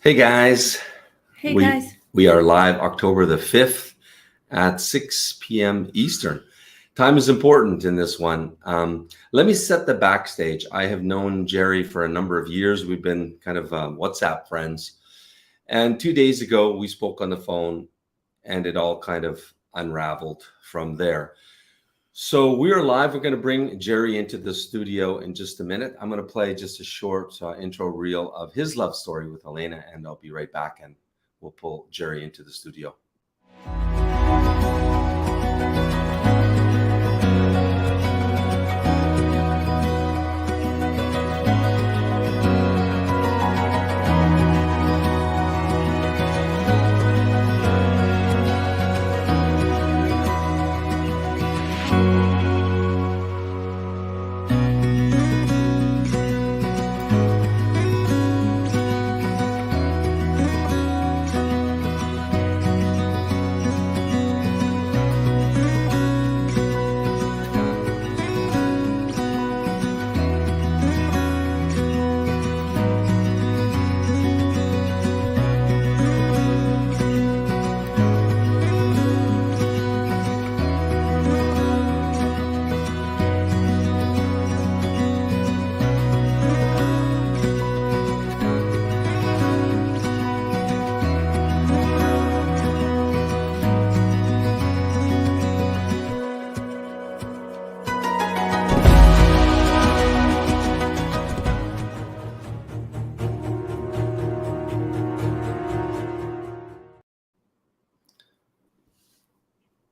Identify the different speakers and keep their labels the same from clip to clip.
Speaker 1: Hey guys,
Speaker 2: Hey
Speaker 1: we
Speaker 2: guys.
Speaker 1: we are live October the 5th at 6 p.m. Eastern. Time is important in this one. Let me set the backstage. I have known Gerry for a number of years. We've been kind of WhatsApp friends. And 2 days ago, we spoke on the phone and it all kind of unraveled from there. So we are live. We're going to bring Gerry into the studio in just a minute. I'm going to play just a short intro reel of his love story with Elena, and I'll be right back and we'll pull Gerry into the studio.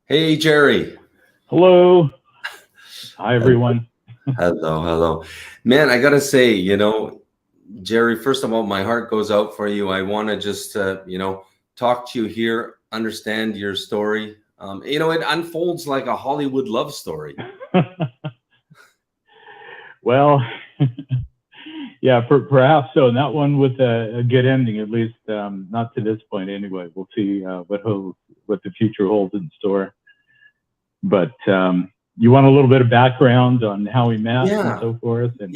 Speaker 1: Hey, Gerry.
Speaker 3: Hello. Hi, everyone.
Speaker 1: Hello. Man, I got to say, Gerry, first of all, my heart goes out for you. I want to just, talk to you here, understand your story. It unfolds like a Hollywood love story.
Speaker 3: Well, yeah, perhaps so. Not one with a good ending, at least not to this point anyway. We'll see what the future holds in store. But you want a little bit of background on how we met and so forth? And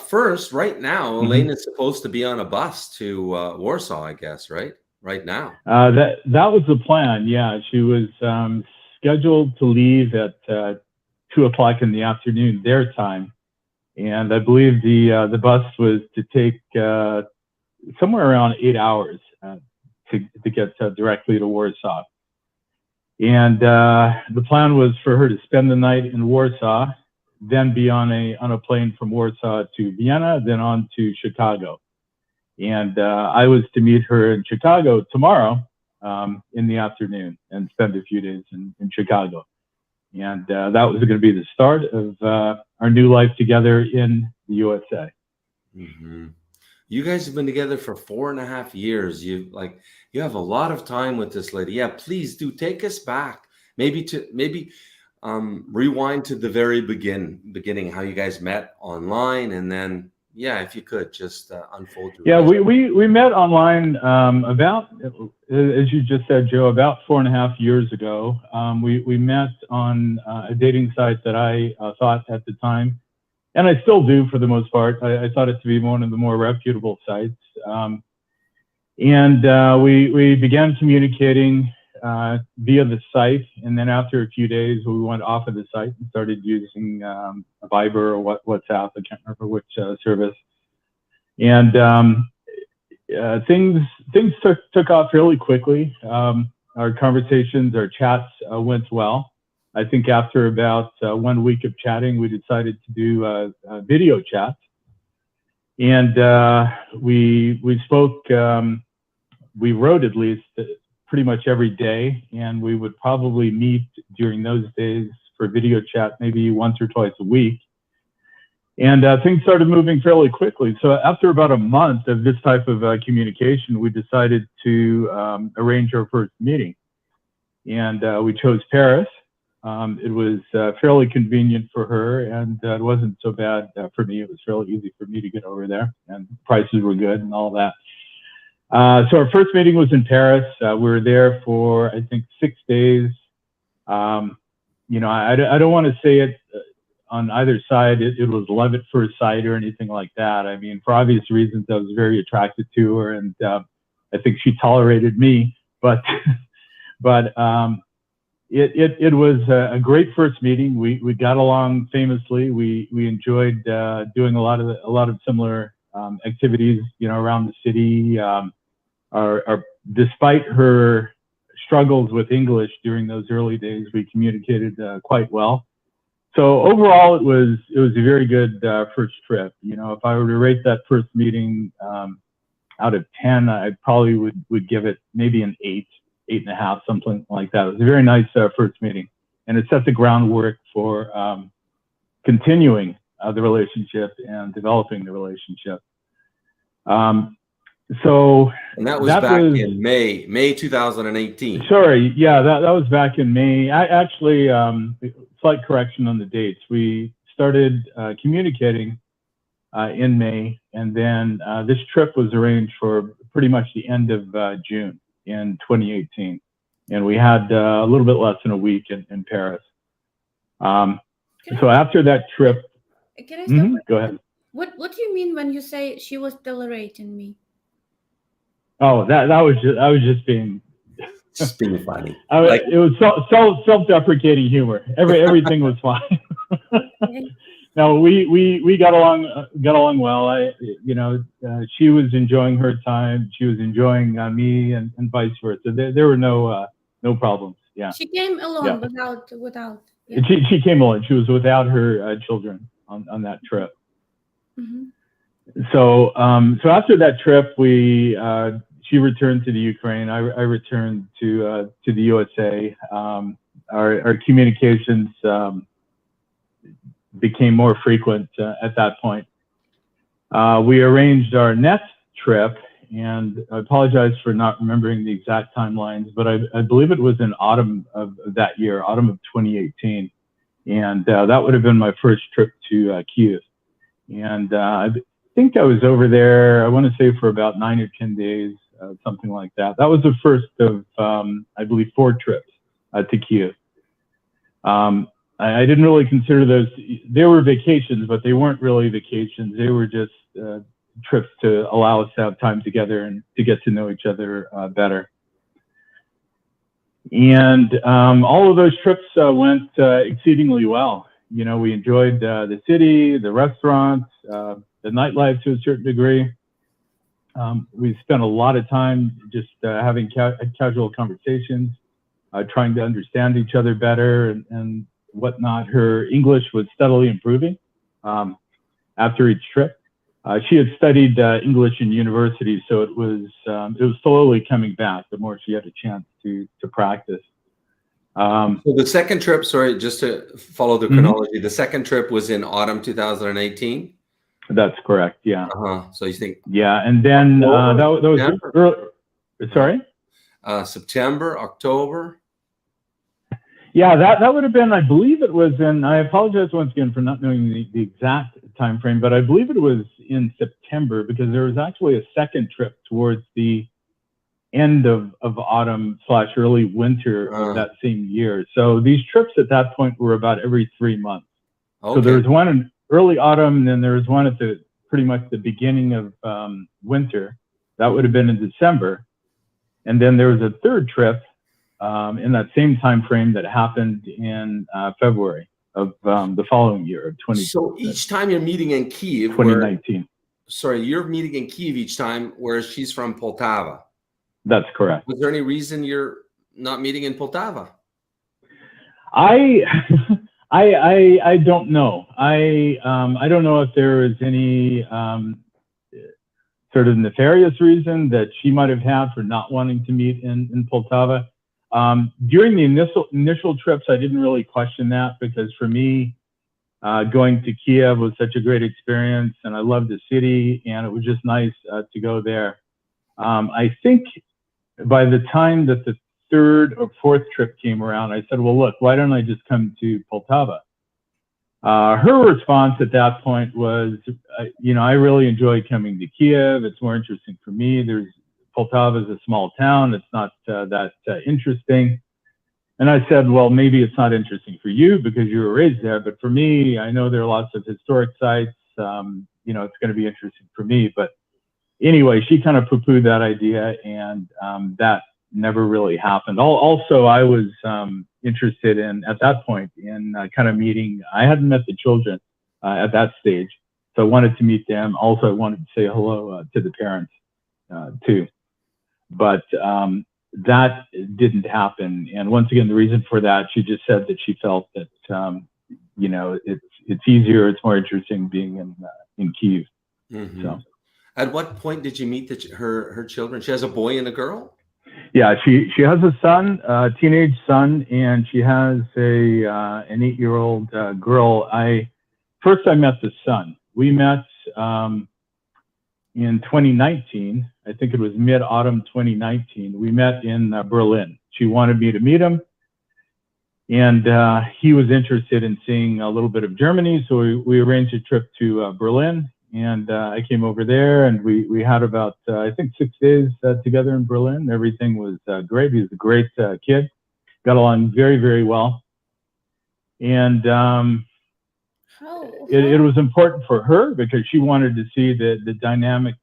Speaker 1: first, right now, Elena's supposed to be on a bus to Warsaw, I guess, right? Right now.
Speaker 3: That was the plan. Yeah, she was scheduled to leave at 2 o'clock in the afternoon, their time, and I believe the bus was to take somewhere around 8 hours to get directly to Warsaw. And the plan was for her to spend the night in Warsaw, then be on a plane from Warsaw to Vienna, then on to Chicago. And I was to meet her in Chicago tomorrow in the afternoon and spend a few days in Chicago. And that was going to be the start of our new life together in the USA.
Speaker 1: Mm-hmm. You guys have been together for 4.5 years. You have a lot of time with this lady. Yeah, please do take us back. Maybe rewind to the very beginning, how you guys met online, and then if you could just unfold your.
Speaker 3: Yeah, we met online about, as you just said, Joe, about 4.5 years ago. We met on a dating site that I thought at the time, and I still do for the most part. I thought it to be one of the more reputable sites. And we began communicating via the site. And then after a few days, we went off of the site and started using Viber or WhatsApp. I can't remember which service. And things took off fairly quickly. Our conversations, our chats went well. I think after about 1 week of chatting, we decided to do video chats, and we spoke. We wrote at least pretty much every day, and we would probably meet during those days for video chat maybe once or twice a week. And things started moving fairly quickly. So after about a month of this type of communication, we decided to arrange our first meeting, and we chose Paris. It was fairly convenient for her, and it wasn't so bad for me. It was fairly easy for me to get over there, and prices were good and all that. So our first meeting was in Paris. We were there for, I think, 6 days. I don't want to say it on either side, it was love at first sight or anything like that. I mean, for obvious reasons, I was very attracted to her, and I think she tolerated me. But it was a great first meeting. We got along famously. We enjoyed doing a lot of similar activities, you know, around the city. Despite her struggles with English during those early days, we communicated quite well. So overall, it was a very good first trip. You know, if I were to rate that first meeting out of 10, I probably would give it maybe an 8.5, something like that. It was a very nice first meeting, and it set the groundwork for continuing the relationship and developing the relationship. So
Speaker 1: and that was back in May 2018.
Speaker 3: Sorry, yeah, that was back in May. Actually, slight correction on the dates. We started communicating in May, and then this trip was arranged for pretty much the end of June in 2018, and we had a little bit less than a week in Paris. So after that trip,
Speaker 2: can I stop?
Speaker 3: Go ahead.
Speaker 2: What do you mean when you say she was tolerating me?
Speaker 3: Oh, I was just being
Speaker 1: funny.
Speaker 3: It was self-deprecating humor. Everything was fine. No, we got along well. She was enjoying her time. She was enjoying me, and vice versa. There were no problems. Yeah.
Speaker 2: She came alone without. Yeah.
Speaker 3: She came alone. She was without her children on that trip.
Speaker 2: Mm-hmm.
Speaker 3: So after that trip, she returned to the Ukraine. I returned to the USA. Our communications became more frequent at that point. We arranged our next trip, and I apologize for not remembering the exact timelines, but I believe it was in autumn of that year, autumn of 2018, and that would have been my first trip to Kyiv. And I think I was over there, I want to say, for about 9 or 10 days, something like that. That was the first of, I believe, 4 trips to Kyiv. I didn't really consider those, they were vacations, but they weren't really vacations. They were just trips to allow us to have time together and to get to know each other better. And all of those trips went exceedingly well. You know, we enjoyed the city, the restaurants, the nightlife to a certain degree. We spent a lot of time just having casual conversations, trying to understand each other better and whatnot. Her English was steadily improving after each trip. She had studied English in university, so it was slowly coming back the more she had a chance to practice.
Speaker 1: So the second trip, sorry, just to follow the chronology, the second trip was in autumn 2018?
Speaker 3: That's correct, yeah.
Speaker 1: So you think...
Speaker 3: Yeah, and then that was... Early, sorry?
Speaker 1: September, October?
Speaker 3: Yeah, that would have been, I believe it was in, I apologize once again for not knowing the exact time frame, but I believe it was in September, because there was actually a second trip towards the end of autumn / early winter of that same year. So these trips at that point were about every 3 months. Okay. So there was one in early autumn, and then there was one at pretty much the beginning of winter. That would have been in December. And then there was a third trip in that same time frame that happened in February of the following year of 2020.
Speaker 1: So each time you're meeting in Kyiv,
Speaker 3: 2019.
Speaker 1: Sorry, you're meeting in Kyiv each time, whereas she's from Poltava.
Speaker 3: That's correct.
Speaker 1: Was there any reason you're not meeting in Poltava?
Speaker 3: I don't know. I don't know if there is any sort of nefarious reason that she might have had for not wanting to meet in Poltava. During the initial trips, I didn't really question that, because for me, going to Kyiv was such a great experience, and I loved the city, and it was just nice to go there. I think by the time that the third or fourth trip came around, I said, well, look, why don't I just come to Poltava? Her response at that point was, I really enjoy coming to Kyiv. It's more interesting for me. Poltava is a small town. It's not that interesting. And I said, well, maybe it's not interesting for you because you were raised there, but for me, I know there are lots of historic sites. You know, it's going to be interesting for me. But anyway, she kind of poo-pooed that idea, and that never really happened. Also, I was interested in, at that point, in kind of meeting. I hadn't met the children at that stage, so I wanted to meet them. Also, I wanted to say hello to the parents too. But that didn't happen. And once again, the reason for that, she just said that she felt that you know, it's easier, it's more interesting being in Kyiv.
Speaker 1: Mm-hmm.
Speaker 3: So,
Speaker 1: at what point did you meet her children? She has a boy and a girl?
Speaker 3: yeah, she has a son, a teenage son, and she has an 8-year-old girl. First I met the son. We met in 2019. I think it was mid-autumn 2019. We met in Berlin. She wanted me to meet him, and he was interested in seeing a little bit of Germany, so we arranged a trip to Berlin, and I came over there, and we had about, I think, 6 days together in Berlin. Everything was great. He was a great kid. Got along very, very well. And it was important for her because she wanted to see the dynamic,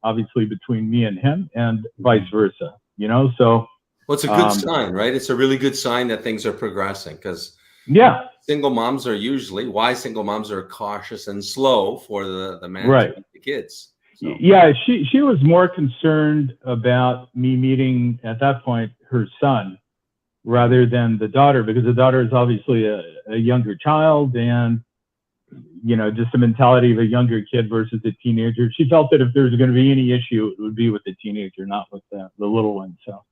Speaker 3: obviously, between me and him, and vice versa, you know? So,
Speaker 1: well, it's a good sign, right? It's a really good sign that things are progressing, because
Speaker 3: yeah,
Speaker 1: single moms are usually, why single moms are cautious and slow for the man
Speaker 3: right.
Speaker 1: to meet the kids. So.
Speaker 3: Yeah, she was more concerned about me meeting, at that point, her son, rather than the daughter, because the daughter is obviously a younger child, and you know, just the mentality of a younger kid versus a teenager. She felt that if there was going to be any issue, it would be with the teenager, not with the little one. So,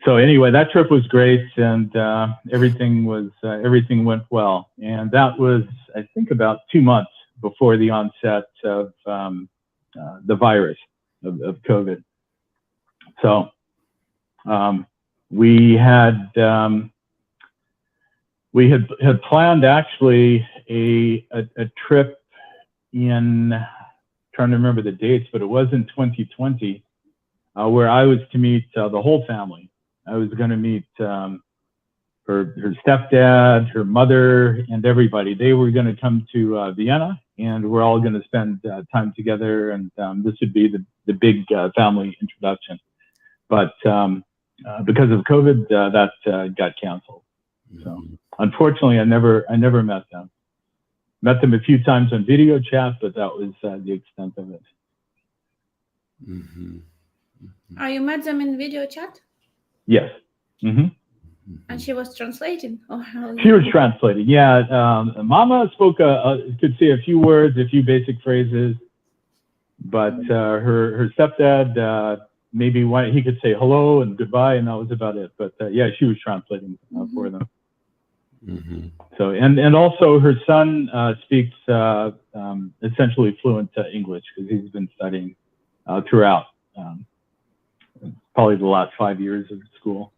Speaker 3: so anyway, that trip was great, and everything went well. And that was, I think, about 2 months before the onset of the virus of COVID. So we had planned actually a trip in, trying to remember the dates, but it was in 2020, where I was to meet the whole family. I was going to meet her stepdad, her mother, and everybody. They were going to come to Vienna, and we're all going to spend time together, and this would be the big family introduction. But because of COVID, that got canceled. So unfortunately, I never met them. Met them a few times on video chat, but that was the extent of it.
Speaker 2: Oh, you met them in video chat?
Speaker 3: Yes.
Speaker 2: And she was translating, or how?
Speaker 3: She was translating. Yeah. Mama spoke, could say a few words, a few basic phrases, but her stepdad, maybe he could say hello and goodbye, and that was about it. But yeah, she was translating for them. So, and also her son speaks essentially fluent English, because he's been studying throughout probably the last 5 years of school.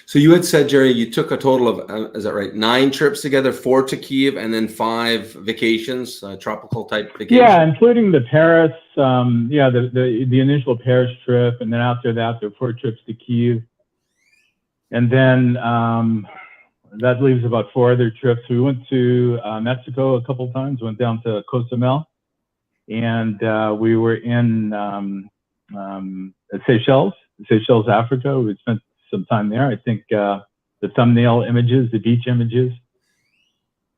Speaker 1: So you had said, Gerry, you took a total of, is that right, 9 trips together, 4 to Kyiv, and then 5 vacations, tropical type vacations?
Speaker 3: Yeah, including the Paris, yeah, the initial Paris trip, and then after that, there were 4 trips to Kyiv. And then that leaves about 4 other trips. We went to Mexico a couple times, went down to Cozumel, and we were in Seychelles, Africa. We spent some time there. I think the thumbnail images, the beach images,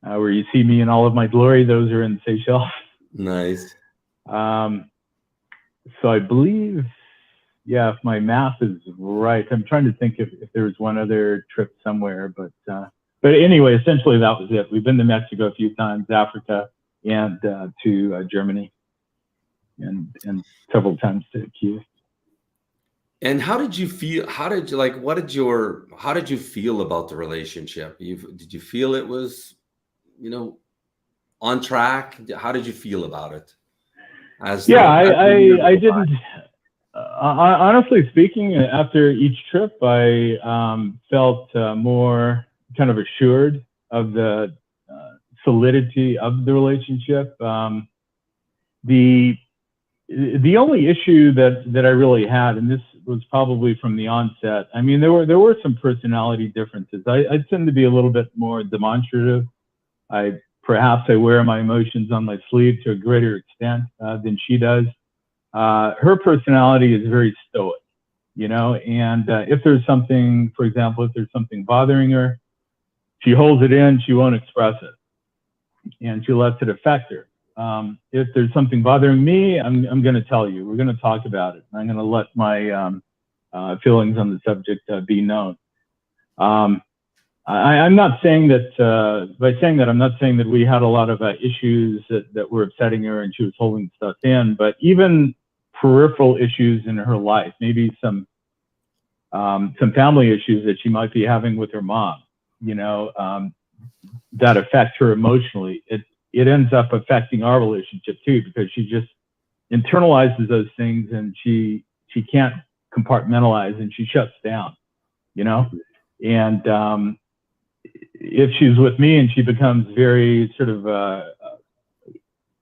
Speaker 3: where you see me in all of my glory, those are in Seychelles.
Speaker 1: Nice.
Speaker 3: So I believe, yeah, if my math is right, I'm trying to think if there was one other trip somewhere, but anyway, essentially that was it. We've been to Mexico a few times, Africa, and to Germany, and several times to Kyiv.
Speaker 1: And how did you feel? How did you feel about the relationship? Did you feel it was, you know, on track? How did you feel about it?
Speaker 3: I didn't. Honestly speaking, after each trip, I felt more kind of assured of the solidity of the relationship. The only issue that I really had, and this was probably from the onset. I mean, there were some personality differences. I tend to be a little bit more demonstrative. Perhaps I wear my emotions on my sleeve to a greater extent than she does. Her personality is very stoic, you know, and if there's something, for example, if there's something bothering her, she holds it in, she won't express it, and she lets it affect her. If there's something bothering me, I'm going to tell you. We're going to talk about it. I'm going to let my feelings on the subject be known. I'm not saying that, by saying that, I'm not saying that we had a lot of issues that were upsetting her and she was holding stuff in, but even peripheral issues in her life, maybe some family issues that she might be having with her mom, you know, that affect her emotionally. It ends up affecting our relationship too, because she just internalizes those things and she can't compartmentalize and she shuts down, you know? And if she's with me and she becomes very sort of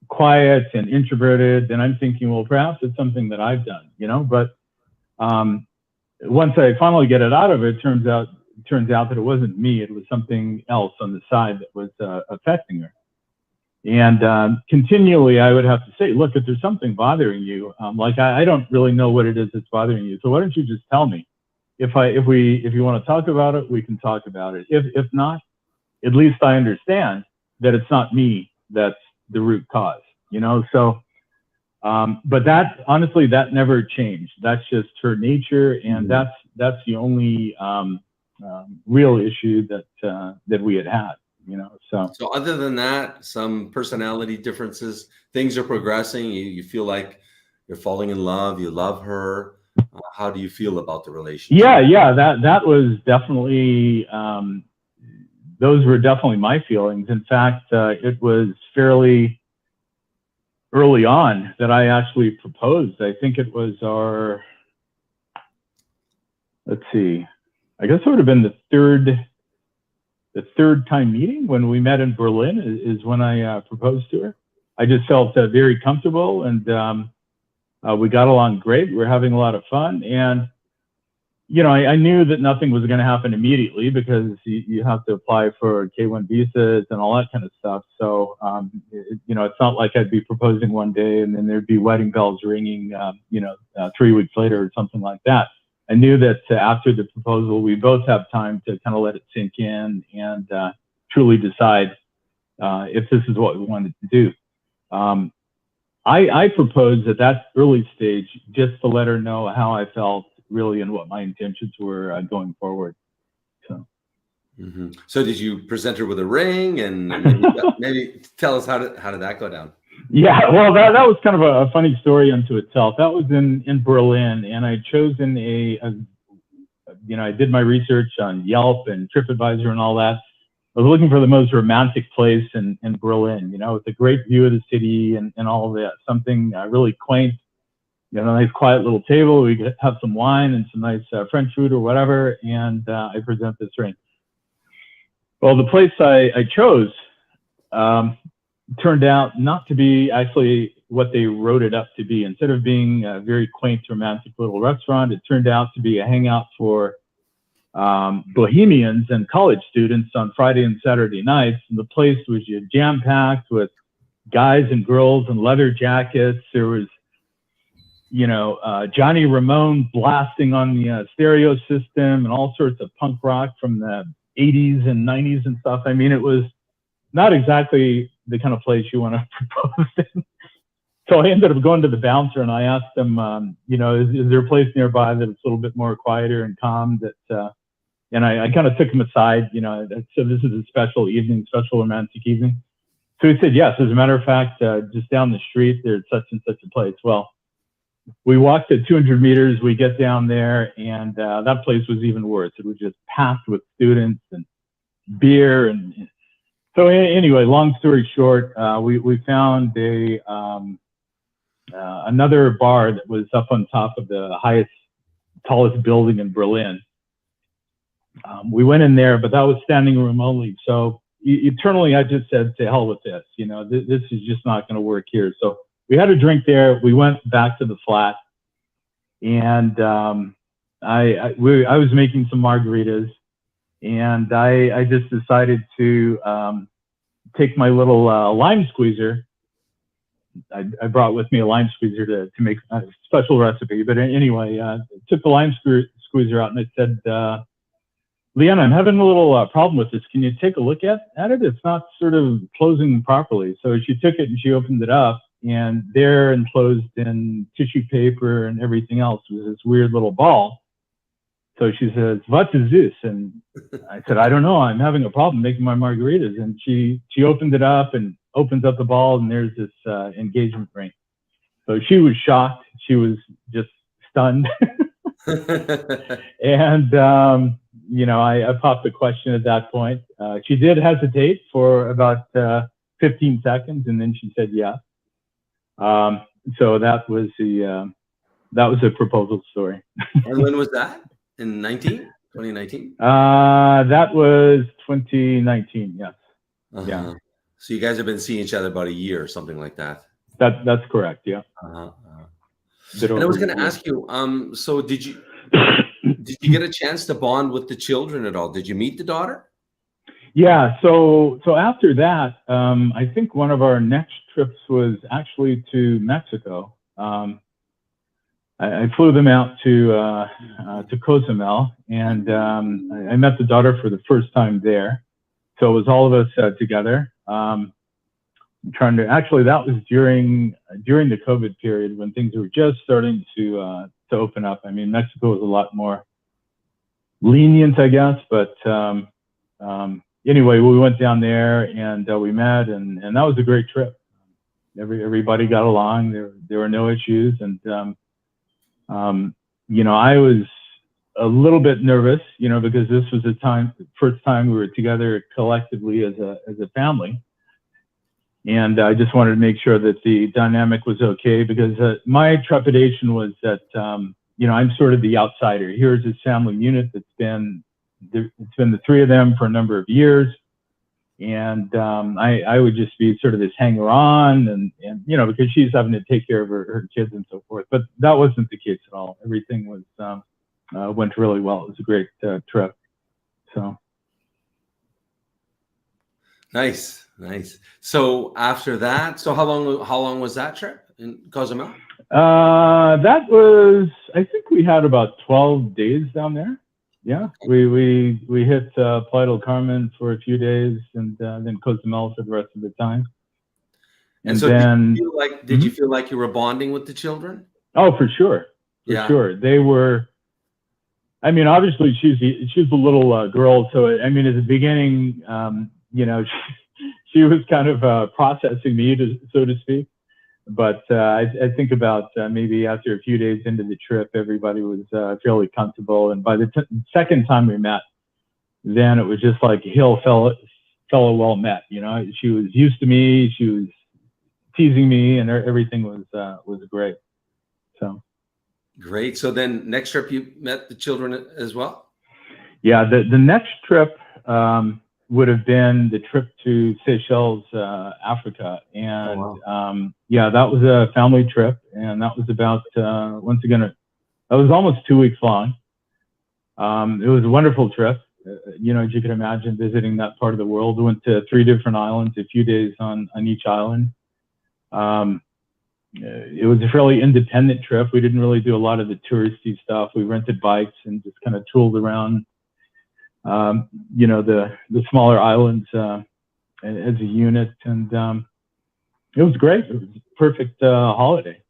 Speaker 3: quiet and introverted, then I'm thinking, well, perhaps it's something that I've done, you know? But once I finally get it out of her, it turns out that it wasn't me. It was something else on the side that was affecting her. And continually, I would have to say, look, if there's something bothering you, like I don't really know what it is that's bothering you. So why don't you just tell me? If you want to talk about it, we can talk about it. If not, at least I understand that it's not me that's the root cause, you know? So, but that, honestly, that never changed. That's just her nature. And that's the only real issue that we had, you know? So
Speaker 1: other than that, some personality differences, things are progressing. You feel like you're falling in love. You love her. How do you feel about the relationship?
Speaker 3: Yeah, that was definitely, those were definitely my feelings. In fact, it was fairly early on that I actually proposed. I think it was let's see, I guess it would have been the third time meeting when we met in Berlin is when I proposed to her. I just felt very comfortable, and we got along great. We were having a lot of fun, and you know, I knew that nothing was going to happen immediately because you have to apply for K-1 visas and all that kind of stuff. So, you know, it's not like I'd be proposing one day and then there'd be wedding bells ringing, 3 weeks later or something like that. I knew that after the proposal, we both have time to kind of let it sink in and truly decide if this is what we wanted to do. I proposed at that early stage just to let her know how I felt, really, and what my intentions were going forward. So,
Speaker 1: So did you present her with a ring, and maybe tell us how did that go down?
Speaker 3: Yeah, well, that was kind of a funny story unto itself. That was in Berlin, and I'd chosen I did my research on Yelp and TripAdvisor and all that. I was looking for the most romantic place in Berlin, you know, with a great view of the city and all of that, something really quaint. You know, a nice quiet little table. We could have some wine and some nice French food or whatever, and I present this ring. Well, the place I chose turned out not to be actually what they wrote it up to be. Instead of being a very quaint, romantic little restaurant, it turned out to be a hangout for bohemians and college students on Friday and Saturday nights. And the place was jam-packed with guys and girls in leather jackets. There was Johnny Ramone blasting on the stereo system and all sorts of punk rock from the 80s and 90s and stuff. I mean, it was not exactly the kind of place you want to propose in. So I ended up going to the bouncer and I asked him, is there a place nearby that's a little bit more quieter and calm and I kind of took him aside, so this is a special evening, special romantic evening. So he said, yes, as a matter of fact, just down the street, there's such and such a place. Well, we walked at 200 meters, we get down there, and that place was even worse. It was just packed with students and beer. And so anyway, long story short, we found another bar that was up on top of the tallest building in Berlin. We went in there, but that was standing room only. So eternally, I just said, to hell with this. This is just not going to work here. So we had a drink there. We went back to the flat, and I was making some margaritas, and I just decided to take my little lime squeezer. I brought with me a lime squeezer to make a special recipe. But anyway, took the lime squeezer out, and I said, Leanna, I'm having a little problem with this. Can you take a look at it? It's not sort of closing properly. So she took it and she opened it up, and there, enclosed in tissue paper and everything else, was this weird little ball. So she says, "What is this?" And I said, "I don't know. I'm having a problem making my margaritas." And she opened it up and opens up the ball, and there's this engagement ring. So she was shocked. She was just stunned. And I popped the question at that point. She did hesitate for about 15 seconds, and then she said yes. So that was the proposal story.
Speaker 1: And when was that? In 2019?
Speaker 3: That was 2019. Yes. Yeah.
Speaker 1: So you guys have been seeing each other about a year or something like that.
Speaker 3: That's correct. Yeah.
Speaker 1: And I was going to ask you, so did you get a chance to bond with the children at all? Did you meet the daughter?
Speaker 3: Yeah. So after that, I think one of our next trips was actually to Mexico. I flew them out to Cozumel, and I met the daughter for the first time there. So it was all of us together. Actually, that was during the COVID period, when things were just starting to open up. I mean, Mexico was a lot more lenient, I guess, but anyway, we went down there and we met, and that was a great trip. Everybody got along. There were no issues, and I was a little bit nervous, because this was the first time we were together collectively as a family. And I just wanted to make sure that the dynamic was okay, because my trepidation was that, I'm sort of the outsider. Here's this family unit it's been the three of them for a number of years. And I would just be sort of this hanger on, and because she's having to take care of her kids and so forth. But that wasn't the case at all. Everything went really well. It was a great trip. So.
Speaker 1: Nice. So after that, how long was that trip in Cozumel?
Speaker 3: That was, I think we had about 12 days down there. Yeah, we hit Playa del Carmen for a few days, and then Cozumel for the rest of the time.
Speaker 1: And so
Speaker 3: then,
Speaker 1: did you feel like you were bonding with the children?
Speaker 3: Oh, for sure, sure. They were. I mean, obviously she's a little girl, so at the beginning, she was kind of processing me, so to speak. But I think about maybe after a few days into the trip, everybody was fairly comfortable. And by the second time we met, then it was just like hail fellow well met. She was used to me. She was teasing me, and everything was great. So
Speaker 1: great. So then next trip you met the children as well?
Speaker 3: Yeah, the next trip would have been the trip to Seychelles, Africa. And that was a family trip, and that was about, once again, that was almost 2 weeks long. It was a wonderful trip. As you can imagine, visiting that part of the world. We went to 3 different islands, a few days on each island. It was a fairly independent trip. We didn't really do a lot of the touristy stuff. We rented bikes and just kind of tooled around the smaller islands as a unit, and it was great. It was a perfect holiday.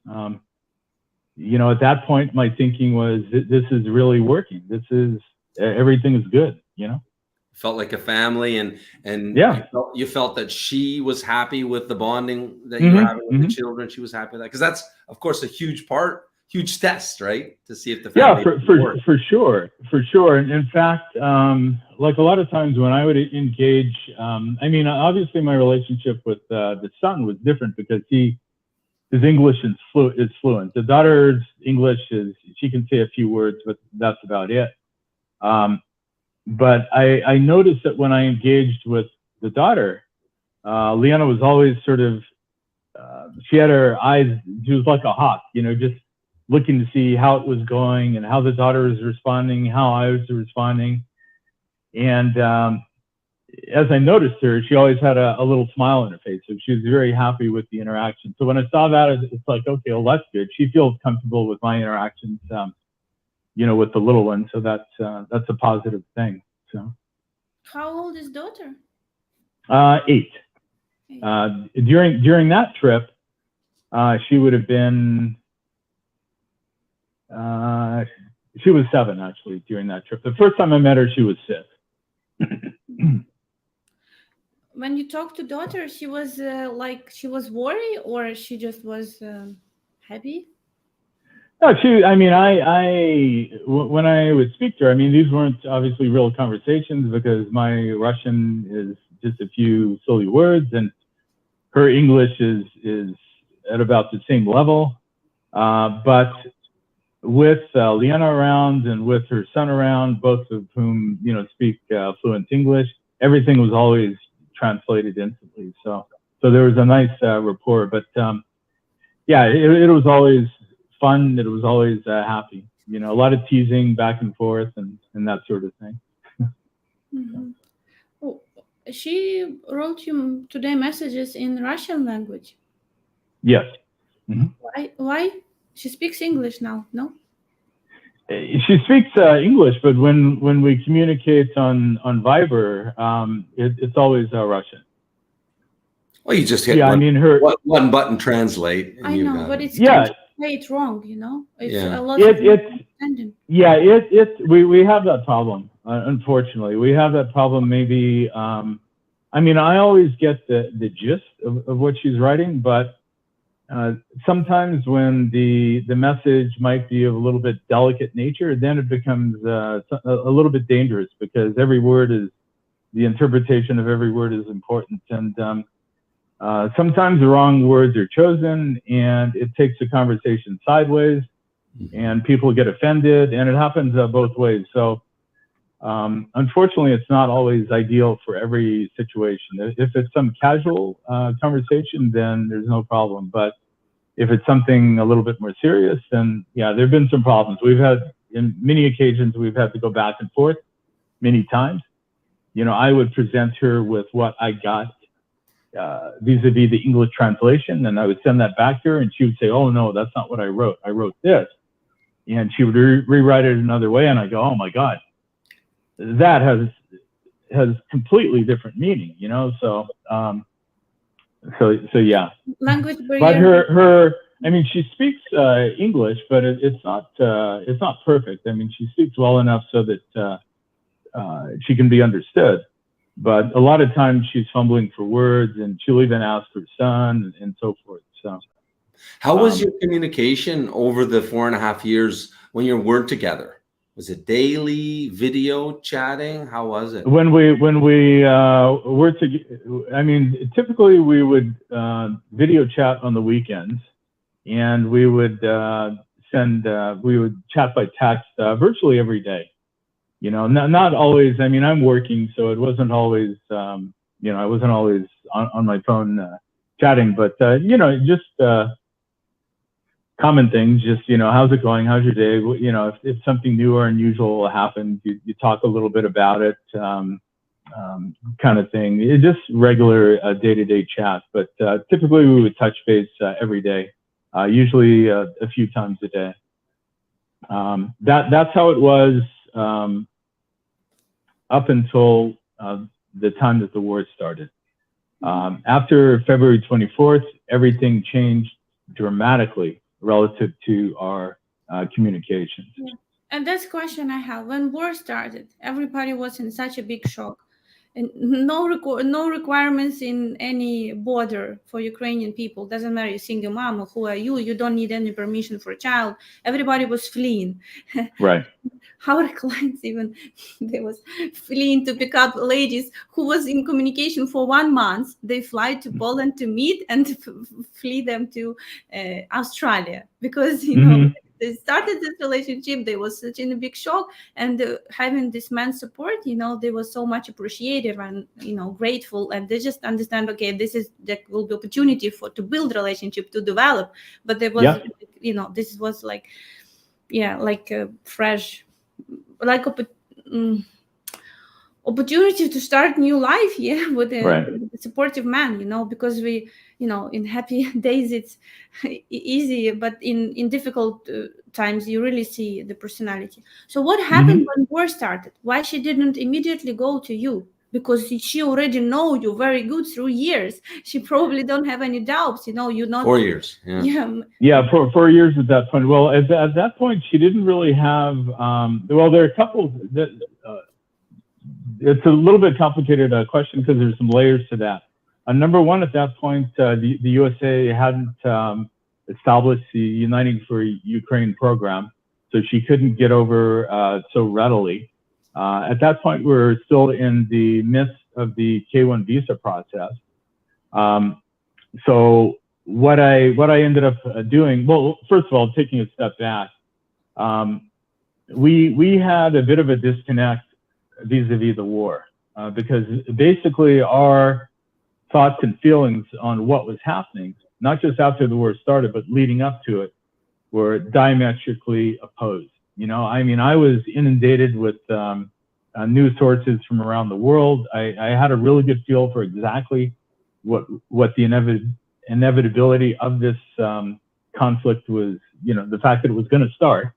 Speaker 3: At that point, my thinking was, this is really working. Everything is good.
Speaker 1: Felt like a family, and
Speaker 3: yeah,
Speaker 1: you felt that she was happy with the bonding that you were having with the children. She was happy with that, because that's, of course, a huge test, right? To see if the family
Speaker 3: for sure. And in fact, like a lot of times when I would engage, obviously my relationship with the son was different, because his English is fluent. The daughter's English she can say a few words, but that's about it. But I noticed that when I engaged with the daughter, Leanna was always sort of, she had her eyes, she was like a hawk, just looking to see how it was going and how the daughter was responding, how I was responding. And as I noticed her, she always had a little smile on her face. So she was very happy with the interaction. So when I saw that, it's like, okay, well, that's good. She feels comfortable with my interactions, with the little one. So that's a positive thing. So.
Speaker 2: How old is daughter?
Speaker 3: 8. During that trip, she would have been, she was 7 actually during that trip. The first time I met her, she was 6.
Speaker 2: When you talked to daughter, she was she was worried, or she just was happy?
Speaker 3: No, when I would speak to her, these weren't obviously real conversations because my Russian is just a few silly words, and her English is at about the same level. But with Elena around and with her son around, both of whom speak fluent English, everything was always translated instantly. So there was a nice rapport. But it was always fun. It was always happy. A lot of teasing back and forth and that sort of thing.
Speaker 2: Mm-hmm. Oh, she wrote you today messages in Russian language.
Speaker 3: Yes. Mm-hmm.
Speaker 2: Why? She speaks English now, no?
Speaker 3: She speaks English, but when we communicate on Viber, it's always Russian.
Speaker 1: Well, you just hit one button translate. And
Speaker 2: I know, but it's translate wrong, It's a lot of misunderstanding.
Speaker 3: We have that problem. Unfortunately, we have that problem. Maybe I always get the gist of what she's writing, but sometimes when the message might be of a little bit delicate nature, then it becomes a little bit dangerous because the interpretation of every word is important. And sometimes the wrong words are chosen and it takes the conversation sideways and people get offended, and it happens both ways. So unfortunately, it's not always ideal for every situation. If it's some casual conversation, then there's no problem. But if it's something a little bit more serious, then there have been some problems. In many occasions, we've had to go back and forth many times. I would present her with what I got vis-a-vis the English translation, and I would send that back to her, and she would say, "Oh no, that's not what I wrote. I wrote this," and she would rewrite it another way, and I go, "Oh my God, that has completely different meaning," So yeah.
Speaker 2: Language
Speaker 3: barrier. But she speaks English, but it's not perfect. She speaks well enough so that she can be understood. But a lot of times she's fumbling for words, and she'll even ask her son and so forth. So,
Speaker 1: how was your communication over the 4.5 years when you weren't together? Was it daily video chatting? How was it?
Speaker 3: When we were together, typically we would video chat on the weekends, and we would chat by text virtually every day. Not always. I'm working, so it wasn't always. I wasn't always on my phone chatting, but just common things. Just how's it going? How's your day? If something new or unusual happens, you talk a little bit about it, kind of thing. It's just regular day-to-day chat. But typically we would touch base every day, usually a few times a day. That's how it was. Up until the time that the war started. After February 24th, everything changed dramatically relative to our communications.
Speaker 2: Yeah. And that's the question I have. When war started, everybody was in such a big shock. And no requirements in any border for Ukrainian people. Doesn't matter, you're single mom or who are you. You don't need any permission for a child. Everybody was fleeing.
Speaker 3: Right.
Speaker 2: Our clients even, they was fleeing to pick up ladies who was in communication for 1 month. They fly to Poland to meet and flee them to Australia because, they started this relationship. They was such in a big shock, and having this man's support, they were so much appreciative and grateful, and they just understand, okay, there will be opportunity to build relationship, to develop. But there was you know, this was like, yeah, like a fresh, like opportunity to start new life, yeah, with a supportive man, you know, because we, you know, in happy days it's easy, but in difficult times you really see the personality. So what happened when war started? Why she didn't immediately go to you? Because she already know you very good through years. She probably don't have any doubts, you know, you're not
Speaker 1: 4 years.
Speaker 3: Yeah, for 4 years at that point. Well, at that point, she didn't really have, well, there are a couple that, it's a little bit complicated question because there's some layers to that. Number one, at that point, the USA hadn't established the Uniting for Ukraine program, so she couldn't get over so readily. At that point, we were still in the midst of the K-1 visa process. So what I ended up doing, well, first of all, taking a step back, we had a bit of a disconnect vis-a-vis the war, because basically our thoughts and feelings on what was happening, not just after the war started, but leading up to it, were diametrically opposed. You know, I mean, I was inundated with news sources from around the world. I had a really good feel for exactly what the inevitability of this conflict was, you know, the fact that it was going to start.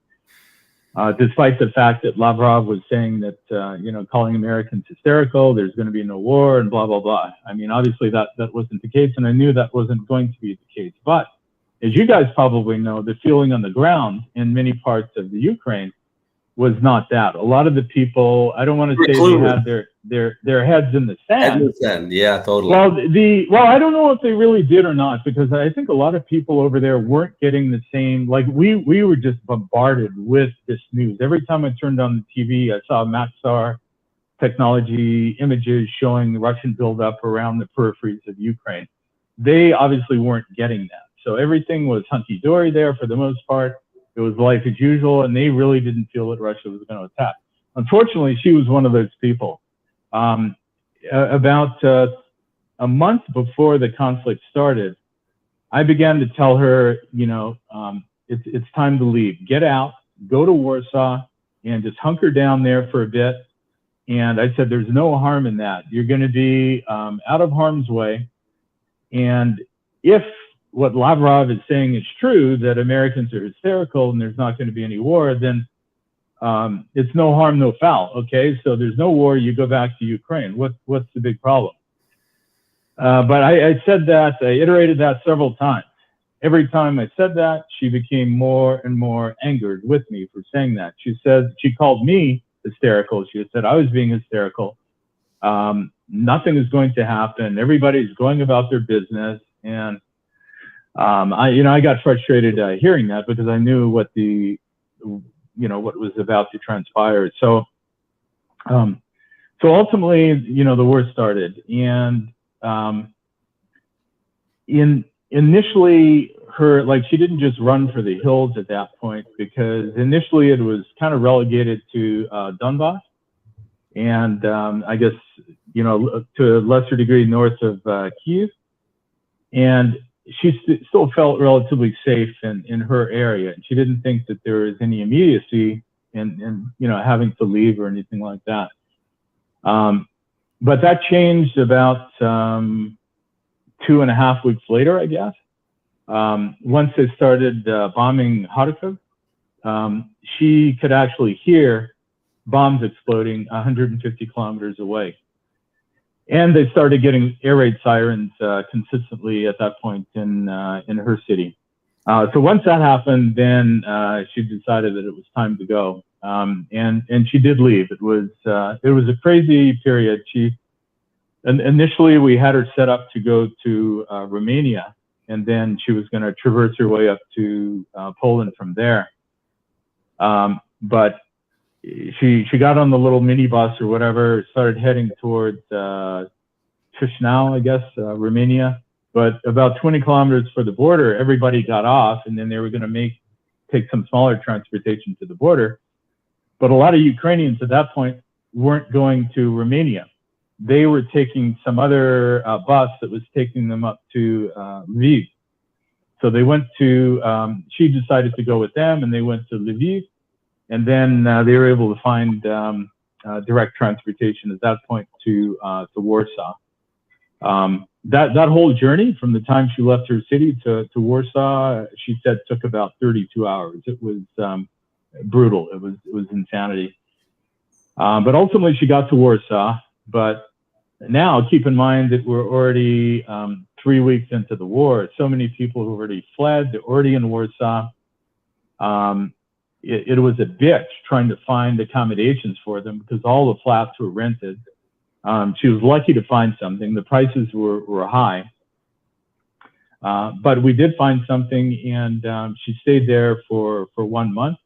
Speaker 3: Despite the fact that Lavrov was saying that, you know, calling Americans hysterical, there's going to be no war and blah, blah, blah. I mean, obviously that wasn't the case, and I knew that wasn't going to be the case. But as you guys probably know, the feeling on the ground in many parts of the Ukraine was not that. A lot of the people, I don't want to say they had their heads in the sand.
Speaker 1: Yeah, totally.
Speaker 3: Well, I don't know if they really did or not, because I think a lot of people over there weren't getting the same, like we were just bombarded with this news. Every time I turned on the TV, I saw Maxar technology images showing the Russian buildup around the peripheries of Ukraine. They obviously weren't getting that. So everything was hunky-dory there for the most part. It was life as usual, and they really didn't feel that Russia was going to attack. Unfortunately, she was one of those people. About a month before the conflict started, I began to tell her, you know, it's time to leave. Get out, go to Warsaw, and just hunker down there for a bit. And I said, there's no harm in that. You're going to be out of harm's way. And if what Lavrov is saying is true, that Americans are hysterical and there's not going to be any war, then it's no harm, no foul. Okay, so there's no war. You go back to Ukraine. What's the big problem? But I said that, I iterated that several times. Every time I said that, she became more and more angered with me for saying that. She said, she called me hysterical. She said I was being hysterical. Nothing is going to happen. Everybody's going about their business. And I got frustrated hearing that, because I knew what what was about to transpire. So ultimately, the war started, and initially she didn't just run for the hills at that point, because initially it was kind of relegated to Donbass, and I guess, to a lesser degree north of Kyiv. And she still felt relatively safe in her area. She didn't think that there was any immediacy in having to leave or anything like that. But that changed about 2.5 weeks later, I guess. Once they started bombing Kharkiv, she could actually hear bombs exploding 150 kilometers away. And they started getting air raid sirens consistently at that point in her city. So once that happened, then she decided that it was time to go, and she did leave. It was a crazy period. Initially we had her set up to go to Romania, and then she was going to traverse her way up to Poland from there. But she got on the little minibus or whatever, started heading towards Chisinau, I guess, Romania. But about 20 kilometers for the border, everybody got off, and then they were going to take some smaller transportation to the border. But a lot of Ukrainians at that point weren't going to Romania. They were taking some other bus that was taking them up to Lviv. So they went to, she decided to go with them, and they went to Lviv, and then they were able to find direct transportation at that point to Warsaw. That whole journey from the time she left her city to Warsaw, she said, took about 32 hours. It was brutal. It was insanity. But ultimately she got to Warsaw. But now keep in mind that we're already 3 weeks into the war. So many people who already fled, they're already in Warsaw. It was a bitch trying to find accommodations for them because all the flats were rented. She was lucky to find something. The prices were high. But we did find something, and she stayed there for 1 month,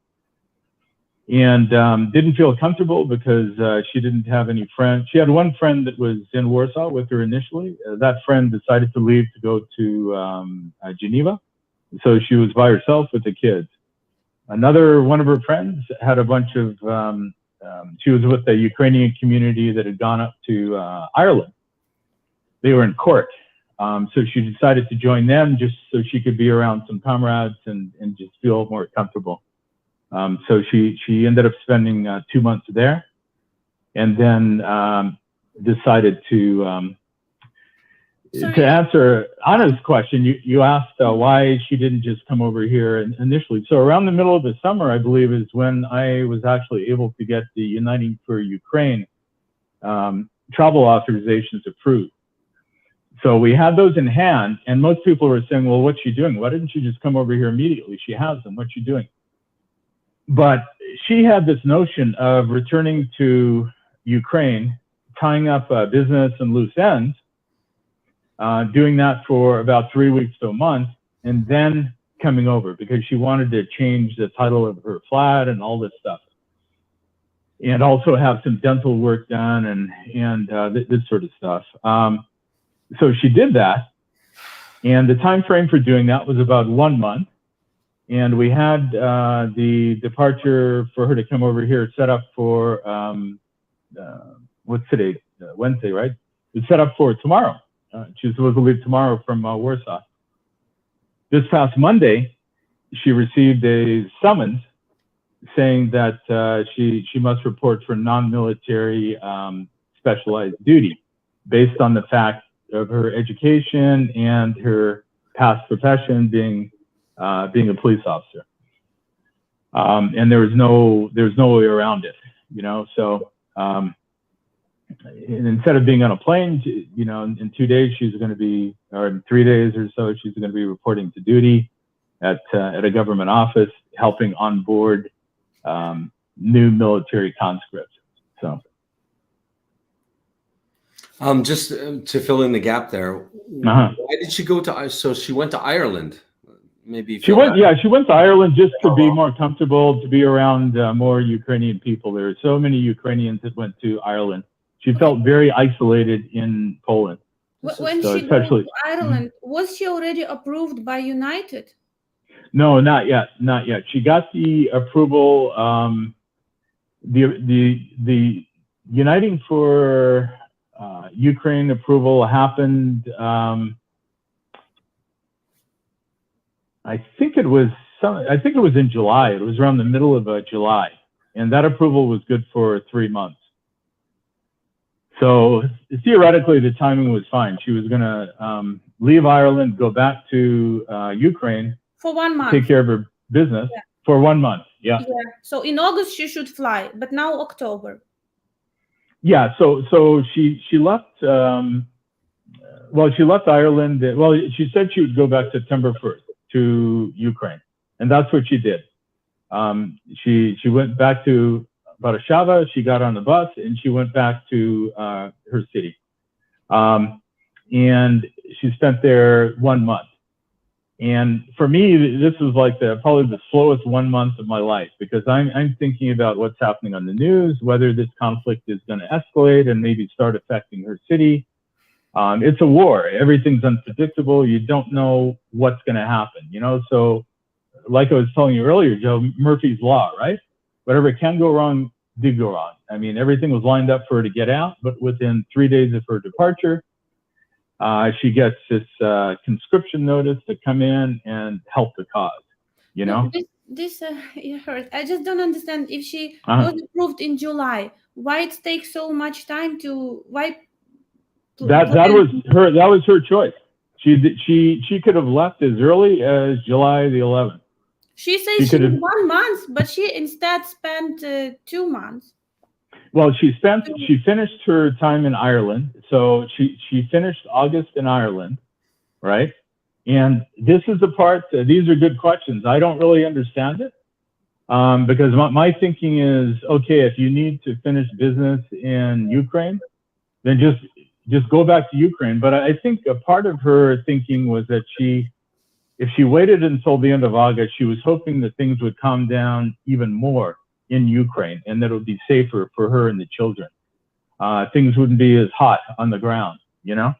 Speaker 3: and didn't feel comfortable because she didn't have any friends. She had one friend that was in Warsaw with her initially. That friend decided to leave to go to Geneva, so she was by herself with the kids. Another one of her friends had a bunch of, she was with the Ukrainian community that had gone up to Ireland. They were in Cork. So she decided to join them just so she could be around some comrades and just feel more comfortable. So she ended up spending 2 months there, and then decided to answer Anna's question. You asked why she didn't just come over here initially. So around the middle of the summer, I believe, is when I was actually able to get the Uniting for Ukraine travel authorizations approved. So we had those in hand, and most people were saying, well, what's she doing? Why didn't she just come over here immediately? She has them. What's she doing? But she had this notion of returning to Ukraine, tying up business and loose ends, doing that for about 3 weeks to a month, and then coming over because she wanted to change the title of her flat and all this stuff, and also have some dental work done and this sort of stuff. So she did that, and the time frame for doing that was about 1 month. And we had the departure for her to come over here set up for, what's today? Wednesday, right? It's set up for tomorrow. She's supposed to leave tomorrow from Warsaw. This past Monday, she received a summons saying that she must report for non-military specialized duty based on the fact of her education and her past profession being a police officer. And there was no way around it, you know. So and instead of being on a plane, you know, in 2 days she's going to be, or in 3 days or so, she's going to be reporting to duty at a government office, helping onboard new military conscripts. So.
Speaker 1: Just to fill in the gap there, why did she go to? So she went to Ireland. Maybe she went.
Speaker 3: Yeah, she went to Ireland just to be more comfortable, to be around more Ukrainian people. There are so many Ukrainians that went to Ireland. She felt very isolated in Poland.
Speaker 2: When she went to Ireland, was she already approved by United?
Speaker 3: No, not yet. Not yet. She got the approval. The Uniting for Ukraine approval happened. I think it was in July. It was around the middle of July, and that approval was good for 3 months. So theoretically, the timing was fine. She was going to leave Ireland, go back to Ukraine
Speaker 2: for 1 month,
Speaker 3: take care of her business for 1 month. Yeah.
Speaker 2: So in August she should fly, but now October. Yeah.
Speaker 3: So she left. Well, she left Ireland. Well, she said she would go back September 1st to Ukraine, and that's what she did. She went back to Warsaw. She got on the bus and she went back to her city, and she spent there 1 month. And for me, this was like probably the slowest 1 month of my life, because I'm thinking about what's happening on the news, whether this conflict is going to escalate and maybe start affecting her city. It's a war. Everything's unpredictable. You don't know what's going to happen, you know? So like I was telling you earlier, Joe, Murphy's Law, right? Whatever can go wrong, did go wrong. I mean, everything was lined up for her to get out, but within 3 days of her departure, she gets this conscription notice to come in and help the cause, you know?
Speaker 2: This it hurt. I just don't understand. If she was approved in July, why it takes so much time to
Speaker 3: That was her choice. She could have left as early as July the 11th.
Speaker 2: She says she 1 month, but she instead spent 2 months.
Speaker 3: Well, she finished her time in Ireland. So she finished August in Ireland, right? And this is the part, these are good questions. I don't really understand it because my thinking is, okay, if you need to finish business in Ukraine, then just go back to Ukraine. But I think a part of her thinking was that if she waited until the end of August, she was hoping that things would calm down even more in Ukraine and that it would be safer for her and the children. Things wouldn't be as hot on the ground, you know?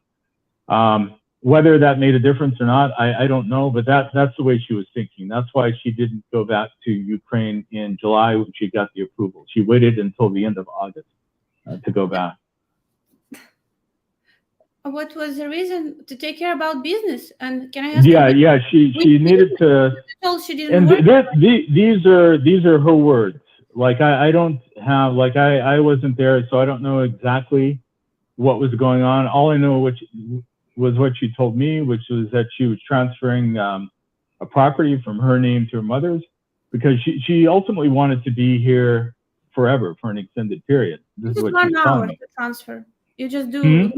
Speaker 3: Whether that made a difference or not, I don't know, but that's the way she was thinking. That's why she didn't go back to Ukraine in July when she got the approval. She waited until the end of August to go back.
Speaker 2: What was the reason? To take care about business? And can I ask?
Speaker 3: Yeah, she needed to.
Speaker 2: She didn't
Speaker 3: These are her words. Like I don't have, like I wasn't there, so I don't know exactly what was going on. All I know was what she told me, which was that she was transferring a property from her name to her mother's because she ultimately wanted to be here forever for an extended period. This is what
Speaker 2: 1 hour
Speaker 3: me.
Speaker 2: to transfer. You just do.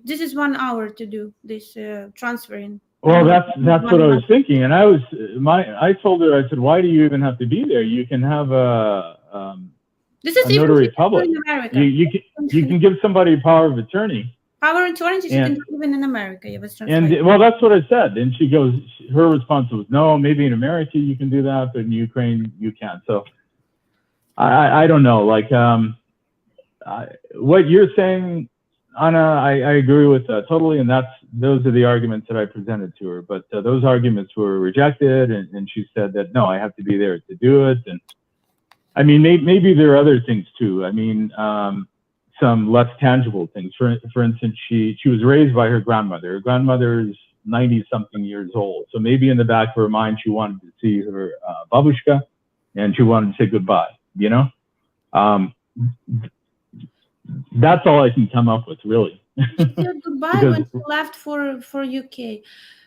Speaker 2: This is 1 hour to do this transferring.
Speaker 3: Well, that's what I was thinking, and I told her, I said, why do you even have to be there? You can have a notary public. You can give somebody power of attorney.
Speaker 2: Power of attorney, you can do even in America.
Speaker 3: And well, that's what I said. And she goes, her response was, no, maybe in America you can do that, but in Ukraine you can't. So I don't know. Like what you're saying, Anna, I agree with totally, and those are the arguments that I presented to her. But those arguments were rejected, and she said that no, I have to be there to do it. And I mean, maybe there are other things too. I mean, some less tangible things. For instance, she was raised by her grandmother. Her grandmother is 90-something years old, so maybe in the back of her mind she wanted to see her babushka, and she wanted to say goodbye. You know. That's all I can come up with, really.
Speaker 2: She said goodbye when she left for UK.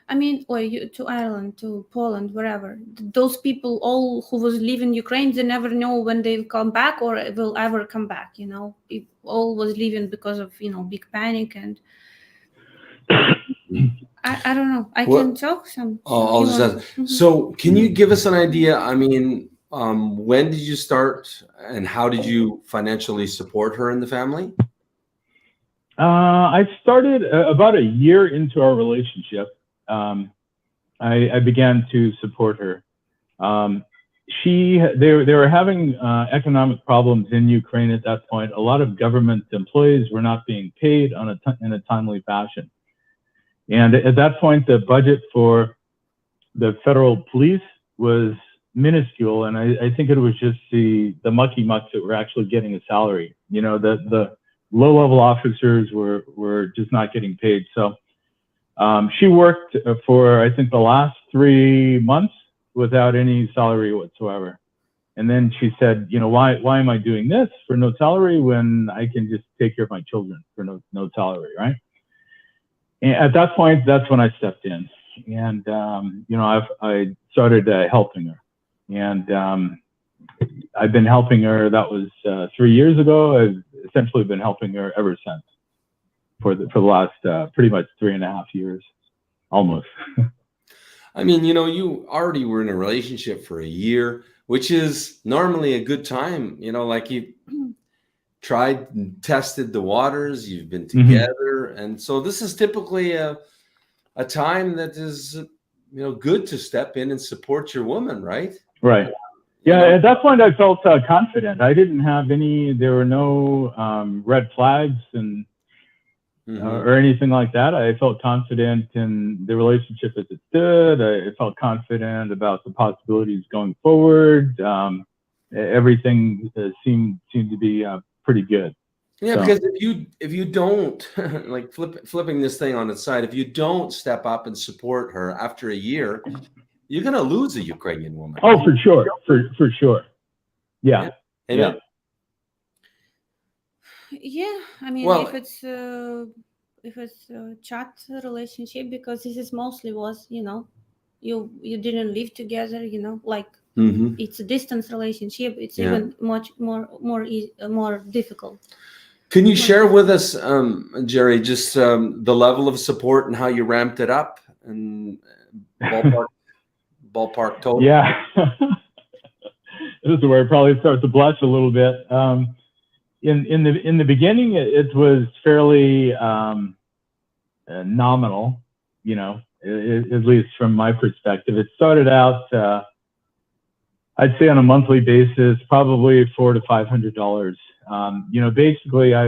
Speaker 2: I mean, or to Ireland, to Poland, wherever. Those people, all who was leaving Ukraine, they never know when they'll come back or will ever come back. You know, it all was leaving because of big panic and. I don't know. I can talk some.
Speaker 1: I'll just ask. So, can you give us an idea? I mean. When did you start and how did you financially support her and the family?
Speaker 3: I started about a year into our relationship. I began to support her. They were having economic problems in Ukraine at that point. A lot of government employees were not being paid in a timely fashion. And at that point, the budget for the federal police was minuscule, and I think it was just the mucky mucks that were actually getting a salary. You know, the low-level officers were just not getting paid. So she worked for, I think, the last 3 months without any salary whatsoever. And then she said, you know, why am I doing this for no salary when I can just take care of my children for no salary, right? And at that point, that's when I stepped in, and you know, I started helping her. And I've been helping her. That was 3 years ago. I've essentially been helping her ever since for the last pretty much 3.5 years, almost.
Speaker 1: I mean, you know, you already were in a relationship for a year, which is normally a good time. You know, like you tried and tested the waters. You've been together, and so this is typically a time that is, you know, good to step in and support your woman, right?
Speaker 3: Right. Yeah, at that point I felt confident. I didn't have there were no red flags and or anything like that. I felt confident in the relationship as it stood. I felt confident about the possibilities going forward. Everything seemed to be pretty good.
Speaker 1: Yeah,
Speaker 3: So,
Speaker 1: because if you don't like flipping this thing on its side, if you don't step up and support her after a year, you're going to lose a Ukrainian woman.
Speaker 3: oh, for sure, for sure. Yeah,
Speaker 1: Amen.
Speaker 3: yeah.
Speaker 2: Yeah, I mean,
Speaker 1: Well,
Speaker 2: if it's a chat relationship, because this is mostly was, you know, you didn't live together, you know, like
Speaker 1: mhm.
Speaker 2: it's a distance relationship. It's
Speaker 1: Yeah.
Speaker 2: even much more difficult.
Speaker 1: Can you share with us, Gerry, just the level of support and how you ramped it up and ballpark total?
Speaker 3: Yeah. This is where I probably start to blush a little bit. In the beginning, it was fairly nominal, you know, at least from my perspective. It started out, I'd say on a monthly basis, probably $400 to $500. You know, basically, I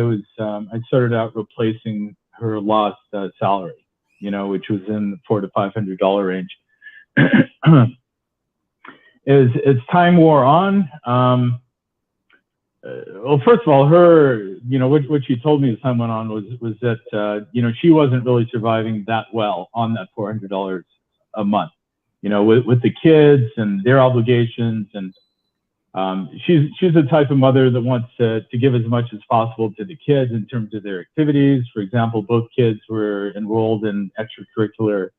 Speaker 3: started out replacing her lost salary, you know, which was in the $400 to $500 range. As time wore on, well, first of all, her, you know, what she told me as time went on was that, you know, she wasn't really surviving that well on that $400 a month, you know, with the kids and their obligations. And she's the type of mother that wants to give as much as possible to the kids in terms of their activities. For example, both kids were enrolled in extracurricular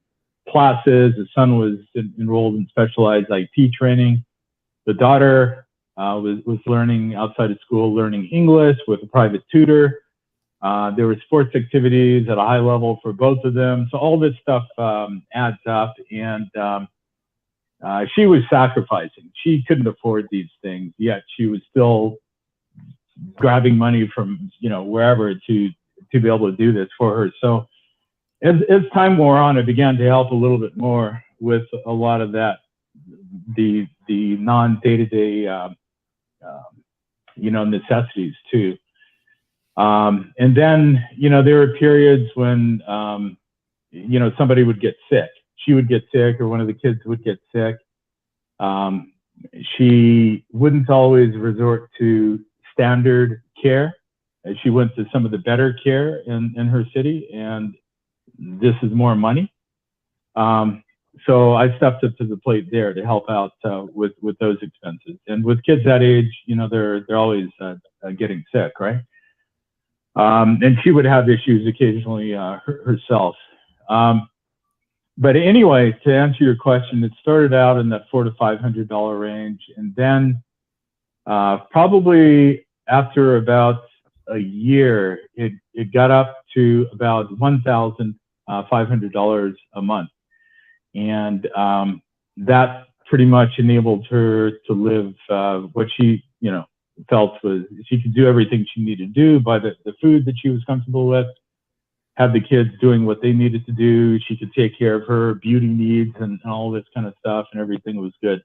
Speaker 3: classes. The son was enrolled in specialized IT training. The daughter was learning outside of school, learning English with a private tutor. There were sports activities at a high level for both of them. So all this stuff adds up, and she was sacrificing. She couldn't afford these things, yet she was still grabbing money from, you know, wherever to be able to do this for her. So as time wore on, I began to help a little bit more with a lot of that, the non-day-to-day you know, necessities too. And then, you know, there were periods when, you know, somebody would get sick. She would get sick, or one of the kids would get sick. She wouldn't always resort to standard care. She went to some of the better care in her city, and this is more money. So I stepped up to the plate there to help out with those expenses. And with kids that age, you know, they're always getting sick, right? And she would have issues occasionally herself. But anyway, to answer your question, it started out in that $400 to $500 range, and then probably after about a year, it got up to about $1,500 a month. And that pretty much enabled her to live what she, you know, felt was she could do everything she needed to do, buy the food that she was comfortable with, have the kids doing what they needed to do. She could take care of her beauty needs and all this kind of stuff, and everything was good.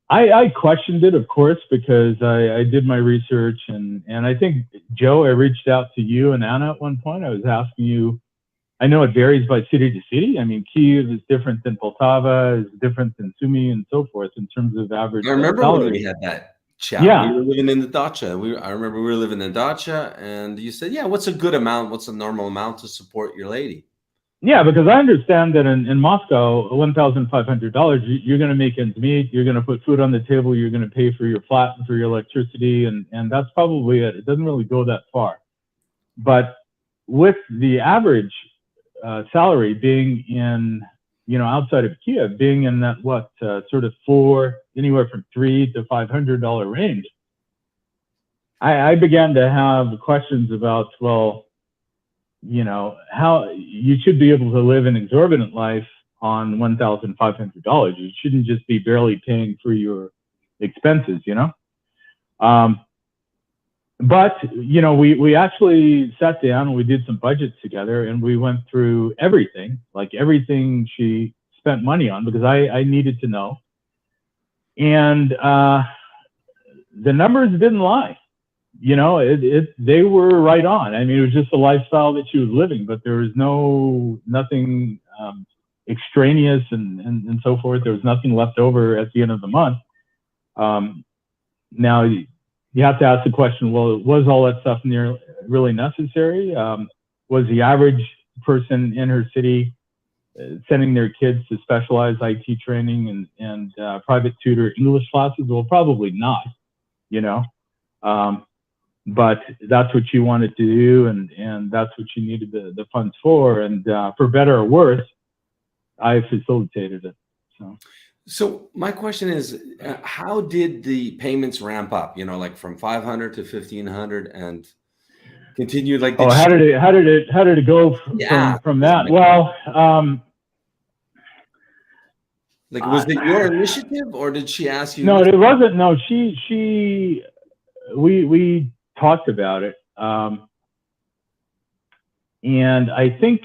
Speaker 3: I questioned it, of course, because I did my research, and I think, Joe, I reached out to you and Anna at one point. I was asking you, I know it varies by city to city. I mean, Kyiv is different than Poltava, is different than Sumy, and so forth in terms of average
Speaker 1: I remember
Speaker 3: salary.
Speaker 1: when we had that chat.
Speaker 3: Yeah.
Speaker 1: We were living in the dacha. I remember we were living in dacha, and you said, yeah, what's a good amount? What's a normal amount to support your lady?
Speaker 3: Yeah, because I understand that in Moscow, $1,500, you're going to make ends meet. You're going to put food on the table. You're going to pay for your flat and for your electricity, and that's probably it. It doesn't really go that far. But with the average salary being in, you know, outside of Kyiv, being in that sort of anywhere from $300 to $500 range, I began to have questions about, well, you know, how you should be able to live an exorbitant life on $1,500. You shouldn't just be barely paying for your expenses, you know. But, you know, we actually sat down and we did some budgets together, and we went through everything, like everything she spent money on, because I needed to know. And the numbers didn't lie. You know, they were right on. I mean, it was just the lifestyle that she was living, but there was nothing extraneous and so forth. There was nothing left over at the end of the month. Now, you have to ask the question, well, was all that stuff really necessary? Was the average person in her city sending their kids to specialized IT training and private tutor English classes? Well, probably not, you know. But that's what you wanted to do, and that's what you needed the funds for. And for better or worse, I facilitated it.
Speaker 1: So my question is, how did the payments ramp up? You know, like from 500 to 1,500 and continued like.
Speaker 3: Oh, how did it go from that? Well,
Speaker 1: like, was it your initiative, or did she ask you?
Speaker 3: No, it wasn't. No, we talked about it, and I think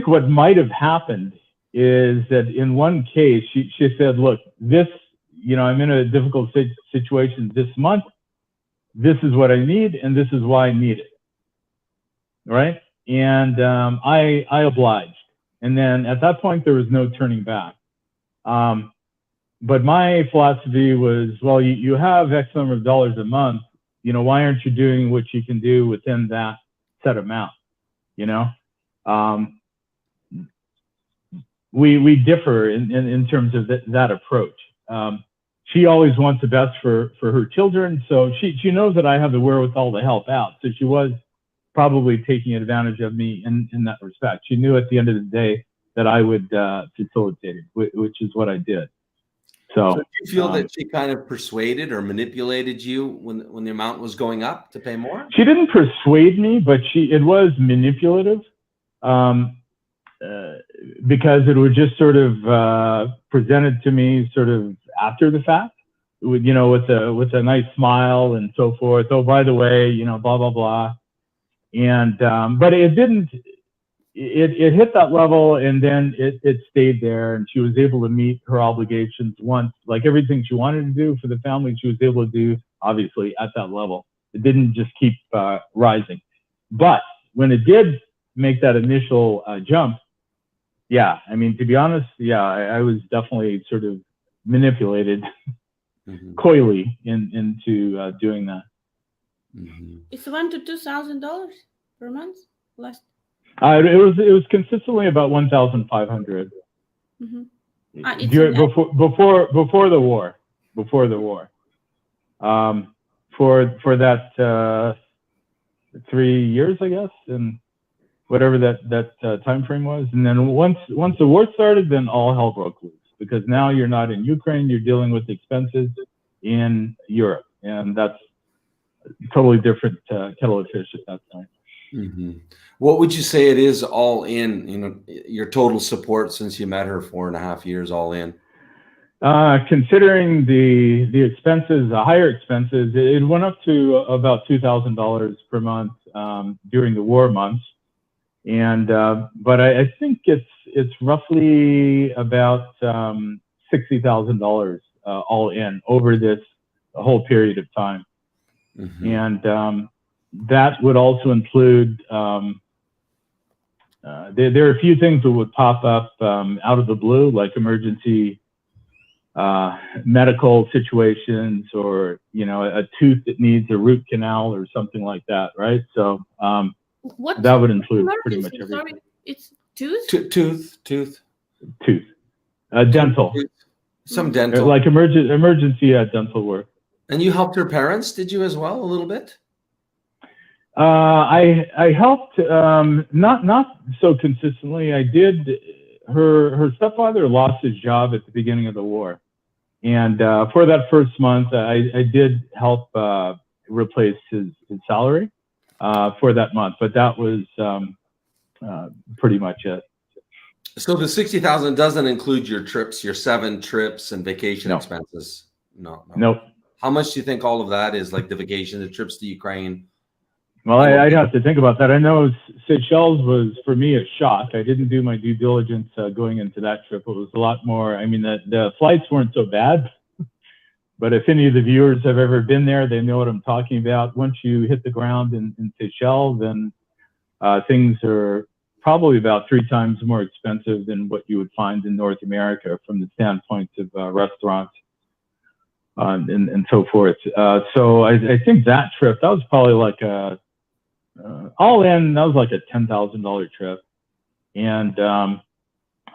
Speaker 3: what might have happened is that in one case she said, look, this, you know, I'm in a difficult situation this month. This is what I need, and this is why I need it, right? And I obliged, and then at that point there was no turning back. But my philosophy was, well, you have X number of dollars a month, you know, why aren't you doing what you can do within that set amount, you know? We differ in terms of that approach. She always wants the best for her children, so she knows that I have the wherewithal to help out. So she was probably taking advantage of me in that respect. She knew at the end of the day that I would facilitate it, which is what I did. So do
Speaker 1: you feel that she kind of persuaded or manipulated you when the amount was going up to pay more?
Speaker 3: She didn't persuade me, but it was manipulative. Because it was just sort of presented to me sort of after the fact, you know, with a nice smile and so forth. Oh, by the way, you know, blah blah blah, and but it didn't. It hit that level, and then it stayed there, and she was able to meet her obligations once, like everything she wanted to do for the family, she was able to do, obviously, at that level. It didn't just keep rising, but when it did make that initial jump. Yeah, I mean, to be honest, yeah, I was definitely sort of manipulated coyly into doing that.
Speaker 2: It's $1,000 to $2,000 per month last.
Speaker 3: It was consistently about 1,500 before the war. For that 3 years, I guess, and whatever that time frame was. And then once the war started, then all hell broke loose, because now you're not in Ukraine, you're dealing with expenses in Europe, and that's a totally different kettle of fish at that time.
Speaker 1: What would you say it is all in, you know, your total support since you met her 4.5 years all in?
Speaker 3: Considering the expenses, the higher expenses, it went up to about $2,000 per month during the war months. And but I think it's roughly about $60,000 all in over this whole period of time. And that would also include there are a few things that would pop up out of the blue, like emergency medical situations, or, you know, a tooth that needs a root canal or something like that, right? So that would include pretty much everything.
Speaker 2: Sorry, it's tooth?
Speaker 1: Tooth.
Speaker 3: Dental.
Speaker 1: Some dental.
Speaker 3: Like emergency dental work.
Speaker 1: And you helped her parents, did you, as well, a little bit?
Speaker 3: I helped, not so consistently. I did. Her stepfather lost his job at the beginning of the war, and for that first month, I did help replace his salary for that month. But that was pretty much it.
Speaker 1: So the $60,000 doesn't include your trips, your 7 trips and vacation expenses. No.
Speaker 3: Nope.
Speaker 1: How much do you think all of that is, like the vacation, the trips to Ukraine?
Speaker 3: Well, I'd have to think about that. I know Seychelles was, for me, a shock. I didn't do my due diligence going into that trip. It was a lot more. I mean, the flights weren't so bad, but if any of the viewers have ever been there, they know what I'm talking about. Once you hit the ground in Seychelles, then things are probably about 3 times more expensive than what you would find in North America from the standpoint of restaurants. and so forth. So I think that trip, that was probably like a, all in, that was like a $10,000 trip. And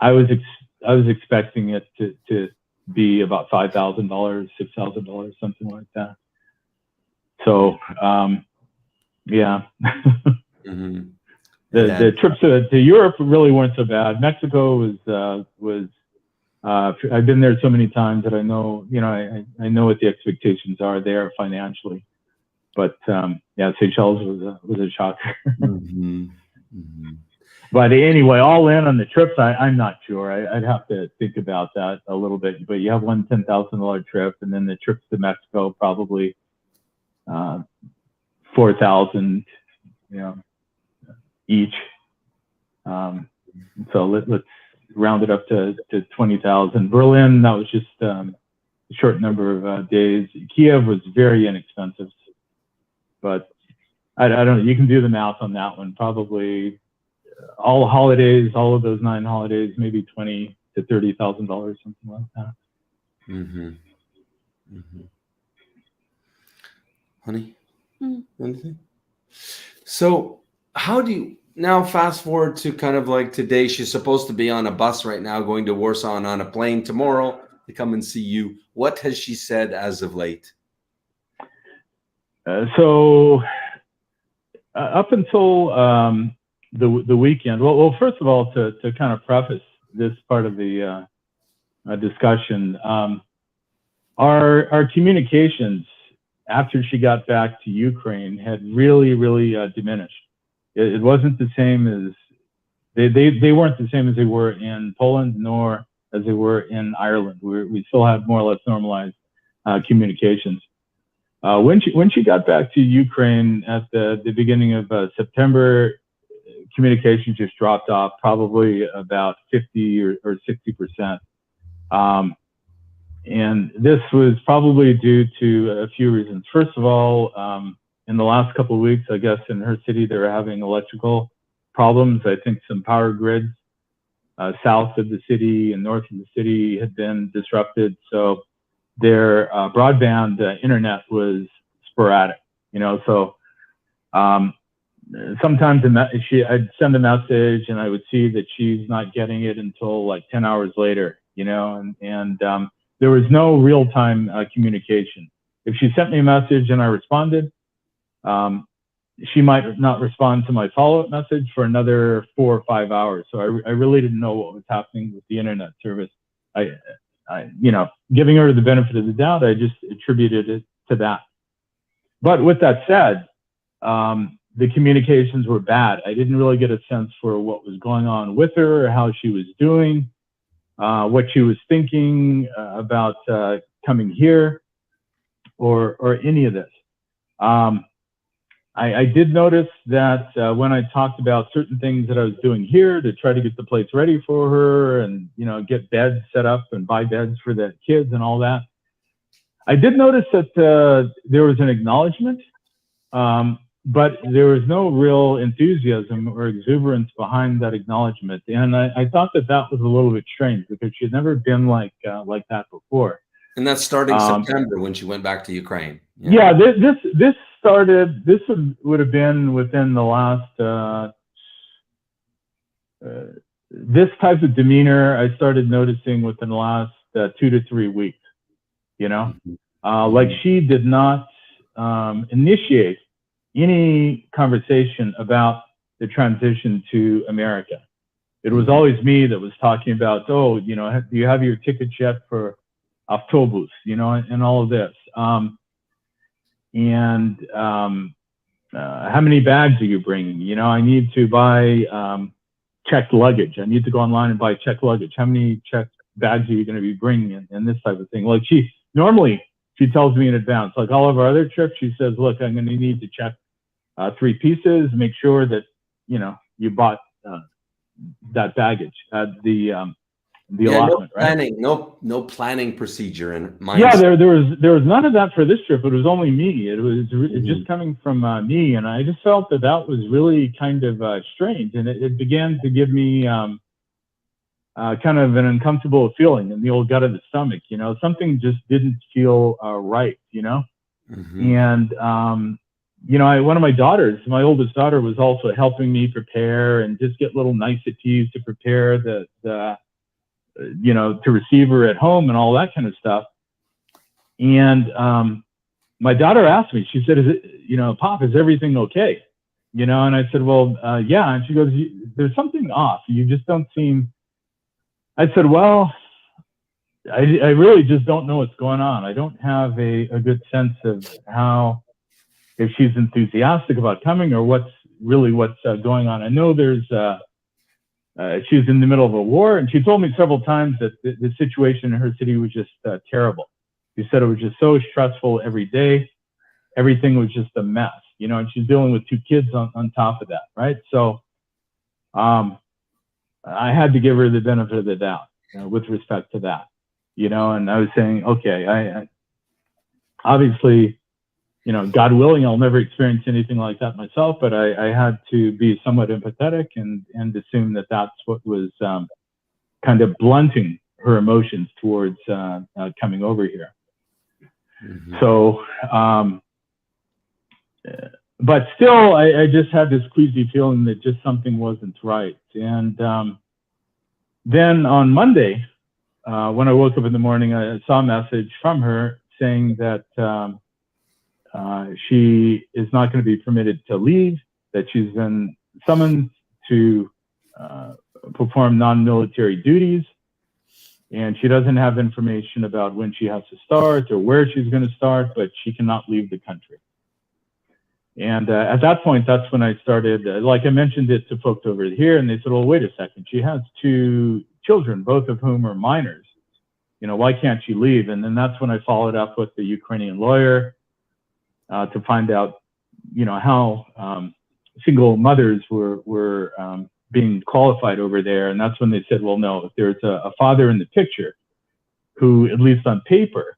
Speaker 3: I was expecting it to be about $5,000, $6,000, something like that. So yeah.
Speaker 1: Mm-hmm.
Speaker 3: The trips to Europe really weren't so bad. Mexico was I've been there so many times that I know, you know, I know what the expectations are there financially. But yeah, Seychelles was a shocker.
Speaker 1: Mm-hmm. Mm-hmm.
Speaker 3: But anyway, all in on the trips, I'm not sure. I'd have to think about that a little bit. But you have one $10,000 trip, and then the trips to Mexico probably $4,000, you know, each. So let's round it up to 20,000. Berlin, that was just a short number of days. Kyiv was very inexpensive, but I don't know. You can do the math on that one. Probably all holidays, all of those 9 holidays, maybe $20,000 to $30,000, something like that.
Speaker 1: Mm-hmm. Mm-hmm. Honey, anything? So how do you now fast forward to kind of like today? She's supposed to be on a bus right now going to Warsaw and on a plane tomorrow to come and see you. What has she said as of late?
Speaker 3: So up until the weekend, well, first of all, to kind of preface this part of the discussion, our communications after she got back to Ukraine had really diminished. It wasn't the same as they weren't the same as they were in Poland, nor as they were in Ireland. We still had more or less normalized communications. When she got back to Ukraine at the beginning of September, communication just dropped off probably about 50 or 60%. And this was probably due to a few reasons. First of all, in the last couple of weeks, I guess in her city, they were having electrical problems. I think some power grids south of the city and north of the city had been disrupted. So their broadband internet was sporadic, you know. So sometimes I'd send a message and I would see that she's not getting it until like 10 hours later, you know, and there was no real-time communication. If she sent me a message and I responded, she might not respond to my follow-up message for another 4 or 5 hours. So I really didn't know what was happening with the internet service. I you know, giving her the benefit of the doubt, I just attributed it to that. But with that said, the communications were bad. I didn't really get a sense for what was going on with her, or how she was doing, what she was thinking about coming here, or any of this. I did notice that when I talked about certain things that I was doing here to try to get the place ready for her, and you know, get beds set up and buy beds for the kids and all that, I did notice that there was an acknowledgement, but there was no real enthusiasm or exuberance behind that acknowledgement. And I thought that was a little bit strange, because she had never been like that before.
Speaker 1: And that's starting September when she went back to Ukraine.
Speaker 3: Yeah, this started. This would have been within the last. This type of demeanor I started noticing within the last 2 to 3 weeks. You know, like she did not initiate any conversation about the transition to America. It was always me that was talking about, oh, you know, do you have your ticket yet for Autobus, you know, and all of this. How many bags are you bringing? You know, I need to buy checked luggage. I need to go online and buy checked luggage. How many checked bags are you going to be bringing? And this type of thing. Like normally she tells me in advance, like all of our other trips, she says, look, I'm going to need to check 3 pieces, make sure that, you know, you bought that baggage at the allotment,
Speaker 1: no planning,
Speaker 3: right?
Speaker 1: No planning procedure in mindset.
Speaker 3: Yeah, there was none of that for this trip. It was only me. It was just coming from me, and I just felt that was really kind of strange, and it began to give me kind of an uncomfortable feeling in the old gut of the stomach. You know, something just didn't feel right. You know, and you know, one of my daughters, my oldest daughter, was also helping me prepare and just get little niceties to prepare the you know, to receive her at home and all that kind of stuff. And my daughter asked me, she said, "Is it, you know, Pop, is everything okay?" You know, and I said, "Well, yeah." And she goes, "There's something off. You just don't seem." I said, "Well, I really just don't know what's going on. I don't have a good sense of how, if she's enthusiastic about coming or what's going on. I know there's she was in the middle of a war, and she told me several times that the situation in her city was just terrible. She said it was just so stressful every day. Everything was just a mess, you know, and she's dealing with 2 kids on top of that, right? So I had to give her the benefit of the doubt with respect to that, you know, and I was saying, okay, I obviously, you know, God willing, I'll never experience anything like that myself, but I had to be somewhat empathetic and assume that that's what was kind of blunting her emotions towards coming over here. So, but still, I just had this queasy feeling that just something wasn't right. And then on Monday, when I woke up in the morning, I saw a message from her saying that she is not going to be permitted to leave, that she's been summoned to perform non-military duties, and she doesn't have information about when she has to start or where she's going to start, but she cannot leave the country. And at that point, that's when I started, like I mentioned it to folks over here, and they said, "Well, wait a second, she has 2 children, both of whom are minors. You know, why can't she leave?" And then that's when I followed up with the Ukrainian lawyer to find out, you know, how single mothers were being qualified over there. And that's when they said, well, no, if there's a father in the picture who, at least on paper,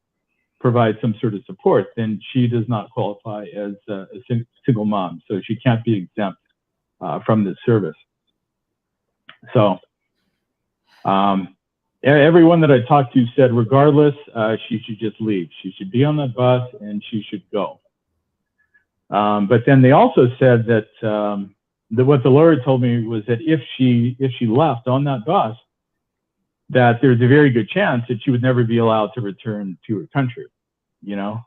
Speaker 3: provides some sort of support, then she does not qualify as a single mom. So she can't be exempt from this service. So everyone that I talked to said, regardless, she should just leave. She should be on that bus and she should go. But then they also said that what the lawyer told me was that if she left on that bus, that there's a very good chance that she would never be allowed to return to her country, you know.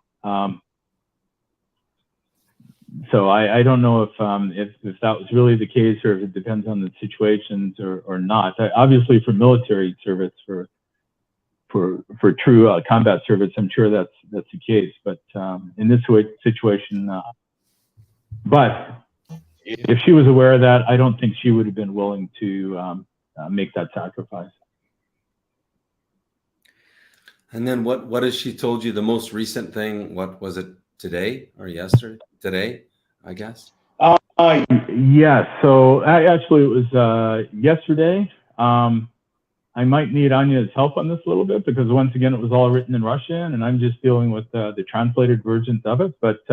Speaker 3: So I don't know if that was really the case, or if it depends on the situations or not. Obviously, for military service, for true combat service, I'm sure that's the case. But in this situation, but if she was aware of that, I don't think she would have been willing to make that sacrifice.
Speaker 1: And then what has she told you? The most recent thing, what was it, today or yesterday? Today, I guess.
Speaker 3: Yes. So actually, it was yesterday. I might need Anya's help on this a little bit, because once again, it was all written in Russian, and I'm just dealing with the translated versions of it. But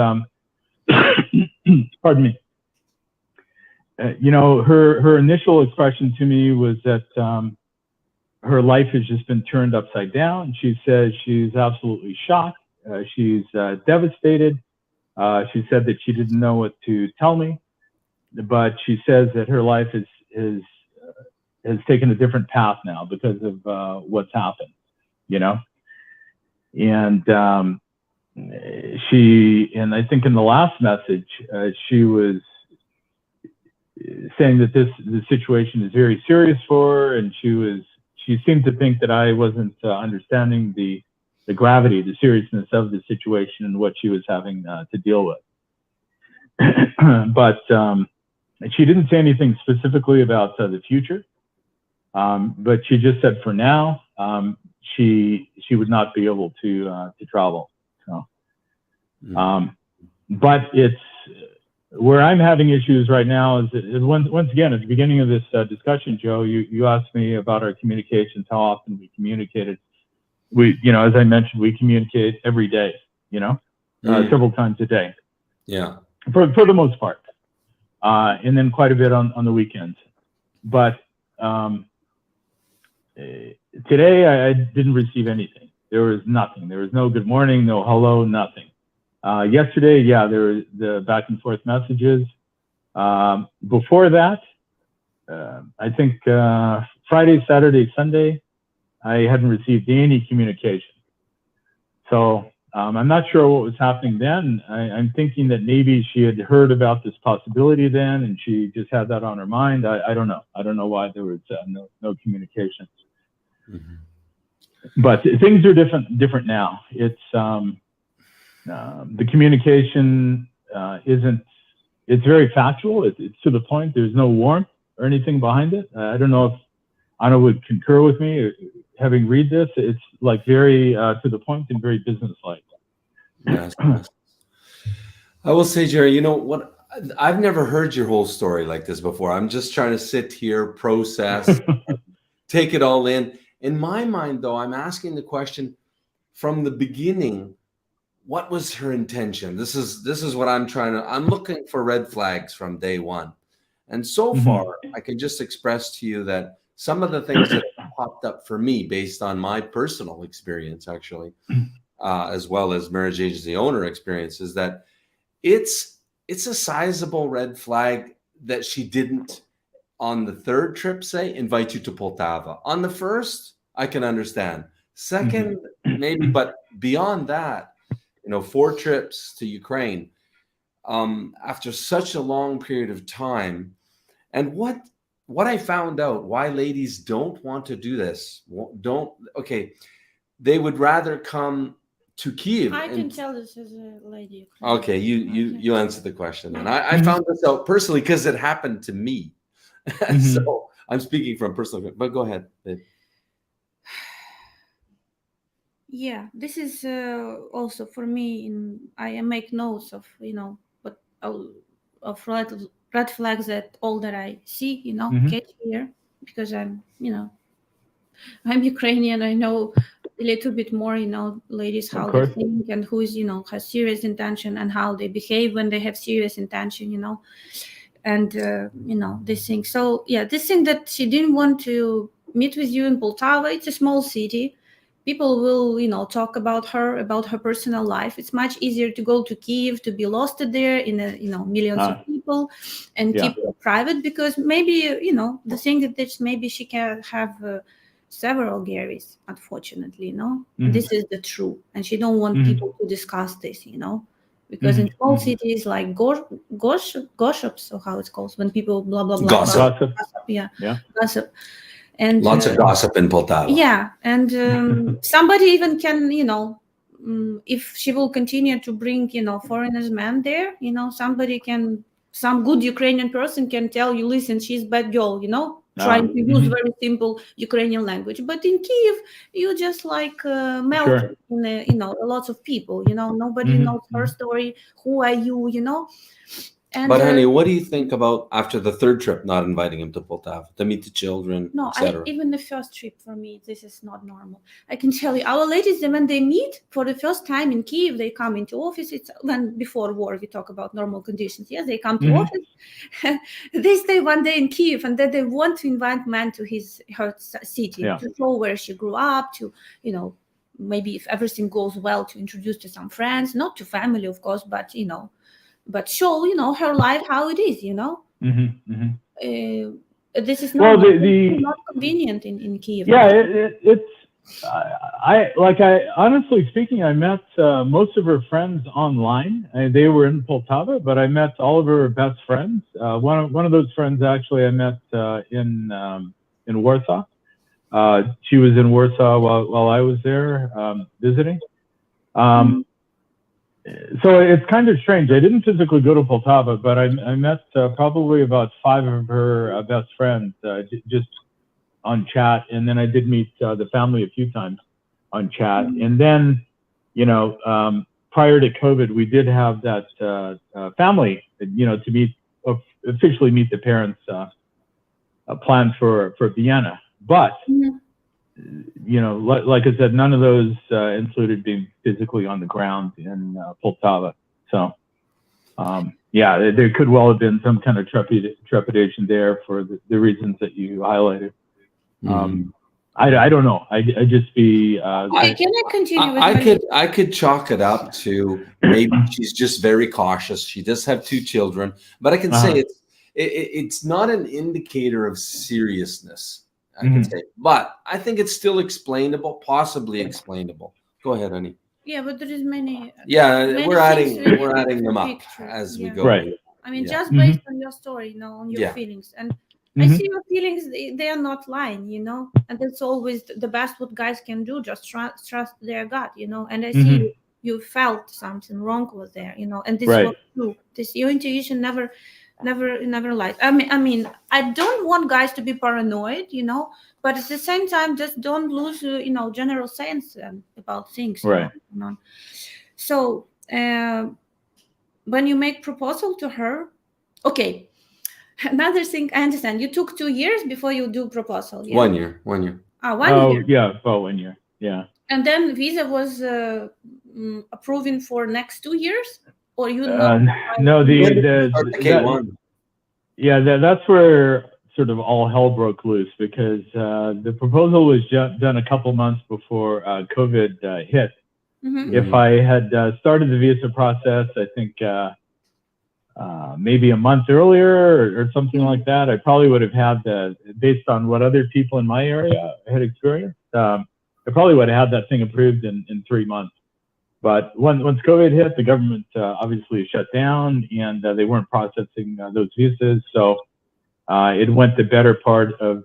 Speaker 3: pardon me. You know, her initial expression to me was that her life has just been turned upside down. She says she's absolutely shocked. She's devastated. She said that she didn't know what to tell me, but she says that her life has taken a different path now because of what's happened, you know. And and I think in the last message, she was saying that the situation is very serious for her, and she seemed to think that I wasn't understanding the gravity, the seriousness of the situation and what she was having to deal with. But she didn't say anything specifically about the future. But she just said for now, she would not be able to travel. So, but it's where I'm having issues right now is once again, at the beginning of this discussion, Joe, you asked me about our communications, how often we communicated. We, you know, as I mentioned, we communicate every day, you know, several times a day.
Speaker 1: Yeah.
Speaker 3: For the most part. And then quite a bit on the weekends. But today I didn't receive anything. There was nothing. There was no good morning, no hello, nothing. Yesterday, yeah, there were the back and forth messages. Before that, I think Friday, Saturday, Sunday, I hadn't received any communication. So I'm not sure what was happening then. I'm thinking that maybe she had heard about this possibility then, and she just had that on her mind. I don't know. I don't know why there was no communication.
Speaker 1: Mm-hmm.
Speaker 3: But things are different now. It's the communication isn't. It's very factual. It's to the point. There's no warmth or anything behind it. I don't know if Anna would concur with me. Having read this, it's like very to the point and very businesslike.
Speaker 1: Yes. I will say, Gerry, you know what? I've never heard your whole story like this before. I'm just trying to sit here, process, take it all in. In my mind, though, I'm asking the question from the beginning. What was her intention? This is what I'm trying to. I'm looking for red flags from day one, and so far, I can just express to you that some of the things that popped up for me based on my personal experience, actually, as well as marriage agency owner experience, is that it's a sizable red flag that she didn't, on the third trip, say, invite you to Poltava. On the first, I can understand. Second, maybe, but beyond that, 4 trips to Ukraine, after such a long period of time, and what I found out, why ladies don't want to do this, they would rather come to Kyiv.
Speaker 2: I can tell this as a lady.
Speaker 1: Okay, you answered the question, and I found this out personally because it happened to me. So I'm speaking from personal, but go ahead, babe.
Speaker 2: Yeah, this is also for me. I make notes of of red flags that all that I see, catch here, because I'm Ukrainian. I know a little bit more, ladies, how they think and who is, has serious intention and how they behave when they have serious intention, and, this thing. So, yeah, this thing that she didn't want to meet with you in Poltava, it's a small city. People will, talk about her personal life. It's much easier to go to Kyiv, to be lost there in millions of people, and keep it private, because maybe, the thing that maybe she can have several Gerrys, unfortunately, This is the truth, and she don't want people to discuss this, because in small cities like gossips, or how it's called, when people blah blah blah,
Speaker 3: gossip.
Speaker 2: Gossip. And
Speaker 1: lots of gossip in Poltava.
Speaker 2: Yeah, and somebody even can, if she will continue to bring, foreigners men there, some good Ukrainian person can tell you, listen, she's bad girl, trying to use very simple Ukrainian language. But in Kyiv, you just like melt in, lots of people, nobody knows her story. Who are you, And,
Speaker 1: but honey, what do you think about after the third trip, not inviting him to Poltava to meet the children,
Speaker 2: no,
Speaker 1: etc.?
Speaker 2: Even the first trip for me, this is not normal. I can tell you, our ladies, when they meet for the first time in Kyiv, they come into office. It's when before war, we talk about normal conditions. Yes, they come to office. They stay one day in Kyiv, and then they want to invite man to her city to show where she grew up, to maybe if everything goes well, to introduce to some friends, not to family, of course, but but show her life how it is, this is not, not convenient in Kyiv.
Speaker 3: Yeah, it's I honestly speaking, I met most of her friends online. They were in Poltava, but I met all of her best friends. One of those friends actually I met in Warsaw. She was in Warsaw while I was there visiting. So it's kind of strange. I didn't physically go to Poltava, but I met probably about 5 of her best friends just on chat. And then I did meet the family a few times on chat. And then, prior to COVID, we did have that family, to meet, officially meet the parents planned for Vienna. But like I said, none of those included being physically on the ground in Poltava. So, there could well have been some kind of trepidation there for the reasons that you highlighted. I don't know. I just be.
Speaker 2: Okay, can I continue with
Speaker 1: I could chalk it up to maybe she's just very cautious. She does have 2 children, but I can say it's not an indicator of seriousness. I can say, but I think it's still explainable, possibly explainable. Go ahead, honey.
Speaker 2: Yeah, but there is many.
Speaker 1: Yeah,
Speaker 2: many
Speaker 1: we're
Speaker 2: things
Speaker 1: adding them up
Speaker 2: picture.
Speaker 1: as we
Speaker 2: Yeah.
Speaker 1: go.
Speaker 3: Right.
Speaker 2: I mean, just based on your story, on your feelings, and I see your feelings. They are not lying, and that's always the best what guys can do. Just trust their gut, And I see you felt something wrong was there, and this was true. This your intuition never lies. I mean, I don't want guys to be paranoid, but at the same time, just don't lose, general sense about things.
Speaker 3: Right.
Speaker 2: So when you make proposal to her, okay. Another thing, I understand. You took 2 years before you do proposal. Yeah?
Speaker 1: 1 year. 1 year.
Speaker 2: One year.
Speaker 3: Yeah, about 1 year. Yeah.
Speaker 2: And then visa was approving for next 2 years, or you
Speaker 3: no, the
Speaker 1: K1.
Speaker 3: That's where sort of all hell broke loose, because the proposal was done a couple months before COVID hit. If I had started the visa process, I think maybe a month earlier or something like that, I probably would have had based on what other people in my area had experienced, I probably would have had that thing approved in 3 months. But once COVID hit, the government obviously shut down, and they weren't processing those visas. So it went the better part of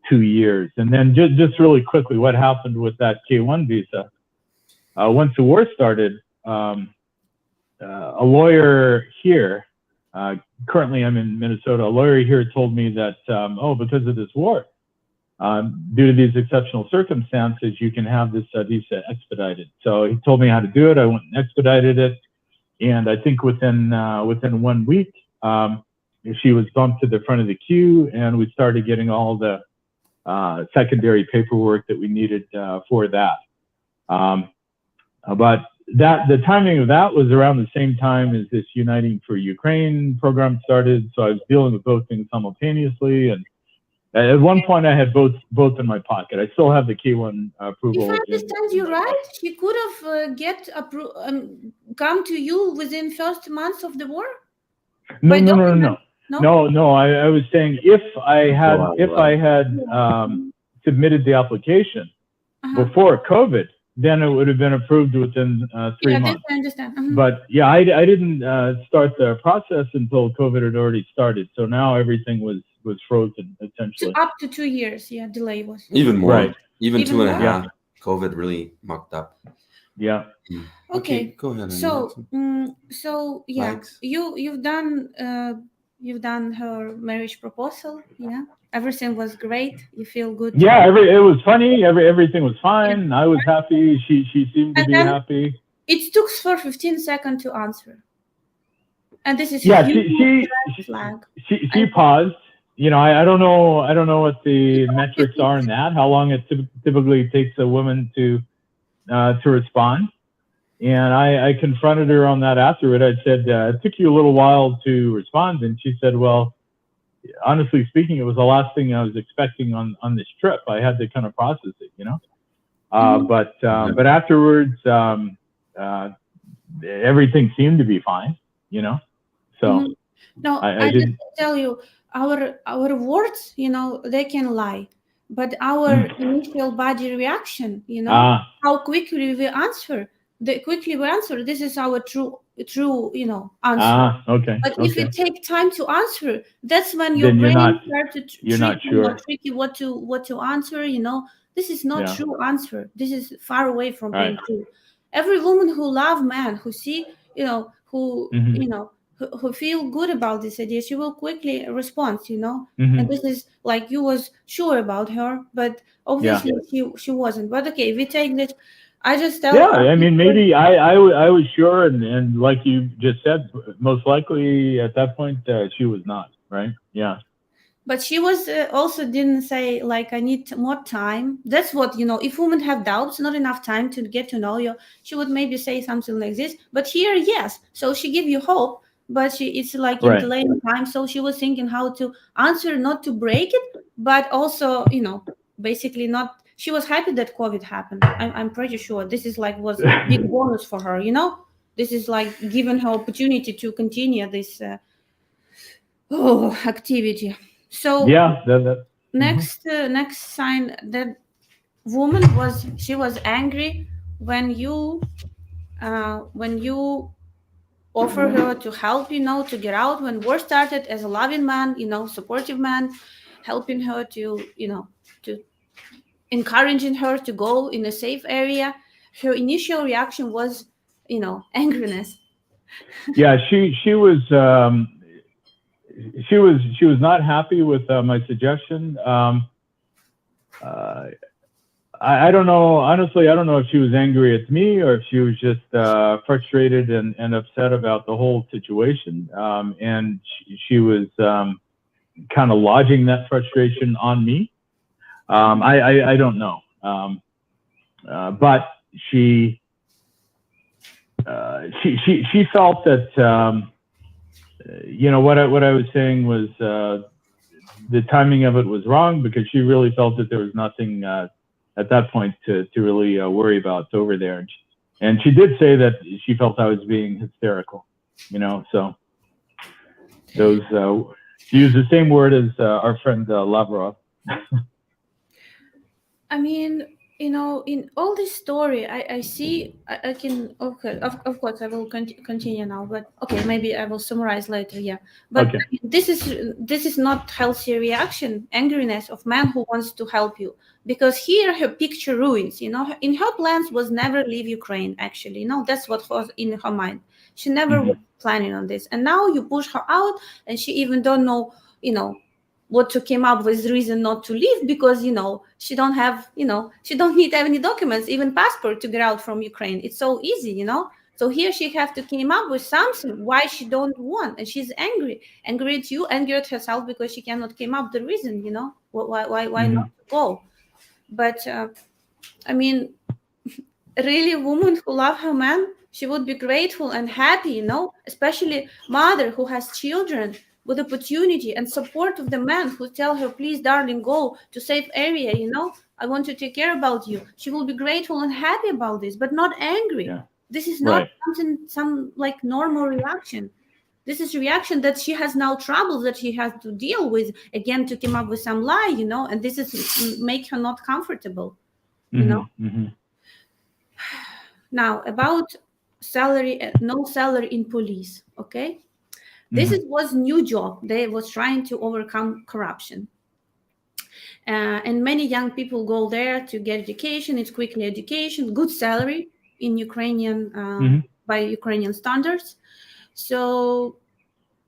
Speaker 3: 2 years. And then just really quickly, what happened with that K1 visa? Once the war started, a lawyer here, currently I'm in Minnesota, a lawyer here told me that, because of this war, due to these exceptional circumstances, you can have this visa expedited. So he told me how to do it. I went and expedited it. And I think within 1 week, she was bumped to the front of the queue, and we started getting all the secondary paperwork that we needed for that. But the timing of that was around the same time as this Uniting for Ukraine program started. So I was dealing with both things simultaneously. And at one point I had both in my pocket. I still have the K1 approval.
Speaker 2: If I understand you right, she could have come to you within first months of the war?
Speaker 3: No. I was saying if I had submitted the application before COVID, then it would have been approved within 3 months.
Speaker 2: I understand.
Speaker 3: But I didn't start the process until COVID had already started. So now everything was frozen essentially.
Speaker 2: So up to 2 years, delay was.
Speaker 1: Even more.
Speaker 3: Right.
Speaker 1: Even 2.5.
Speaker 2: more?
Speaker 1: Yeah. COVID really mucked up.
Speaker 3: Yeah.
Speaker 2: Okay.
Speaker 1: Go ahead.
Speaker 2: So
Speaker 1: Thanks.
Speaker 2: you've done her marriage proposal. Yeah. Everything was great. You feel good.
Speaker 3: Yeah, it was funny. Everything was fine. I was happy. She seemed to be happy.
Speaker 2: It took for 15 seconds to answer, and this is
Speaker 3: she
Speaker 2: flag.
Speaker 3: She paused. I don't know what the metrics are in that. How long it typically takes a woman to respond. And I confronted her on that afterward. I said, it took you a little while to respond, and she said, well, honestly speaking, it was the last thing I was expecting on this trip. I had to kind of process it, but afterwards, everything seemed to be fine, So
Speaker 2: no, I just tell you, our words, they can lie, but our initial body reaction, how quickly we answer. The quickly we answer. This is our true, answer.
Speaker 3: Okay.
Speaker 2: But if it takes time to answer, that's when your brain starts to tricky what to answer. This is not true answer. This is far away from being true. Every woman who love man, who see, who feel good about this idea, she will quickly respond. And this is like you was sure about her, but obviously she wasn't. But okay, we take this. I just tell
Speaker 3: I mean, maybe I was sure, and like you just said, most likely at that point she was not, right? Yeah.
Speaker 2: But she was also didn't say like I need more time. That's what if women have doubts, not enough time to get to know you, she would maybe say something like this. But here, yes, so she give you hope, but it's like in delaying time. So she was thinking how to answer, not to break it, but also basically not. She was happy that COVID happened. I'm pretty sure this is like was a big bonus for her. You know, this is like giving her opportunity to continue this activity. So
Speaker 3: yeah,
Speaker 2: next sign that woman she was angry when you offer her to help, you know, to get out when war started, as a loving man, you know, supportive man, helping her to, you know, to encouraging her to go in a safe area. Her initial reaction was, you know, angriness.
Speaker 3: yeah. She was not happy with my suggestion. I don't know, honestly. I don't know if she was angry at me or if she was just frustrated and upset about the whole situation. And she was kind of lodging that frustration on me. I don't know. But she felt that you know, what I was saying was the timing of it was wrong, because she really felt that there was nothing at that point to really worry about over there. And she did say that she felt I was being hysterical, you know. So those she used the same word as our friend Lavrov.
Speaker 2: I mean, you know, in all this story, I see, I can, okay, of course, I will continue now, but okay, maybe I will summarize later, yeah. But
Speaker 3: Okay.
Speaker 2: this is not healthy reaction, angriness of man who wants to help you, because here her picture ruins, you know, in her plans was never leave Ukraine, actually, you know, that's what was in her mind. She never was planning on this, and now you push her out, and she even don't know, you know, what to came up with reason not to leave, because, you know, she don't have, you know, she don't need any documents, even passport, to get out from Ukraine. It's so easy, you know. So here she have to came up with something why she don't want, and she's angry at you, angry at herself, because she cannot came up the reason, you know, why not go. But I mean, really, a woman who love her man, she would be grateful and happy, you know, especially mother who has children, with opportunity and support of the man who tell her, please, darling, go to safe area, you know, I want to take care about you. She will be grateful and happy about this, but not angry.
Speaker 3: Yeah.
Speaker 2: This is not some like normal reaction. This is a reaction that she has now trouble that she has to deal with, again, to come up with some lie, you know, and this is make her not comfortable, you know. Now, about salary, no salary in police, okay? This was new job. They was trying to overcome corruption. And many young people go there to get education. It's quickly education, good salary in Ukrainian, by Ukrainian standards. So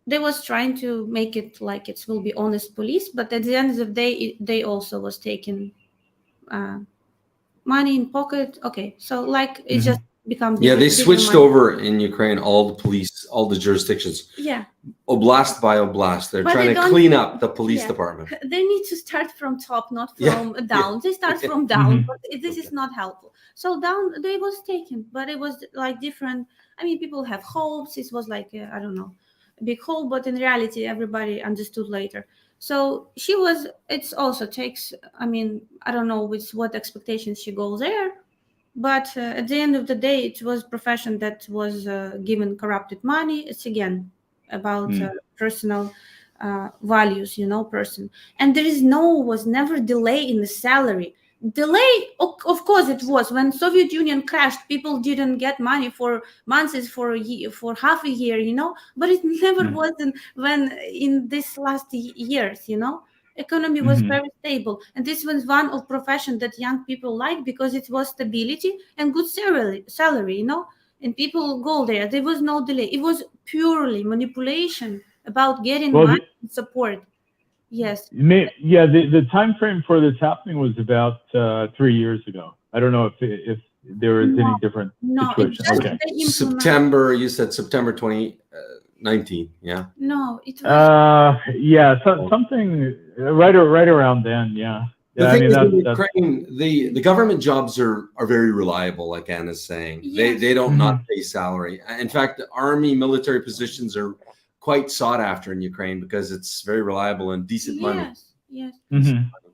Speaker 2: they was trying to make it like it will be honest police. But at the end of the day, they also was taking money in pocket. Okay, so like it just become
Speaker 1: they switched over in Ukraine, all the police, all the jurisdictions, oblast by oblast. They're trying to clean up the police department.
Speaker 2: They need to start from top, not from down. They start from down, but this is not helpful. So down they was taken, but it was like different. I mean, people have hopes. It was like I don't know, a big hope, but in reality everybody understood later. So she was, it's also takes, I mean, I don't know with what expectations she goes there. But at the end of the day, it was profession that was given corrupted money. It's again about personal values, you know, person. And there is was never delay in the salary. Delay, of course, it was when Soviet Union crashed. People didn't get money for months, for a year, for half a year, you know. But it never wasn't when in this last years, you know. Economy was very stable, and this was one of profession that young people like, because it was stability and good salary, you know, and people go there. There was no delay. It was purely manipulation about getting money and support. Yes.
Speaker 3: Yeah, the time frame for this happening was about 3 years ago. I don't know if there was any different situation. Okay.
Speaker 1: September, you said September 2019, yeah?
Speaker 2: No, it was...
Speaker 3: something right around then, yeah.
Speaker 1: The thing is, in Ukraine, the government jobs are very reliable, like Anna's saying.
Speaker 2: Yes.
Speaker 1: They don't not pay salary. In fact, the army military positions are quite sought after in Ukraine because it's very reliable and decent money.
Speaker 2: Yes.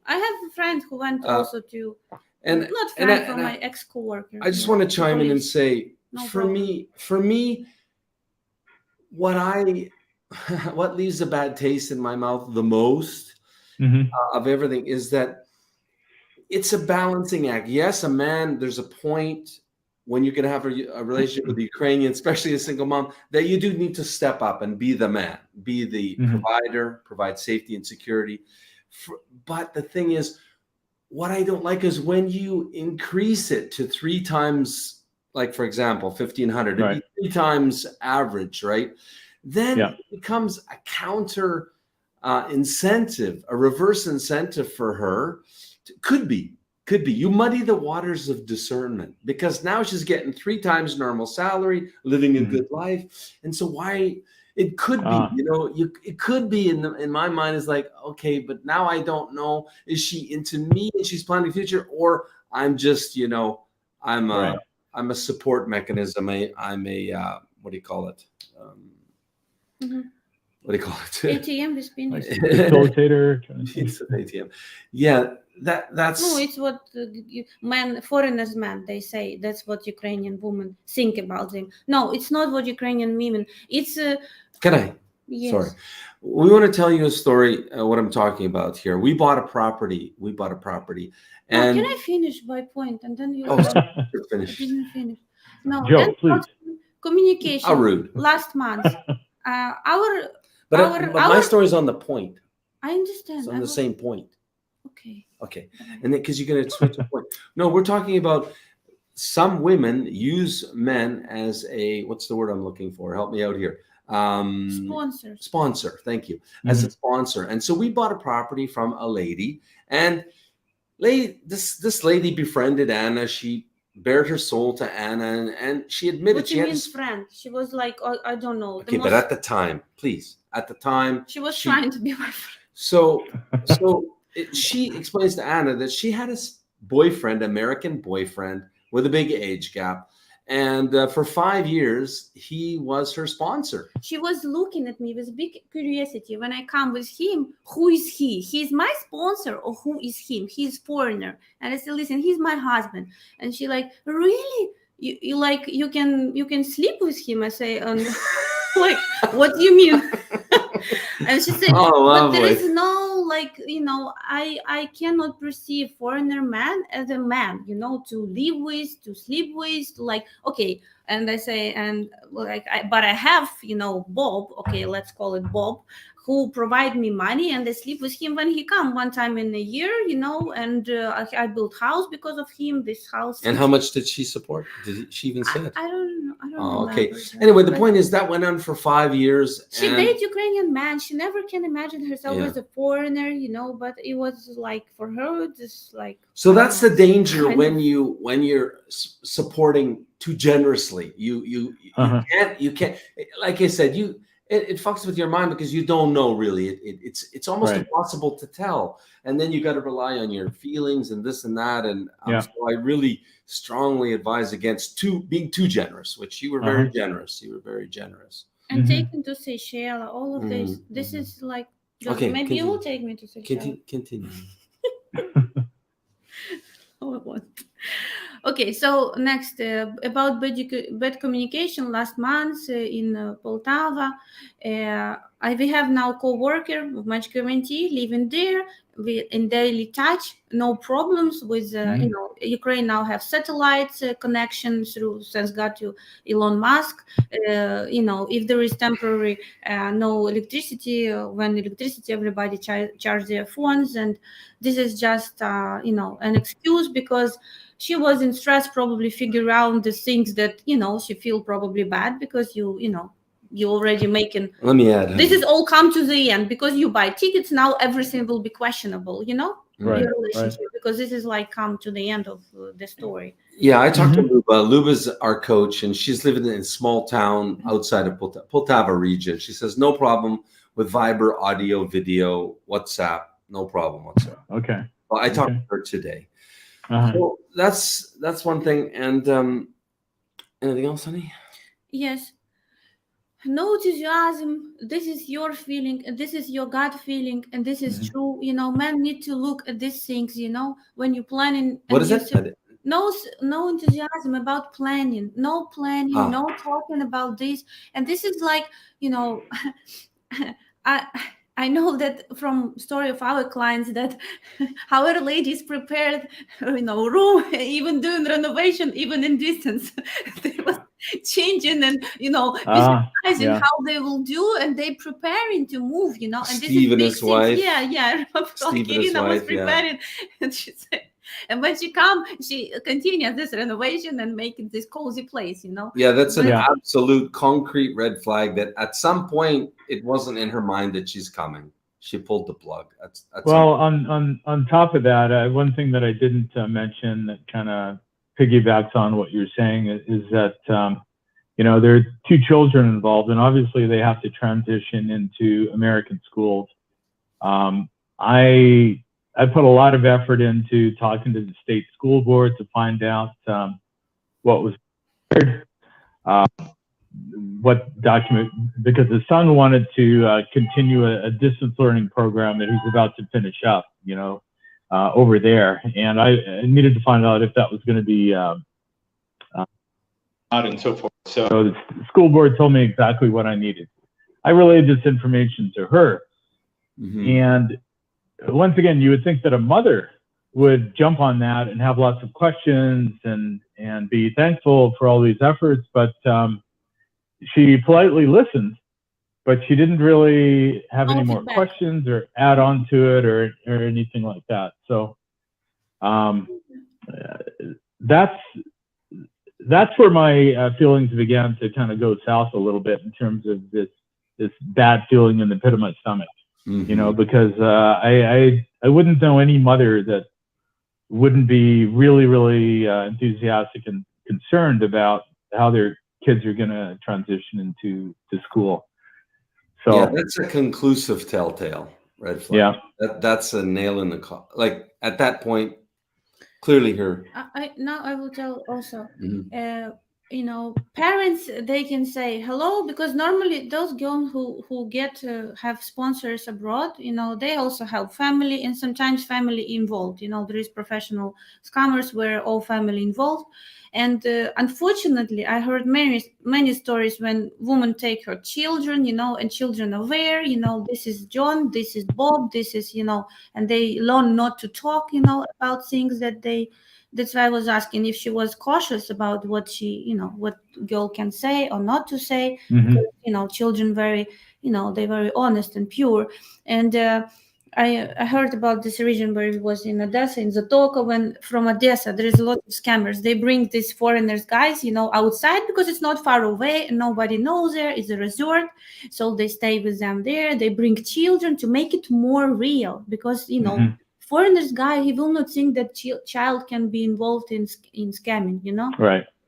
Speaker 2: I have a friend who went also to,
Speaker 1: and
Speaker 2: not friend, from my ex-coworker.
Speaker 1: I just want to chime in and say,
Speaker 2: No
Speaker 1: for
Speaker 2: problem.
Speaker 1: me, what leaves a bad taste in my mouth the most of everything is that it's a balancing act. Yes, a man, there's a point when you can have a relationship with the Ukrainian, especially a single mom, that you do need to step up and be the man, be the provider, provide safety and security. But the thing is, what I don't like is when you increase it to 3 times, like for example, 1,500, it'd be 3 times average, right? Then it becomes a counter incentive, a reverse incentive for her. Could be. You muddy the waters of discernment because now she's getting 3 times normal salary, living a good life. And so why it could be, it could be in my mind is like, okay, but now I don't know, is she into me and she's planning the future, or I'm just, I'm a support mechanism. I'm a what do you call it? What do you call it?
Speaker 2: ATM with penis.
Speaker 3: Facilitator.
Speaker 1: It's an ATM. Yeah. That's
Speaker 2: no, it's what foreigners they say. That's what Ukrainian women think about them. No, it's not what Ukrainian women. It's
Speaker 1: can I?
Speaker 2: Yes.
Speaker 1: Sorry, we want to tell you a story. What I'm talking about here. We bought a property. And
Speaker 2: can I finish my point and then you?
Speaker 1: You're finished.
Speaker 2: I didn't finish. No,
Speaker 3: Joe, please.
Speaker 2: Communication.
Speaker 1: How rude.
Speaker 2: Last month,
Speaker 1: But my story is on the point.
Speaker 2: I understand.
Speaker 1: It's on the same point.
Speaker 2: Okay.
Speaker 1: And then because you're going to switch the point. No, we're talking about some women use men as a, what's the word I'm looking for? Help me out here. Sponsor. Thank you. As a sponsor. And so we bought a property from a lady, and this lady befriended Anna. She bared her soul to Anna, and she admitted
Speaker 2: she had friend. She was like, I don't know.
Speaker 1: Okay, but at the time, please, at the time,
Speaker 2: she was trying to be my friend.
Speaker 1: So she explains to Anna that she had a boyfriend, American boyfriend, with a big age gap. And for 5 years, he was her sponsor.
Speaker 2: She was looking at me with big curiosity. When I come with him, who is he? He's my sponsor, or who is him? He's foreigner. And I said, listen, he's my husband. And she like, really? You can sleep with him? I say, like, what do you mean? And she said, but there is no, I cannot perceive foreigner man as a man, to live with, to sleep with, okay. And I say, but I have, Bob, okay, let's call it Bob, who provide me money, and I sleep with him when he come 1 time in a year, and I built house because of him, this house.
Speaker 1: And how much did she support? Did she even say it?
Speaker 2: I don't know.
Speaker 1: Okay. Anyway, the point is that went on for 5 years.
Speaker 2: She dated Ukrainian man. She never can imagine herself as a foreigner, but it was like for her, just like.
Speaker 1: So that's the danger when you're supporting too generously. You can't. Like I said, it fucks with your mind because you don't know really. It's almost impossible to tell, and then you got to rely on your feelings and this and that. And so I really strongly advise against being too generous, which you were very generous. You were very generous.
Speaker 2: And taking to Seychelles, all of this. This is like. Okay, maybe you will take me to Seychelles.
Speaker 1: Continue.
Speaker 2: Okay, so next about bad communication. Last month in Poltava, we have now co-worker much guarantee living there. We in daily touch, no problems with Ukraine now have satellites connection through, thanks God to Elon Musk. If there is temporary no electricity, when electricity, everybody charge their phones, and this is just an excuse because she was in stress, probably figure out the things that she feel probably bad because you already making.
Speaker 1: Let me add.
Speaker 2: This is all come to the end because you buy tickets now. Everything will be questionable, your relationship, because this is like come to the end of the story.
Speaker 1: Yeah, I talked to Luba. Luba's our coach, and she's living in a small town outside of Poltava region. She says no problem with Viber, audio, video, WhatsApp, no problem whatsoever.
Speaker 3: Okay.
Speaker 1: Well, I talked to her today. So that's one thing. And anything else, honey?
Speaker 2: Yes. no enthusiasm. This is your feeling, and this is your gut feeling, and this is true. Men need to look at these things. When you're planning,
Speaker 1: What
Speaker 2: and
Speaker 1: is
Speaker 2: you
Speaker 1: that?
Speaker 2: no enthusiasm about planning, no planning, no talking about this, and this is like I I know that from story of our clients that our ladies prepared room even doing renovation even in distance. They was changing and visualizing how they will do, and they preparing to move, and this
Speaker 1: Steve
Speaker 2: is
Speaker 1: and
Speaker 2: big
Speaker 1: his
Speaker 2: things.
Speaker 1: wife.
Speaker 2: Yeah, I remember
Speaker 1: Steve and his
Speaker 2: Irina was
Speaker 1: wife, yeah.
Speaker 2: preparing, and she said, and when she come, she continued this renovation and making this cozy place,
Speaker 1: Yeah, that's an
Speaker 3: Yeah.
Speaker 1: absolute concrete red flag that at some point it wasn't in her mind that she's coming. She pulled the plug.
Speaker 3: Well, on top of that, one thing that I didn't mention that kind of piggybacks on what you're saying is that there are two children involved, and obviously they have to transition into American schools. I put a lot of effort into talking to the state school board to find out what was what document, because the son wanted to continue a distance learning program that he's about to finish up, over there. And I needed to find out if that was going to be out and so forth. So the school board told me exactly what I needed. I relayed this information to her. And once again, you would think that a mother would jump on that and have lots of questions and be thankful for all these efforts, but she politely listened, but she didn't really have any more questions or add on to it or anything like that. So that's where my feelings began to kind of go south a little bit in terms of this bad feeling in the pit of my stomach. Because I wouldn't know any mother that wouldn't be really, really enthusiastic and concerned about how their kids are going to transition into school. So
Speaker 2: Oh.
Speaker 1: yeah, that's a conclusive telltale red flag.
Speaker 3: Yeah,
Speaker 1: that's a nail in the coffin. Like at that point, clearly her.
Speaker 2: Now I will tell also. Parents, they can say hello, because normally those girls who get to have sponsors abroad, they also have family, and sometimes family involved. There is professional scammers where all family involved. And unfortunately, I heard many stories when women take her children, and children are aware, this is John, this is Bob, this is, and they learn not to talk, about things that they. That's why I was asking if she was cautious about what what girl can say or not to say. Because, children they're very honest and pure. And I heard about this region where it was in Odessa, in Zatoka, when from Odessa, there is a lot of scammers. They bring these foreigners, guys, outside because it's not far away and nobody knows there. It's a resort. So they stay with them there. They bring children to make it more real because, foreigners guy, he will not think that child can be involved in scamming,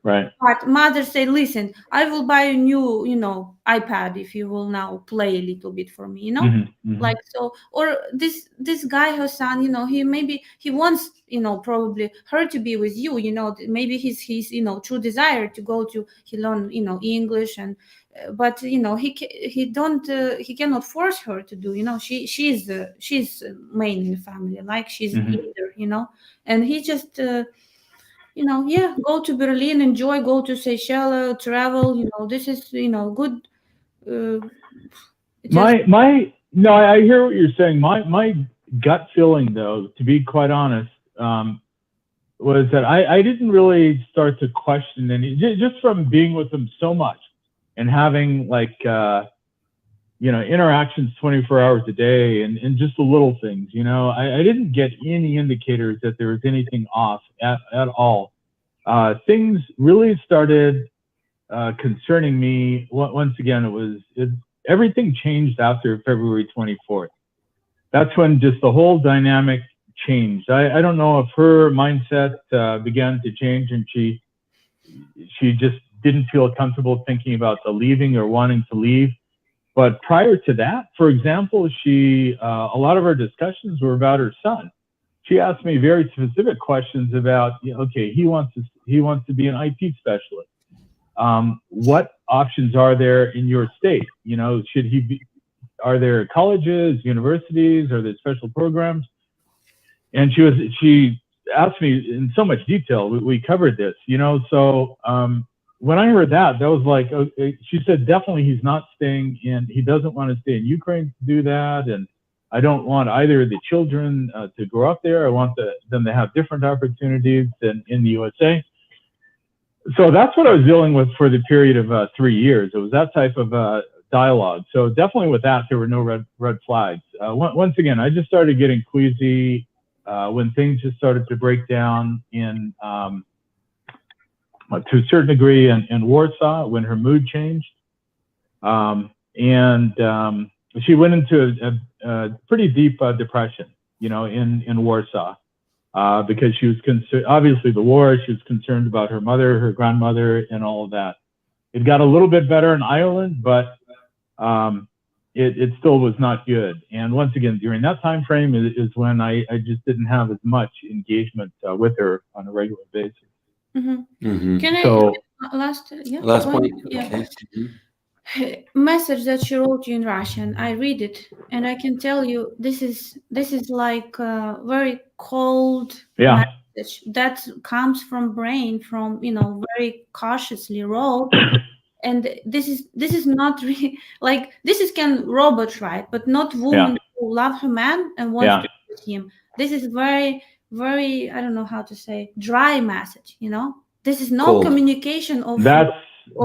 Speaker 3: Right.
Speaker 2: But mother say, listen, I will buy a new, iPad if you will now play a little bit for me, like so. Or this guy, her son, he wants, probably her to be with you, maybe his true desire to go to, he learn, English and. But he cannot force her to do. She's main in the family, like she's leader, and he just go to Berlin, enjoy, go to Seychelles, travel. This is good.
Speaker 3: No, I hear what you're saying. My gut feeling, though, to be quite honest, was that I didn't really start to question any, just from being with them so much. And having like, interactions 24 hours a day and just the little things, I didn't get any indicators that there was anything off at all. Things really started concerning me. Once again, everything changed after February 24th. That's when just the whole dynamic changed. I don't know if her mindset began to change and she just didn't feel comfortable thinking about the leaving or wanting to leave. But prior to that, for example, a lot of our discussions were about her son. She asked me very specific questions about, okay, he wants to be an IT specialist. what options are there in your state? You know, are there colleges, universities, are there special programs? And she asked me in so much detail. We covered this, you know. So when I heard that was like, okay, she said, definitely he's not staying in. He doesn't want to stay in Ukraine to do that, and I don't want either of the children to grow up there. I want them to have different opportunities than in the USA. So that's what I was dealing with for the period of 3 years. It was that type of dialogue. So definitely with that, there were no red flags. Once again, I just started getting queasy when things just started to break down to a certain degree in Warsaw, when her mood changed. She went into a pretty deep depression, you know, in Warsaw, because she was concerned, obviously the war, she was concerned about her mother, her grandmother, and all of that. It got a little bit better in Ireland, but it still was not good. And once again, during that time frame is when I just didn't have as much engagement with her on a regular basis.
Speaker 2: Can
Speaker 1: Last
Speaker 2: point?
Speaker 1: point.
Speaker 2: Yeah.
Speaker 1: Okay.
Speaker 2: Message that she wrote you in Russian. I read it, and I can tell you this is like a very cold message that comes from brain, from, you know, very cautiously wrote. And this is not really like, this can robot write, but not woman who love her man and wants to be with him. This is very, very, I don't know how to say, dry message, you know. This is no communication of.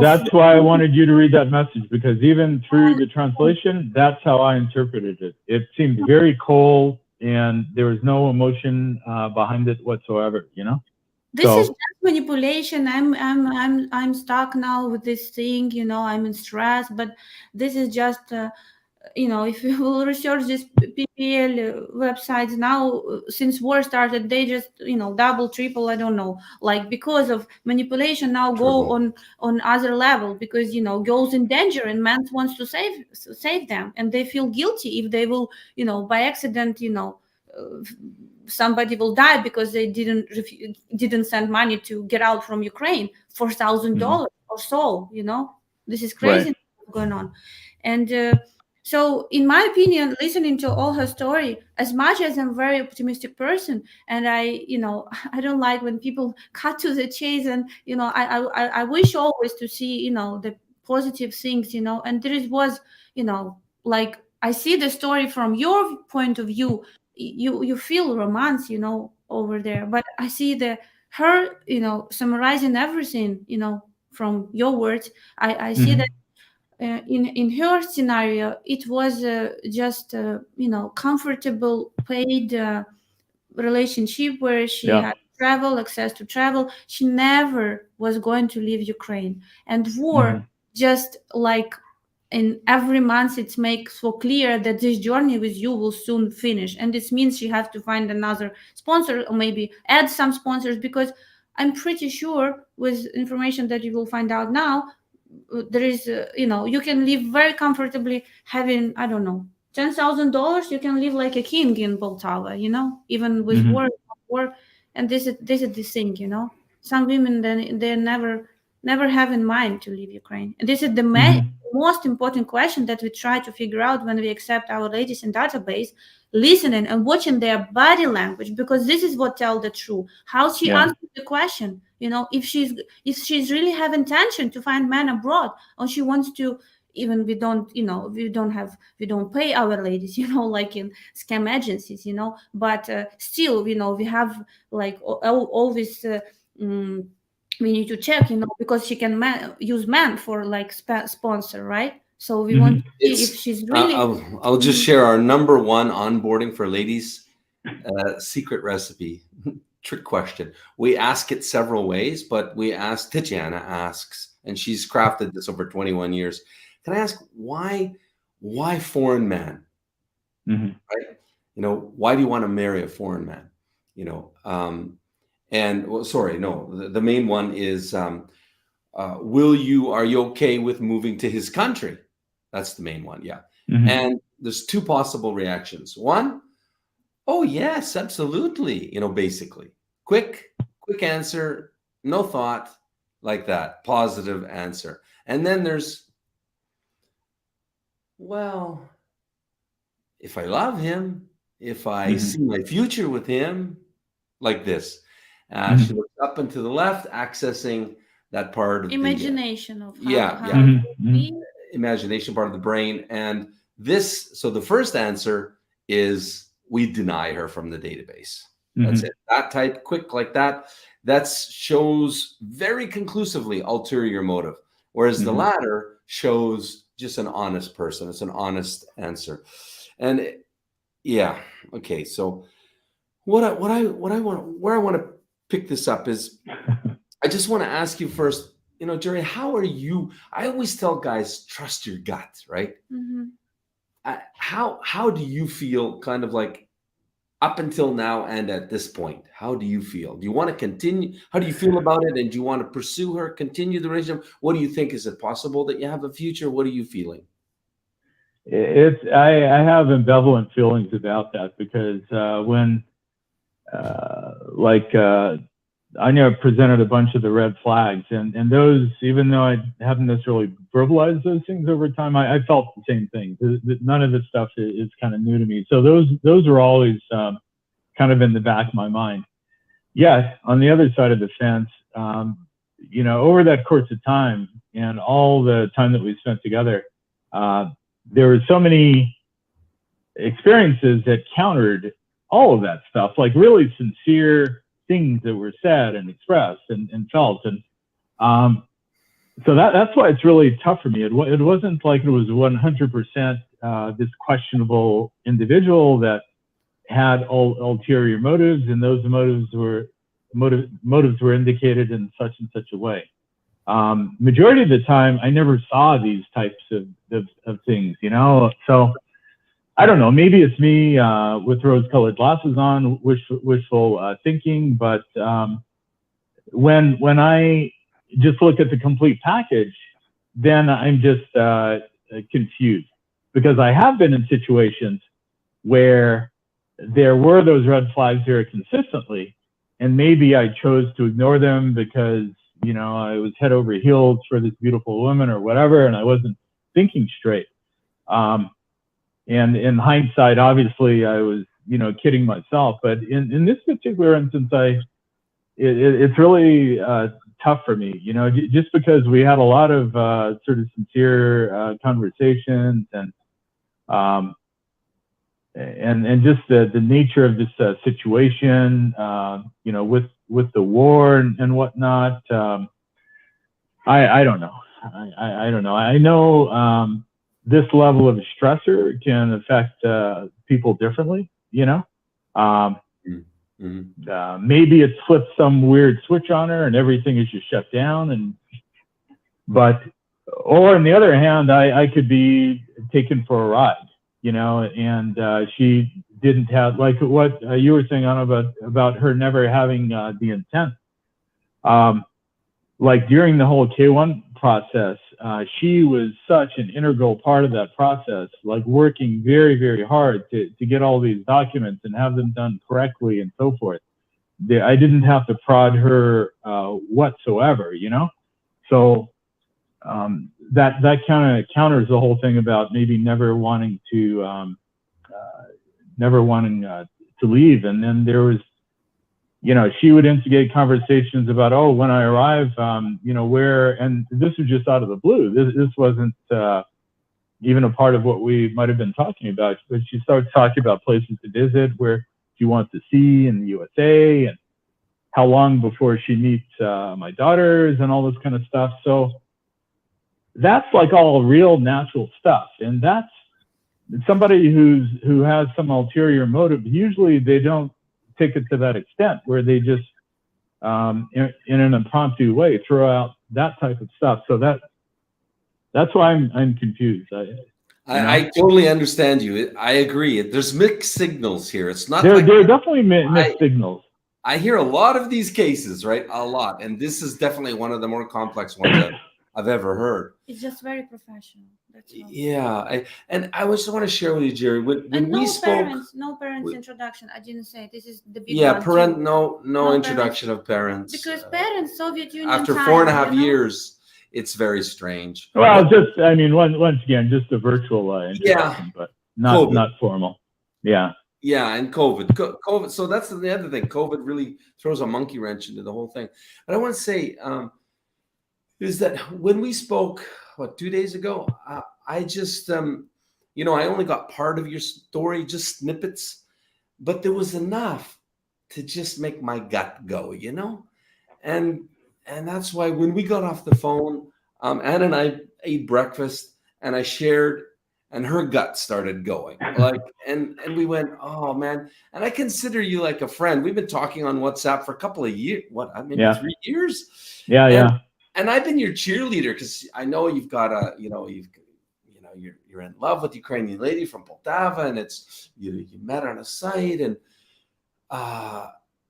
Speaker 3: That's why I wanted you to read that message, because even through the translation, that's how I interpreted it. It seemed very cold, and there was no emotion behind it whatsoever, you know.
Speaker 2: This is just manipulation. I'm stuck now with this thing, you know. I'm in stress, but this is just, you know, if you will research this PPL websites now, since war started, they just, you know, double, triple, I don't know, like, because of manipulation now go on other level, because, you know, girls in danger and men wants to save them, and they feel guilty if they will, you know, by accident, you know, somebody will die because they didn't send money to get out from Ukraine, $4,000 or so, you know. This is crazy going on. And so in my opinion, listening to all her story, as much as I'm a very optimistic person, and I don't like when people cut to the chase, and, you know, I wish always to see, you know, the positive things, you know. And there was, you know, like, I see the story from your point of view. You feel romance, you know, over there, but I see her, you know, summarizing everything, you know, from your words. I see that in her scenario, it was just you know, comfortable paid relationship where she had travel, access to travel. She never was going to leave Ukraine, and war just like, in every month it makes so clear that this journey with you will soon finish, and this means she has to find another sponsor, or maybe add some sponsors, because I'm pretty sure, with information that you will find out now, there is you know, you can live very comfortably having, I don't know, $10,000. You can live like a king in Poltava, you know, even with war. And this is the thing, you know. Some women, then they never have in mind to leave Ukraine. And this is the most important question that we try to figure out when we accept our ladies in database, listening and watching their body language, because this is what tells the truth. How she answers the question, you know, if she's really have intention to find men abroad, or she wants to, even we don't pay our ladies, you know, like in scam agencies, you know, but still, you know, we have like always we need to check, you know, because she can use men for like sponsor, right? So we want to see if she's really.
Speaker 1: I'll just share our number one onboarding for ladies secret recipe. Trick question. We ask it several ways, but Tatiana asks, and she's crafted this over 21 years. Can I ask why foreign man? Right? You know, why do you want to marry a foreign man? You know, the main one is, are you okay with moving to his country? That's the main one. Yeah. And there's two possible reactions. One, oh yes, absolutely. You know, basically quick answer, no thought. like that, positive answer. And then there's, well, if I love him, if I see my future with him, like this. She looks up and to the left, accessing that part of
Speaker 2: imagination of
Speaker 1: imagination part of the brain. And this, so the first answer is we deny her from the database. That's it. That type, quick like that, that shows very conclusively ulterior motive. Whereas the latter shows just an honest person. It's an honest answer. And yeah, okay. So where I want to pick this up is, I just want to ask you first, you know, Gerry, how are you? I always tell guys, trust your gut, right? How do you feel, kind of like up until now and at this point? How do you feel? Do you want to continue? How do you feel about it? And do you want to pursue her, continue the relationship? What do you think? Is it possible that you have a future? What are you feeling?
Speaker 3: I have ambivalent feelings about that, because when I know I presented a bunch of the red flags, and those, even though I haven't necessarily verbalized those things over time, I felt the same thing. None of this stuff is kind of new to me. So those are always kind of in the back of my mind. Yes, on the other side of the fence, you know, over that course of time and all the time that we spent together, there were so many experiences that countered all of that stuff, like really sincere things that were said and expressed and felt. And so that's why it's really tough for me. It wasn't like it was 100% this questionable individual that had ulterior motives, and those motives were indicated in such and such a way. Majority of the time, I never saw these types of things, you know. So I don't know, maybe it's me with rose-colored glasses on, wishful thinking, but when I just look at the complete package, then I'm just confused, because I have been in situations where there were those red flags there consistently, and maybe I chose to ignore them because, you know, I was head over heels for this beautiful woman or whatever, and I wasn't thinking straight. And in hindsight, obviously, I was, you know, kidding myself. But in this particular instance, it's really tough for me, you know, just because we had a lot of sort of sincere conversations, and just the nature of this situation, you know, with the war and whatnot. I don't know. I don't know. I know this level of stressor can affect people differently, you know. Maybe it's flipped some weird switch on her and everything is just shut down. Or on the other hand, I could be taken for a ride, you know, and she didn't have, like what you were saying, Anna, about her never having the intent. Like during the whole K1 process, she was such an integral part of that process, like working very, very hard to get all these documents and have them done correctly and so forth. I didn't have to prod her whatsoever, you know? So that kind of counters the whole thing about maybe never wanting to leave. And then there was, you know, she would instigate conversations about, oh, when I arrive, you know, where, and this was just out of the blue. This wasn't even a part of what we might have been talking about, but she started talking about places to visit, where she wants to see in the USA, and how long before she meets my daughters and all this kind of stuff. So that's like all real natural stuff. And that's somebody who has some ulterior motive. Usually they don't take it to that extent, where they just in an impromptu way throw out that type of stuff. So that's why I'm confused.
Speaker 1: I totally understand you. I agree. There's mixed signals here. It's not.
Speaker 3: There are definitely mixed signals.
Speaker 1: I hear a lot of these cases, right? A lot, and this is definitely one of the more complex ones. I've ever heard.
Speaker 2: It's just very professional. That's all.
Speaker 1: Yeah, and I just want to share with you, Gerry, when
Speaker 2: And
Speaker 1: we
Speaker 2: no
Speaker 1: spoke.
Speaker 2: parents introduction. I didn't say this is the big
Speaker 1: Yeah,
Speaker 2: one too.
Speaker 1: no introduction of parents.
Speaker 2: Because parents, Soviet Union
Speaker 1: After
Speaker 2: time,
Speaker 1: 4.5
Speaker 2: you know?
Speaker 1: years, it's very strange.
Speaker 3: Well, just, I mean, once again, just a virtual introduction, but not formal. Yeah.
Speaker 1: Yeah, and COVID. So that's the other thing. COVID really throws a monkey wrench into the whole thing. But I want to say is that when we spoke, 2 days ago, I just, you know, I only got part of your story, just snippets, but there was enough to just make my gut go, you know? And that's why when we got off the phone, Anna and I ate breakfast and I shared, and her gut started going, like, and we went, oh man. And I consider you like a friend. We've been talking on WhatsApp for a couple of years. 3 years?
Speaker 3: Yeah.
Speaker 1: And I've been your cheerleader because I know you've got you're in love with the Ukrainian lady from Poltava, and it's you met on a site, and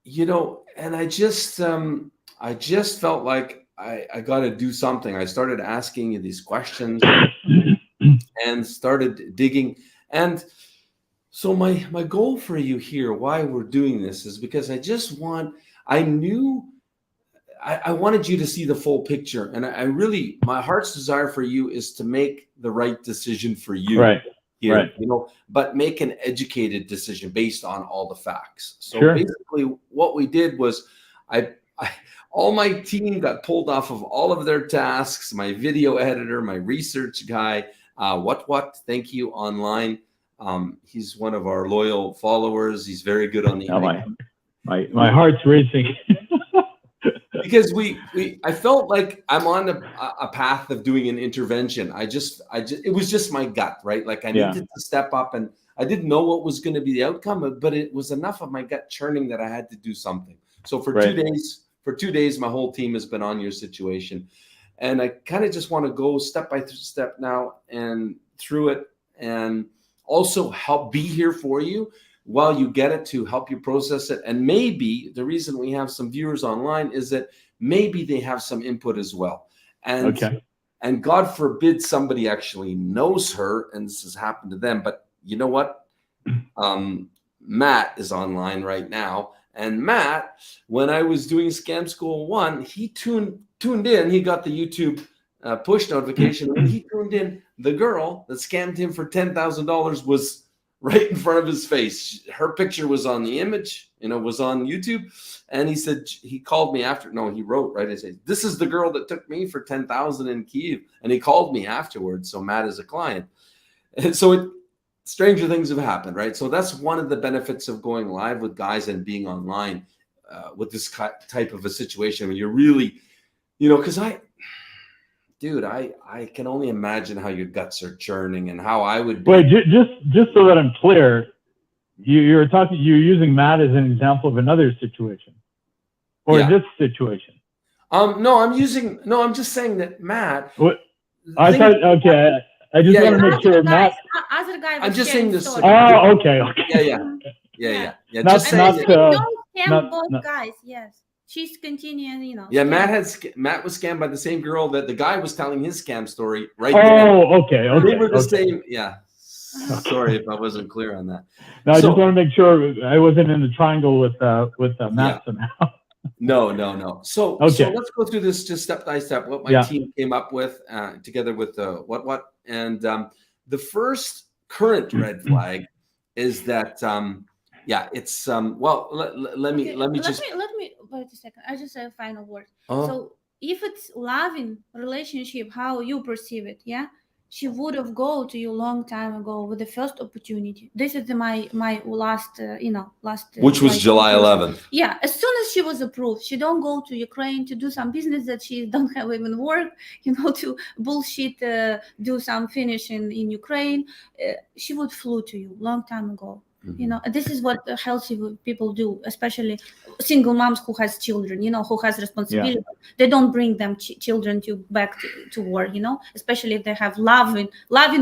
Speaker 1: you know, and I just felt like I got to do something. I started asking you these questions and started digging. And so my goal for you here, why we're doing this, is because I wanted you to see the full picture. And I really, my heart's desire for you is to make the right decision for you.
Speaker 3: Right.
Speaker 1: Here,
Speaker 3: right.
Speaker 1: You know, but make an educated decision based on all the facts. So
Speaker 3: Sure.
Speaker 1: basically what we did was all my team got pulled off of all of their tasks, my video editor, my research guy, thank you online. He's one of our loyal followers. He's very good on the
Speaker 3: my heart's racing.
Speaker 1: because I felt like I'm on a path of doing an intervention. It was just my gut, right? Like I needed to step up, and I didn't know what was going to be the outcome, but it was enough of my gut churning that I had to do something. So for 2 days, my whole team has been on your situation, and I kind of just want to go step by step now and through it, and also help be here for you while you get it, to help you process it. And maybe the reason we have some viewers online is that maybe they have some input as well. And God forbid somebody actually knows her and this has happened to them. But you know what? Matt is online right now. And Matt, when I was doing Scam School 1, he tuned in. He got the YouTube push notification. When he tuned in, the girl that scammed him for $10,000 was right in front of his face. Her picture was on the image, was on YouTube. And he said, he called me after. No, he wrote, right? He said, this is the girl that took me for $10,000 in Kyiv. And he called me afterwards. So Matt is a client. And so stranger things have happened, right? So that's one of the benefits of going live with guys and being online with this type of a situation when you're really, because I can only imagine how your guts are churning and how I would be.
Speaker 3: Wait, just so that I'm clear, you're using Matt as an example of another situation, or this situation.
Speaker 1: I'm just saying that Matt.
Speaker 3: What? I just want to make sure Matt.
Speaker 2: Other guy.
Speaker 1: I'm just saying this.
Speaker 3: Oh, okay.
Speaker 1: Yeah.
Speaker 3: Just saying.
Speaker 2: Both guys, yes. She's continuing,
Speaker 1: Yeah, Matt was scammed by the same girl that the guy was telling his scam story, right?
Speaker 3: Okay.
Speaker 1: They were the same. Yeah. Sorry if I wasn't clear on that.
Speaker 3: No, I just want to make sure I wasn't in the triangle with Matt somehow.
Speaker 1: No. So let's go through this just step by step. What my team came up with together with what, and the first current red flag is that it's let me
Speaker 2: wait a second. I just say a final word. So if it's loving relationship, how you perceive it, she would have gone to you a long time ago with the first opportunity. This is my last
Speaker 1: which was July 11th.
Speaker 2: Yeah, as soon as she was approved, she don't go to Ukraine to do some business that she don't have even work, to bullshit, do some finishing in Ukraine. She would flew to you long time ago. This is what healthy people do, especially single moms who has children, who has responsibility. They don't bring them children back to war, especially if they have loving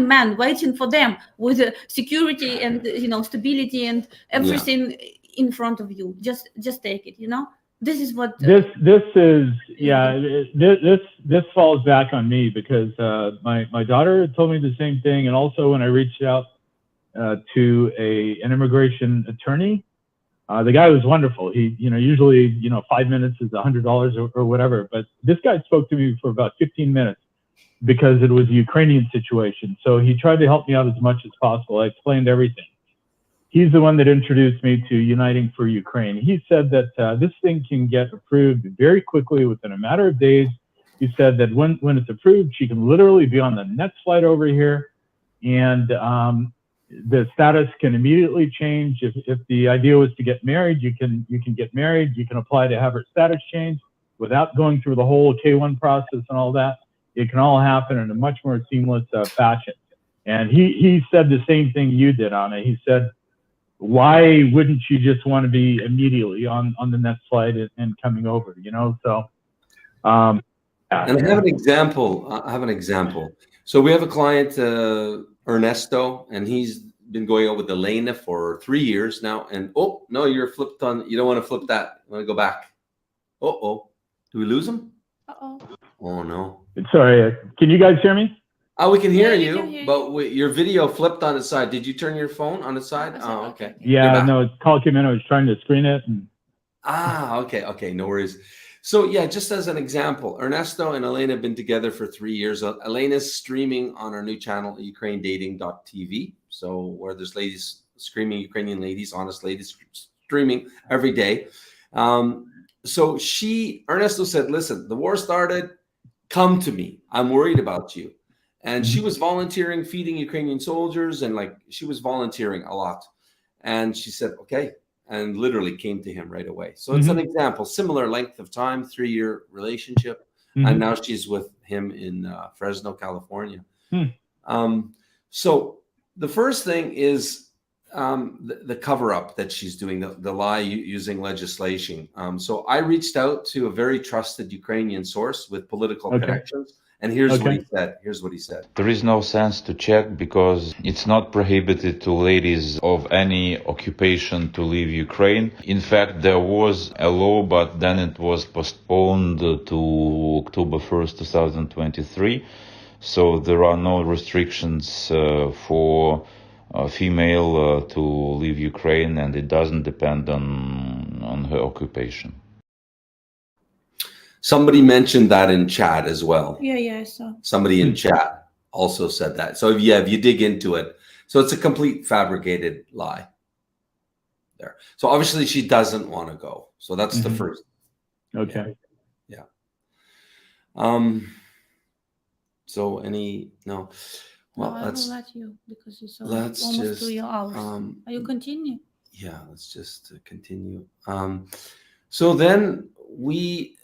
Speaker 2: man waiting for them with security and, stability and everything in front of you. Just take it, This is what
Speaker 3: this is this falls back on me because my daughter told me the same thing, and also when I reached out to an immigration attorney, the guy was wonderful. He, usually 5 minutes is $100 or whatever, but this guy spoke to me for about 15 minutes because it was a Ukrainian situation. So he tried to help me out as much as possible. I explained everything. He's the one that introduced me to Uniting for Ukraine. He said that this thing can get approved very quickly within a matter of days. He said that when it's approved, she can literally be on the next flight over here, and the status can immediately change. If the idea was to get married, you can get married. You can apply to have her status changed without going through the whole K-1 process and all that. It can all happen in a much more seamless fashion. And he said the same thing you did, Anna. He said, why wouldn't you just want to be immediately on the next flight and coming over, So,
Speaker 1: and I have an example. So we have a client, Ernesto, and he's been going out with Elena for 3 years now. And oh no, you're flipped on. You don't want to flip that. You want to go back. Do we lose him? Oh no.
Speaker 3: Sorry. Can you guys hear me?
Speaker 1: Oh, we can hear
Speaker 2: Yeah,
Speaker 1: you,
Speaker 2: can hear
Speaker 1: but your video flipped on its side. Did you turn your phone on its side? Oh, okay.
Speaker 3: Yeah, no, call came in. I was trying to screen it.
Speaker 1: Okay. No worries. So yeah, just as an example, Ernesto and Elena have been together for 3 years. Elena's streaming on our new channel, ukrainedating.tv. So where there's ladies screaming, Ukrainian ladies, honest ladies streaming every day. So Ernesto said, listen, the war started, come to me. I'm worried about you. And she was volunteering, feeding Ukrainian soldiers, and she was volunteering a lot. And she said, okay, and literally came to him right away. So it's an example, similar length of time, 3-year relationship. And now she's with him in Fresno, California. So the first thing is the cover-up that she's doing, the lie using legislation. So I reached out to a very trusted Ukrainian source with political connections. And here's what he said.
Speaker 4: There is no sense to check because it's not prohibited to ladies of any occupation to leave Ukraine. In fact, there was a law, but then it was postponed to October 1st, 2023. So there are no restrictions for a female to leave Ukraine, and it doesn't depend on her occupation.
Speaker 1: Somebody mentioned that in chat as well.
Speaker 2: Yeah, I saw.
Speaker 1: Somebody in chat also said that. So if you dig into it, so it's a complete fabricated lie there. So obviously she doesn't want to go. So that's the first.
Speaker 3: Okay.
Speaker 1: Yeah. So no. Well,
Speaker 2: I will let you because it's
Speaker 1: let's
Speaker 2: almost
Speaker 1: just
Speaker 2: 2 hours. Are you continue?
Speaker 1: Yeah, let's just continue. So then we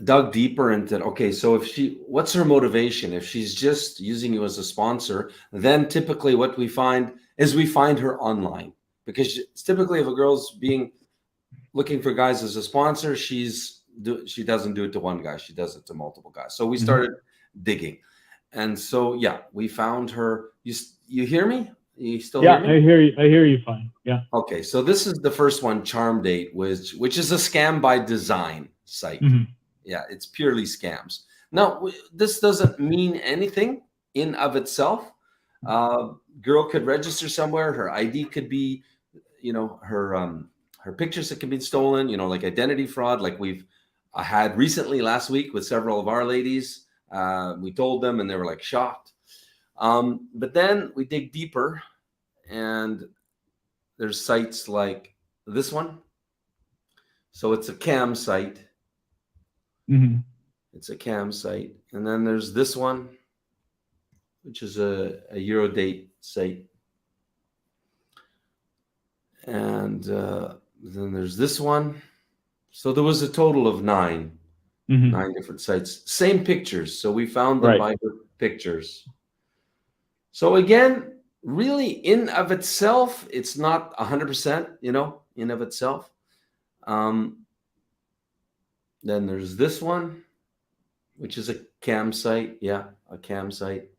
Speaker 1: dug deeper into okay, so what's her motivation? If she's just using you as a sponsor, then typically what we find is we find her online, because it's typically if a girl's looking for guys as a sponsor, she doesn't do it to one guy, she does it to multiple guys. So we started digging, and so yeah, we found her. You hear me? You still hear me?
Speaker 3: I hear you fine. Yeah.
Speaker 1: Okay, so this is the first one, Charm Date, which is a scam by design site. Yeah, it's purely scams. Now, this doesn't mean anything in of itself. Girl could register somewhere. Her ID could be, her pictures that can be stolen. Like identity fraud, like we've had recently last week with several of our ladies. We told them, and they were shocked. But then we dig deeper, and there's sites like this one. So it's a cam site. It's a cam site. And then there's this one, which is a Eurodate site. And then there's this one. So there was a total of 9 different sites. Same pictures. So we found them by her pictures. So again, really in of itself, it's not 100%, in of itself. Then there's this one, which is a cam site. Yeah, a cam site.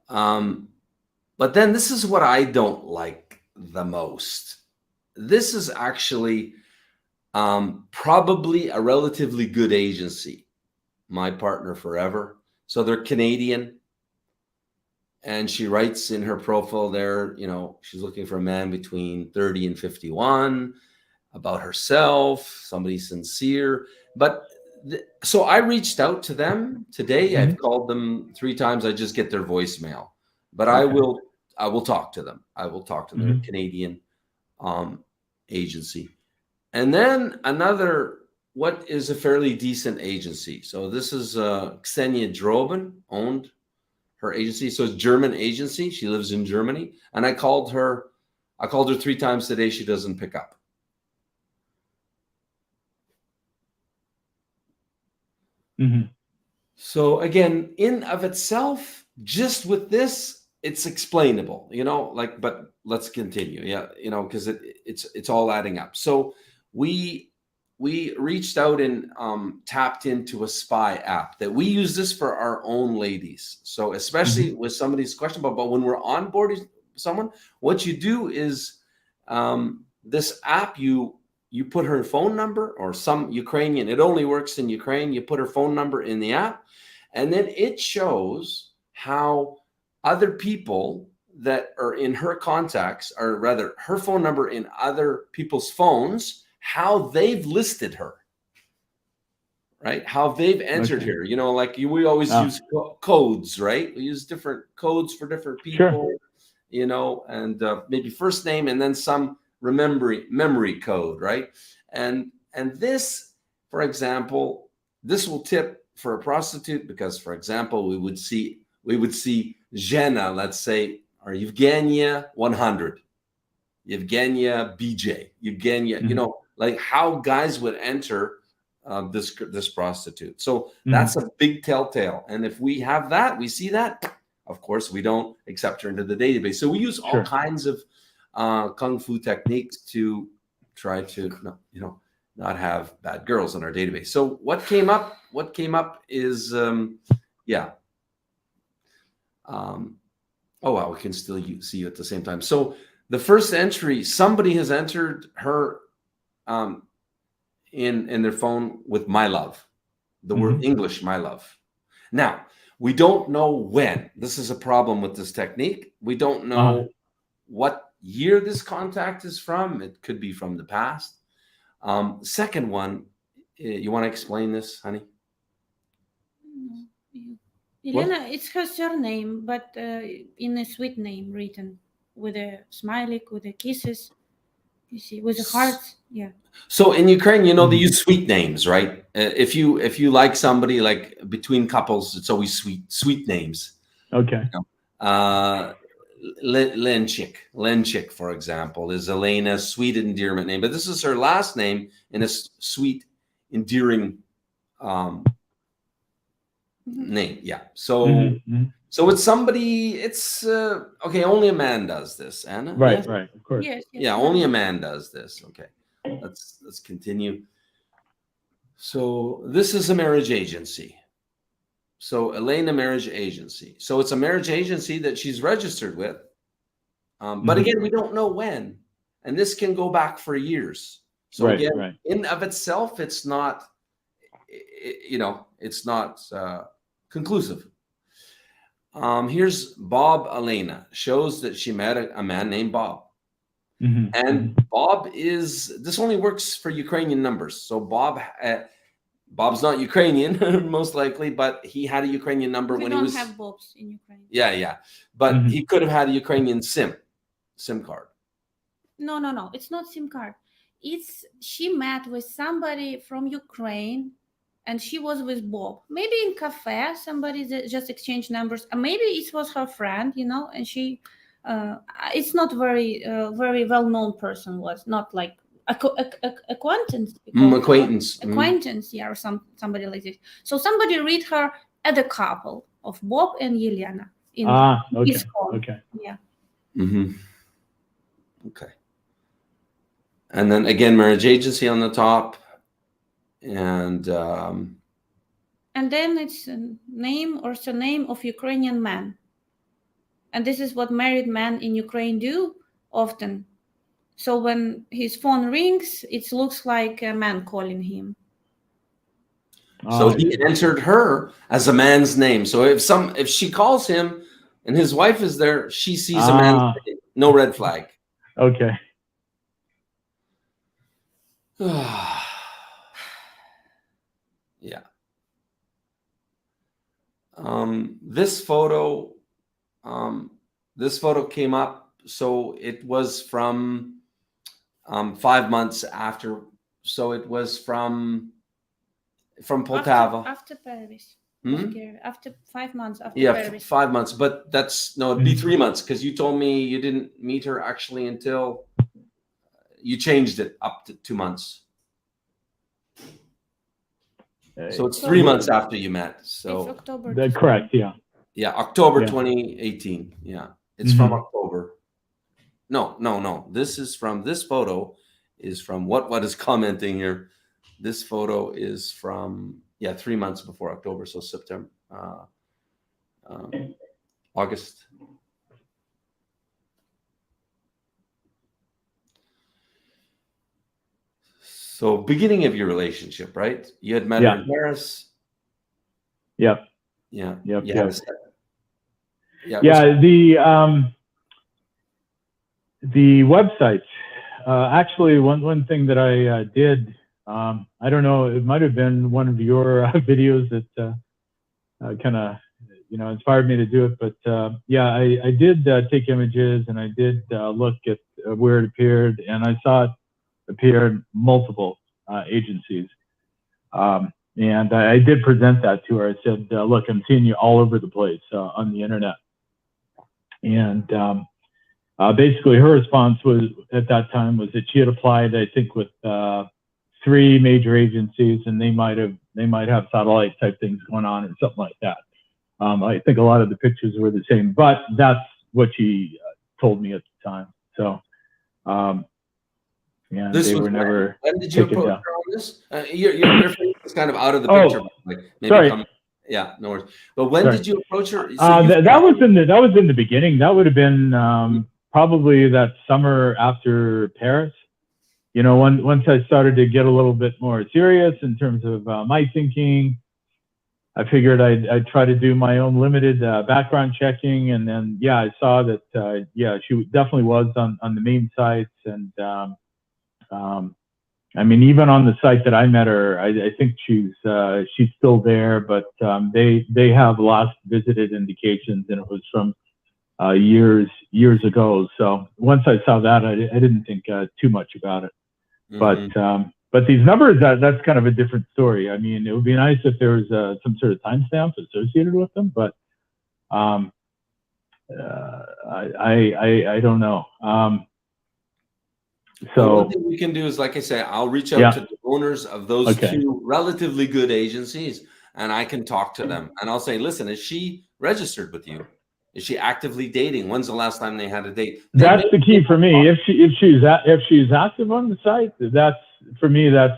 Speaker 1: But then this is what I don't like the most. this is actually probably a relatively good agency. My partner forever. So they're Canadian. And she writes in her profile there, you know, she's looking for a man between 30 and 51, about herself, somebody sincere. But so I reached out to them today. I've called them 3 times. I just get their voicemail. But I will talk to them. I will talk to their Canadian agency. And then another, what is a fairly decent agency. So this is Ksenia Droben owned her agency. So it's German agency. She lives in Germany. And I called her 3 times today. She doesn't pick up. So again, in of itself, just with this, it's explainable, you know, like, but let's continue. Yeah. You know, because it's all adding up. So we reached out and tapped into a spy app that we use this for our own ladies. So especially with somebody's questionable, but when we're onboarding someone, what you do is this app, you put her phone number, or some Ukrainian, it only works in Ukraine. You put her phone number in the app, and then it shows how other people that are in her contacts, or rather her phone number in other people's phones, how they've listed her, right? How they've entered here. You know, like we always use codes, right? We use different codes for different people, you know, and maybe first name and then some memory code, right? And this, for example, this will tip for a prostitute because, for example, we would see Jenna, let's say, or Evgenia 100, Evgenia BJ, Evgenia, you know, like how guys would enter this prostitute. So that's a big telltale. And if we have that, we see that, of course, we don't accept her into the database. So we use all kinds of kung fu techniques to try to, you know, not have bad girls in our database. So what came up is, oh wow, we can still see you at the same time. So the first entry, somebody has entered her in their phone with my love, the word English, my love. Now, we don't know when. This is a problem with this technique. We don't know what year this contact is from. It could be from the past. Second one, you want to explain this, honey?
Speaker 2: Elena, it's her surname, but in a sweet name written with a smiley, with the kisses, you see, with the hearts. Yeah.
Speaker 1: So in Ukraine, you know, they use sweet names, right? If you like somebody, like between couples, it's always sweet names.
Speaker 3: Okay.
Speaker 1: You know? Lenchik, for example, is Elena's sweet endearment name, but this is her last name in a sweet, endearing name. Yeah. So so it's somebody. It's okay. Only a man does this, Anna.
Speaker 3: Right.
Speaker 1: Yes?
Speaker 3: Right. Of course.
Speaker 2: Yes.
Speaker 1: Yeah. Only a man does this. Okay. Let's continue. So this is a marriage agency. So Elena Marriage Agency. So it's a marriage agency that she's registered with. But again, we don't know when. And this can go back for years. So again, in of itself, it's not, you know, it's not conclusive. Here's Bob Elena. Shows that she met a man named Bob. And Bob is, this only works for Ukrainian numbers. So Bob's not Ukrainian, most likely, but he had a Ukrainian number when he was. We
Speaker 2: don't have Bobs in Ukraine.
Speaker 1: Yeah. But he could have had a Ukrainian SIM card.
Speaker 2: No. It's not SIM card. She met with somebody from Ukraine, and she was with Bob. Maybe in cafe, somebody just exchanged numbers. Maybe it was her friend, you know, and she. It's not very well-known person. Was not like. Acquaintance, yeah, or somebody like this. So somebody read her as a couple of Bob and Elena in his phone.
Speaker 3: Okay.
Speaker 2: Yeah.
Speaker 1: Okay. And then again, marriage agency on the top, and
Speaker 2: then it's a name or surname of Ukrainian man, and this is what married men in Ukraine do often. So when his phone rings, it looks like a man calling him.
Speaker 1: So he entered her as a man's name. So if she calls him and his wife is there, she sees a man's name. No red flag.
Speaker 3: Okay.
Speaker 1: Yeah. This photo came up. So it was from 5 months after. So it was from Poltava.
Speaker 2: After Paris.
Speaker 1: Hmm?
Speaker 2: After 5 months after Paris.
Speaker 1: 5 months. But it'd be 3 months because you told me you didn't meet her actually until you changed it up to 2 months. So it's 3 months after you met. So
Speaker 2: it's October.
Speaker 3: That's correct. Yeah.
Speaker 1: Yeah, October 2018. Yeah, it's from October. No. This photo is from what is commenting here. This photo is from 3 months before October, so September, August. So beginning of your relationship, right? You had met her in Paris.
Speaker 3: Yep.
Speaker 1: Yeah.
Speaker 3: Yep.
Speaker 1: Yeah.
Speaker 3: The websites. Actually, one thing that I did, I don't know, it might have been one of your videos that kind of, inspired me to do it. But I did take images, and I did look at where it appeared, and I saw it appear in multiple agencies. And I did present that to her. I said, look, I'm seeing you all over the place on the internet. And basically her response was, at that time, was that she had applied, I think, with 3 major agencies, and they might have satellite type things going on or something like that. I think a lot of the pictures were the same, but that's what she told me at the time. So, yeah, they were never.
Speaker 1: When did you approach her on this? Your face is kind of out of the picture. Like maybe
Speaker 3: sorry.
Speaker 1: Yeah, no worries. But when did you approach her?
Speaker 3: So that was in the beginning. That would have been probably that summer after Paris. Once I started to get a little bit more serious in terms of my thinking, I figured I'd try to do my own limited background checking, and then I saw that she definitely was on the main sites, and I mean, even on the site that I met her, I think she's still there, but they have last visited indications, and it was from years ago. So once I saw that, I didn't think too much about it. But these numbers, that's kind of a different story. I mean, it would be nice if there was some sort of timestamp associated with them, but I don't know. So
Speaker 1: one thing we can do is, like I say, I'll reach out to the owners of those 2 relatively good agencies, and I can talk to them, and I'll say, listen, is she registered with you? Is she actively dating? When's the last time they had a date?
Speaker 3: That's the key for me. If she's active on the site, that's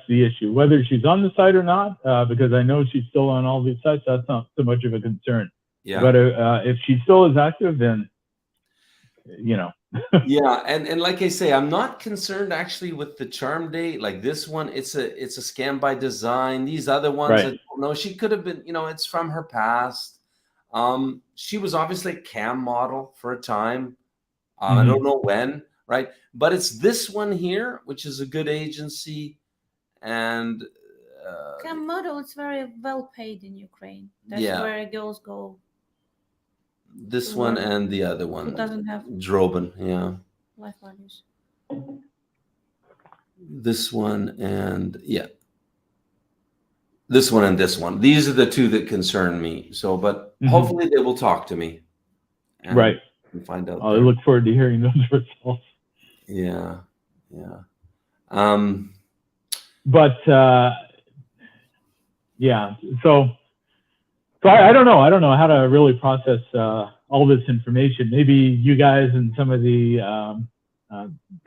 Speaker 3: the issue. Whether she's on the site or not, because I know she's still on all these sites, that's not so much of a concern. Yeah. But if she still is active, then
Speaker 1: Yeah, and like I say, I'm not concerned actually with the charm date. Like this one, it's a scam by design. These other ones, no, she could have been. It's from her past. She was obviously a cam model for a time. I don't know when, right? But it's this one here, which is a good agency, and
Speaker 2: cam model. It's very well paid in Ukraine. That's where girls go.
Speaker 1: This one and the other one.
Speaker 2: Who doesn't have
Speaker 1: Droben,
Speaker 2: life values.
Speaker 1: This one and this one and this one. These are the 2 that concern me. So, but hopefully they will talk to me.
Speaker 3: And
Speaker 1: find out.
Speaker 3: I look forward to hearing those results.
Speaker 1: Yeah.
Speaker 3: But So I don't know. I don't know how to really process all this information. Maybe you guys and some of the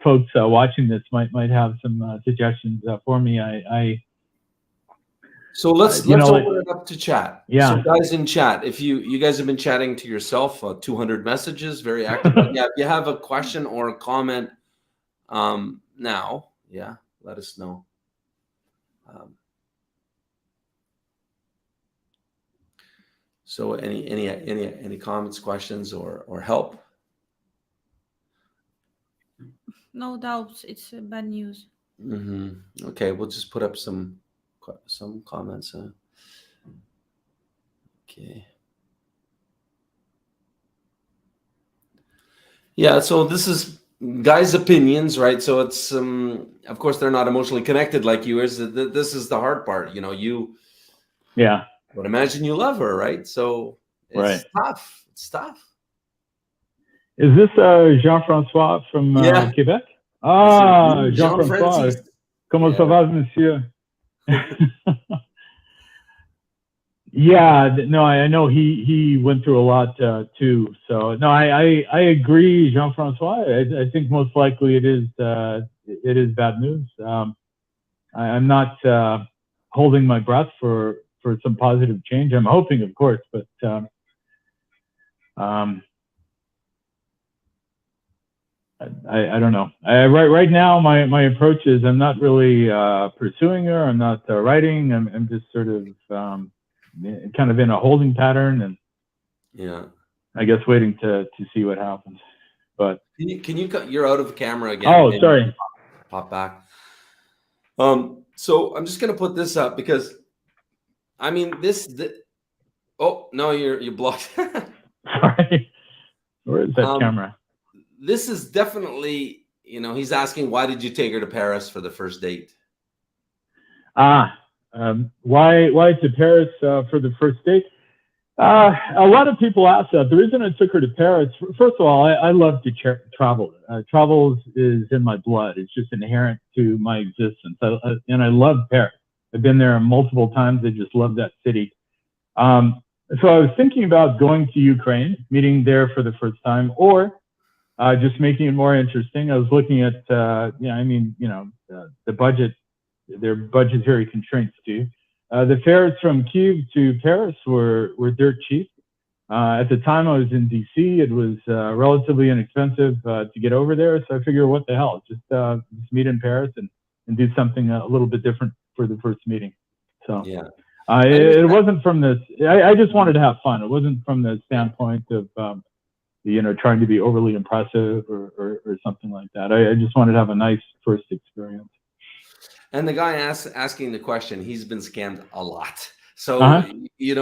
Speaker 3: folks watching this might have some suggestions for me.
Speaker 1: So let's open it up to chat.
Speaker 3: Yeah.
Speaker 1: So guys in chat, if you guys have been chatting to yourself, 200 messages, very active. If you have a question or a comment, Now, yeah, let us know. So any comments, questions, or help?
Speaker 2: No doubts, it's bad news.
Speaker 1: Okay, we'll just put up some comments. Okay. Yeah, so this is guys' opinions, right? So it's of course they're not emotionally connected like you is. This is the hard part, you know.
Speaker 3: Yeah.
Speaker 1: But imagine you love her, right? So it's tough. It's tough.
Speaker 3: Is this Jean-François from Quebec? Ah, Jean-François. Comment ça va, monsieur? Yeah, no, I know he went through a lot too. So no, I agree, Jean-François. I think most likely it is bad news. I'm not holding my breath for some positive change. I'm hoping, of course, but I don't know. Right now, my approach is I'm not really pursuing her. I'm not writing. I'm just sort of kind of in a holding pattern, and
Speaker 1: yeah,
Speaker 3: I guess waiting to see what happens. But
Speaker 1: can you you're out of camera again?
Speaker 3: Oh, sorry.
Speaker 1: Pop back. So I'm just gonna put this up because, I mean, oh no, you're blocked.
Speaker 3: Sorry. Where is that camera?
Speaker 1: This is definitely, you know, he's asking, why did you take her to Paris for the first date?
Speaker 3: Why to Paris for the first date? A lot of people ask that. The reason I took her to Paris, first of all, I love to travel. Travel is in my blood. It's just inherent to my existence. And I love Paris. I've been there multiple times. I just love that city. So I was thinking about going to Ukraine, meeting there for the first time, or just making it more interesting. I was looking at, the budget, their budgetary constraints too. The fares from Kyiv to Paris were dirt cheap. At the time I was in DC, it was relatively inexpensive to get over there. So I figured, what the hell, just meet in Paris and do something a little bit different for the first meeting. So
Speaker 1: yeah,
Speaker 3: it wasn't from this. I just wanted to have fun. It wasn't from the standpoint of trying to be overly impressive or something like that. I just wanted to have a nice first experience.
Speaker 1: And the guy asking the question, he's been scammed a lot. So, you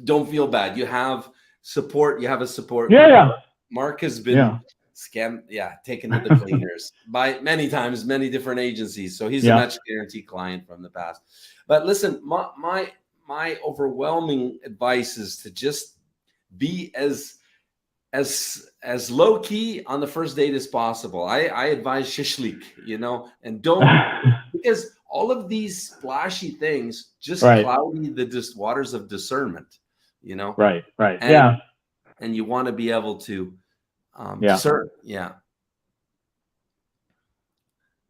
Speaker 1: don't feel bad. You have support. You have a support.
Speaker 3: Yeah.
Speaker 1: Mark has been scammed. Yeah. Taken to the cleaners by many times, many different agencies. So he's a match guarantee client from the past. But listen, my overwhelming advice is to just be as low key on the first date as possible. I advise shishlik, and don't, because all of these flashy things just cloudy the waters of discernment,
Speaker 3: Right.
Speaker 1: And, and you want to be able to discern. Yeah.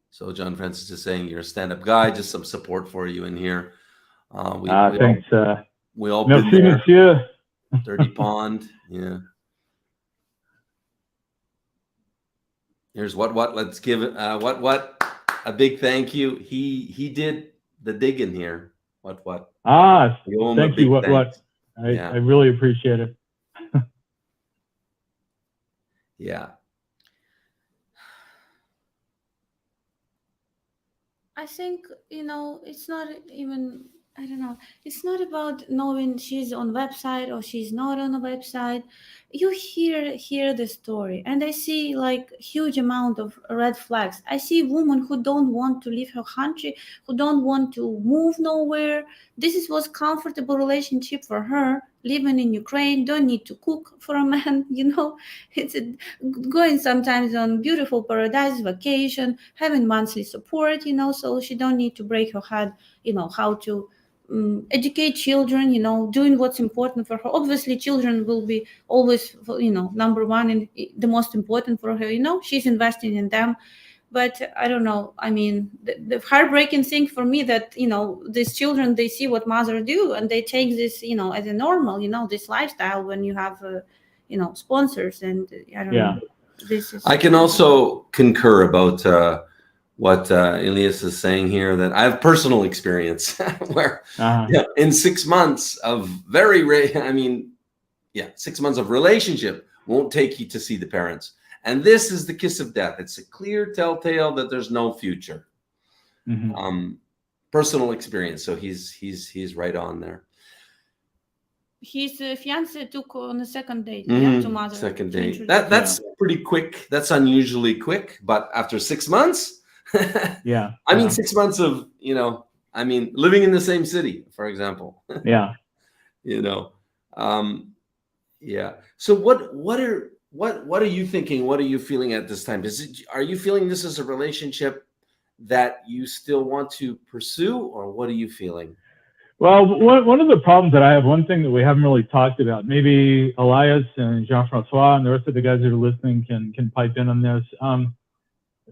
Speaker 1: So John Francis is saying you're a stand-up guy. Just some support for you in here.
Speaker 3: Thanks.
Speaker 1: We all been there.
Speaker 3: Monsieur.
Speaker 1: Dirty Pond. Yeah. Here's what. Let's give it what a big thank you. He did the digging here. What.
Speaker 3: Thank you. What. I really appreciate it.
Speaker 1: Yeah.
Speaker 2: I think, it's not even, I don't know. It's not about knowing she's on website or she's not on a website. You hear the story, and I see like huge amount of red flags. I see women who don't want to leave her country, who don't want to move nowhere. This was comfortable relationship for her, living in Ukraine, don't need to cook for a man, It's going sometimes on beautiful paradise vacation, having monthly support, so she don't need to break her head, how to educate children, doing what's important for her. Obviously, children will be always, number one and the most important for her. She's investing in them. But I don't know. I mean, the heartbreaking thing for me that, these children, they see what mother do and they take this, as a normal, this lifestyle when you have, sponsors and I don't know. this is.
Speaker 1: I can also concur about what Elias is saying here, that I have personal experience where in 6 months of 6 months of relationship won't take you to see the parents. And this is the kiss of death. It's a clear telltale that there's no future. Personal experience. So he's right on there.
Speaker 2: His fiancé took on the second date to mother.
Speaker 1: Second date. That's pretty quick. That's unusually quick. But after 6 months, 6 months of living in the same city, for example. So what are you thinking? What are you feeling at this time? Are you feeling this is a relationship that you still want to pursue, or what are you feeling?
Speaker 3: Well, one of the problems that I have, one thing that we haven't really talked about, maybe Elias and Jean-Francois and the rest of the guys that are listening can pipe in on this.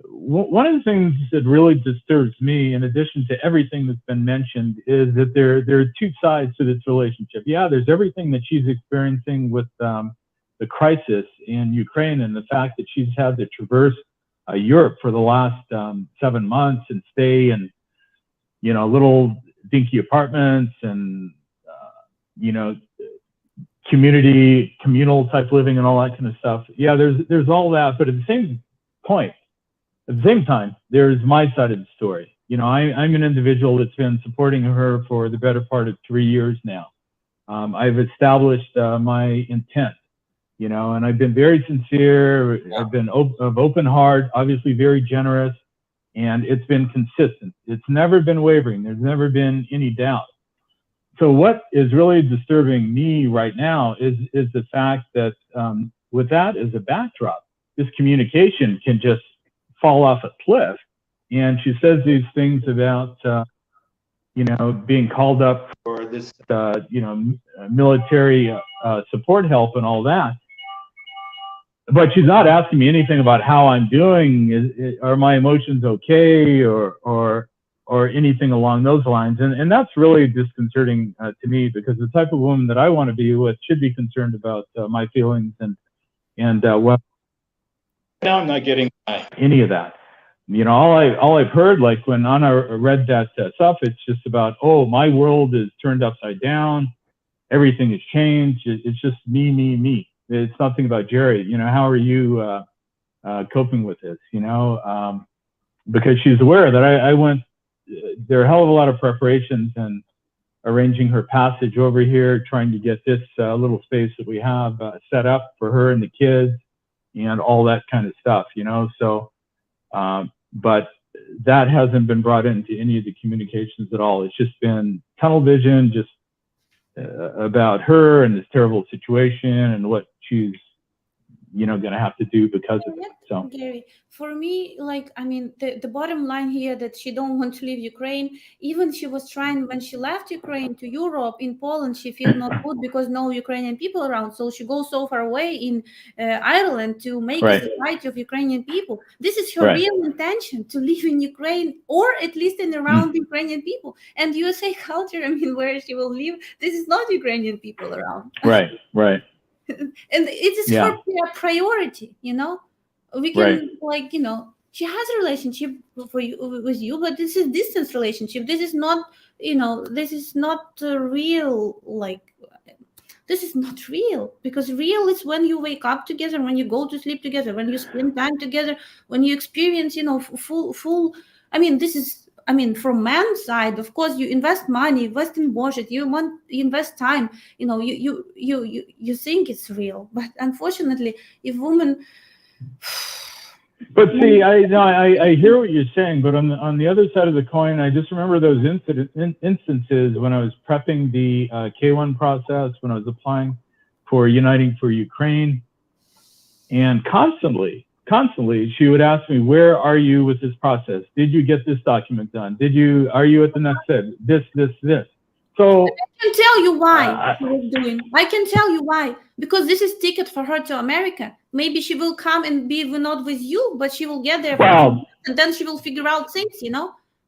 Speaker 3: One of the things that really disturbs me, in addition to everything that's been mentioned, is that there are two sides to this relationship. Yeah, there's everything that she's experiencing with the crisis in Ukraine and the fact that she's had to traverse Europe for the last 7 months and stay in, little dinky apartments and, communal type living and all that kind of stuff. Yeah, there's all that. But at the same time, there's my side of the story. I'm an individual that's been supporting her for the better part of 3 years now. I've established my intent, and I've been very sincere. I've been of open heart, obviously very generous, and it's been consistent. It's never been wavering. There's never been any doubt. So what is really disturbing me right now is the fact that with that as a backdrop, this communication can just fall off a cliff. And she says these things about, being called up for this, military support help and all that. But she's not asking me anything about how I'm doing. Are my emotions okay, or anything along those lines? And that's really disconcerting to me, because the type of woman that I want to be with should be concerned about my feelings and what. Now I'm not getting any of that. All I've heard, like when Anna read that stuff, it's just about, oh, my world is turned upside down. Everything has changed. It's just me. It's nothing about Gerry. How are you coping with this? Because she's aware that I went, there are a hell of a lot of preparations and arranging her passage over here, trying to get this little space that we have set up for her and the kids and all that kind of stuff, So, but that hasn't been brought into any of the communications at all. It's just been tunnel vision, just about her and this terrible situation and what she's going to have to do because of it. So,
Speaker 2: Gerry, for me, the bottom line here, that she don't want to leave Ukraine. Even she was trying, when she left Ukraine to Europe, in Poland, she feels not good because no Ukrainian people around. So she goes so far away in Ireland to make a society of Ukrainian people. This is her real intention, to live in Ukraine, or at least in around Ukrainian people. And USA culture, where she will live, this is not Ukrainian people around.
Speaker 3: Right.
Speaker 2: And it is her priority, we can she has a relationship with you, but this is distance relationship. This is not, this is not real. This is not real, because real is when you wake up together, when you go to sleep together, when you spend time together, when you experience, full. This is. From man's side, of course, you invest money, invest in budget, you invest time, you think it's real, but unfortunately, if women.
Speaker 3: But see, I hear what you're saying, but on the other side of the coin, I just remember those instances when I was prepping the K1 process, when I was applying for Uniting for Ukraine, and constantly she would ask me, where are you with this process? Did you get this document done? Are you at the next step? This. So
Speaker 2: I can tell you why she was doing. I can tell you why. Because this is ticket for her to America. Maybe she will come and be not with you, but she will get there. And then she will figure out things,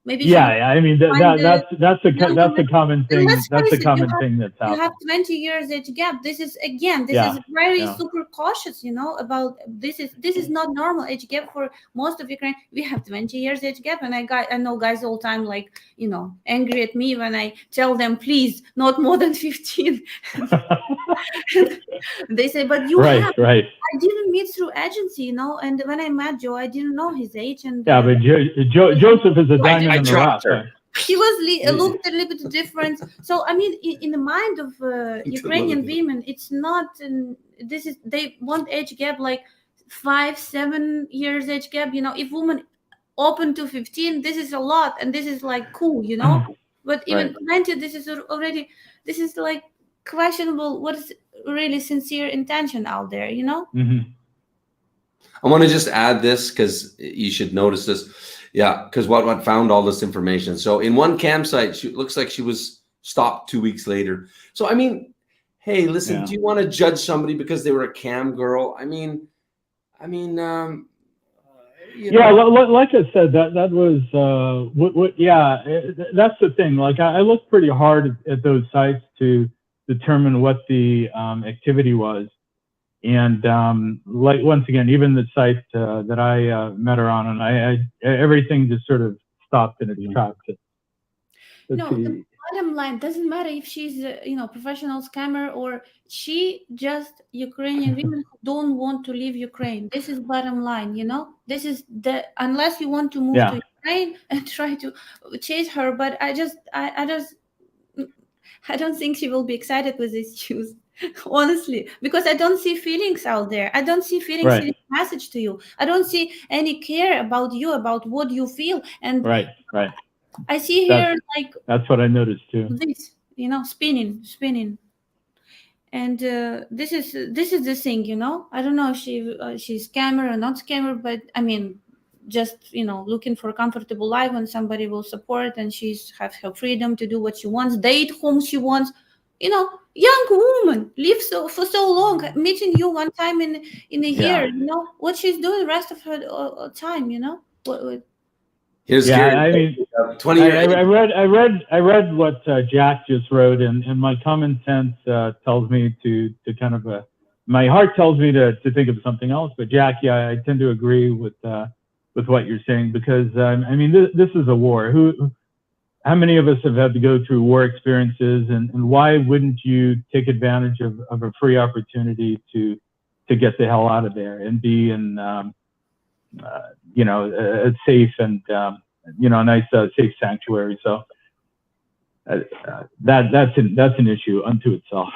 Speaker 2: Maybe
Speaker 3: Yeah, I mean that's a common thing.
Speaker 2: let's
Speaker 3: That's
Speaker 2: face
Speaker 3: a
Speaker 2: it,
Speaker 3: common thing that's
Speaker 2: you have
Speaker 3: happened.
Speaker 2: 20 years age gap. This is
Speaker 3: Yeah,
Speaker 2: is very
Speaker 3: yeah.
Speaker 2: super cautious, you know, about this is not normal age gap for most of Ukraine. We have 20 years age gap, and I know guys all time, like, you know, angry at me when I tell them, please, not more than 15. They say, but you
Speaker 3: Right,
Speaker 2: have.
Speaker 3: right.
Speaker 2: I didn't meet through agency, you know, and when I met Joe, I didn't know his age. And
Speaker 3: Yeah, but Joseph is a diamond
Speaker 1: I
Speaker 3: in the rough.
Speaker 1: tracked her.
Speaker 2: he was looked a little bit different. So I mean, in the mind of Ukrainian women, it's not. This is, they want age gap like 5-7 years age gap. You know, if women open to 15, this is a lot, and this is like cool, you know. But even 20, this is already, this is like questionable. What is really sincere intention out there, you know?
Speaker 1: I want to just add this because you should notice this. Yeah, because what found all this information. So in one campsite, it looks like she was stopped 2 weeks later. So I mean, hey, listen, do you want to judge somebody because they were a cam girl? I mean,
Speaker 3: yeah, like I said, that was yeah, that's the thing. Like I looked pretty hard at those sites to determine what the activity was. And like, once again, even the site that I met her on, and I everything just sort of stopped in its tracks.
Speaker 2: No, the bottom line doesn't matter if she's a, you know, professional scammer, or she just Ukrainian women who don't want to leave Ukraine. This is bottom line, you know. This is the, unless you want to move to Ukraine and try to chase her. But I don't think she will be excited with these shoes. Honestly, because I don't see feelings out there. I don't see feelings in message to you. I don't see any care about you, about what you feel. And I see here
Speaker 3: that's what I noticed too.
Speaker 2: This, you know, spinning, and this is the thing, you know. I don't know if she's scammer or not scammer, but I mean, just, you know, looking for a comfortable life when somebody will support, and she's have her freedom to do what she wants, date whom she wants. You know, young woman, live for so long, meeting you one time in a year, you know, what she's doing the rest of her time, you know.
Speaker 1: Here's Gerry.
Speaker 3: I mean,
Speaker 1: 20 years.
Speaker 3: I read what Jack just wrote, and my common sense tells me to kind of my heart tells me to think of something else. But Jack, yeah, I tend to agree with what you're saying, because I mean, this is a war. How many of us have had to go through war experiences, and why wouldn't you take advantage of a free opportunity to get the hell out of there and be in, you know, a safe and, you know, a nice safe sanctuary? So that's an issue unto itself.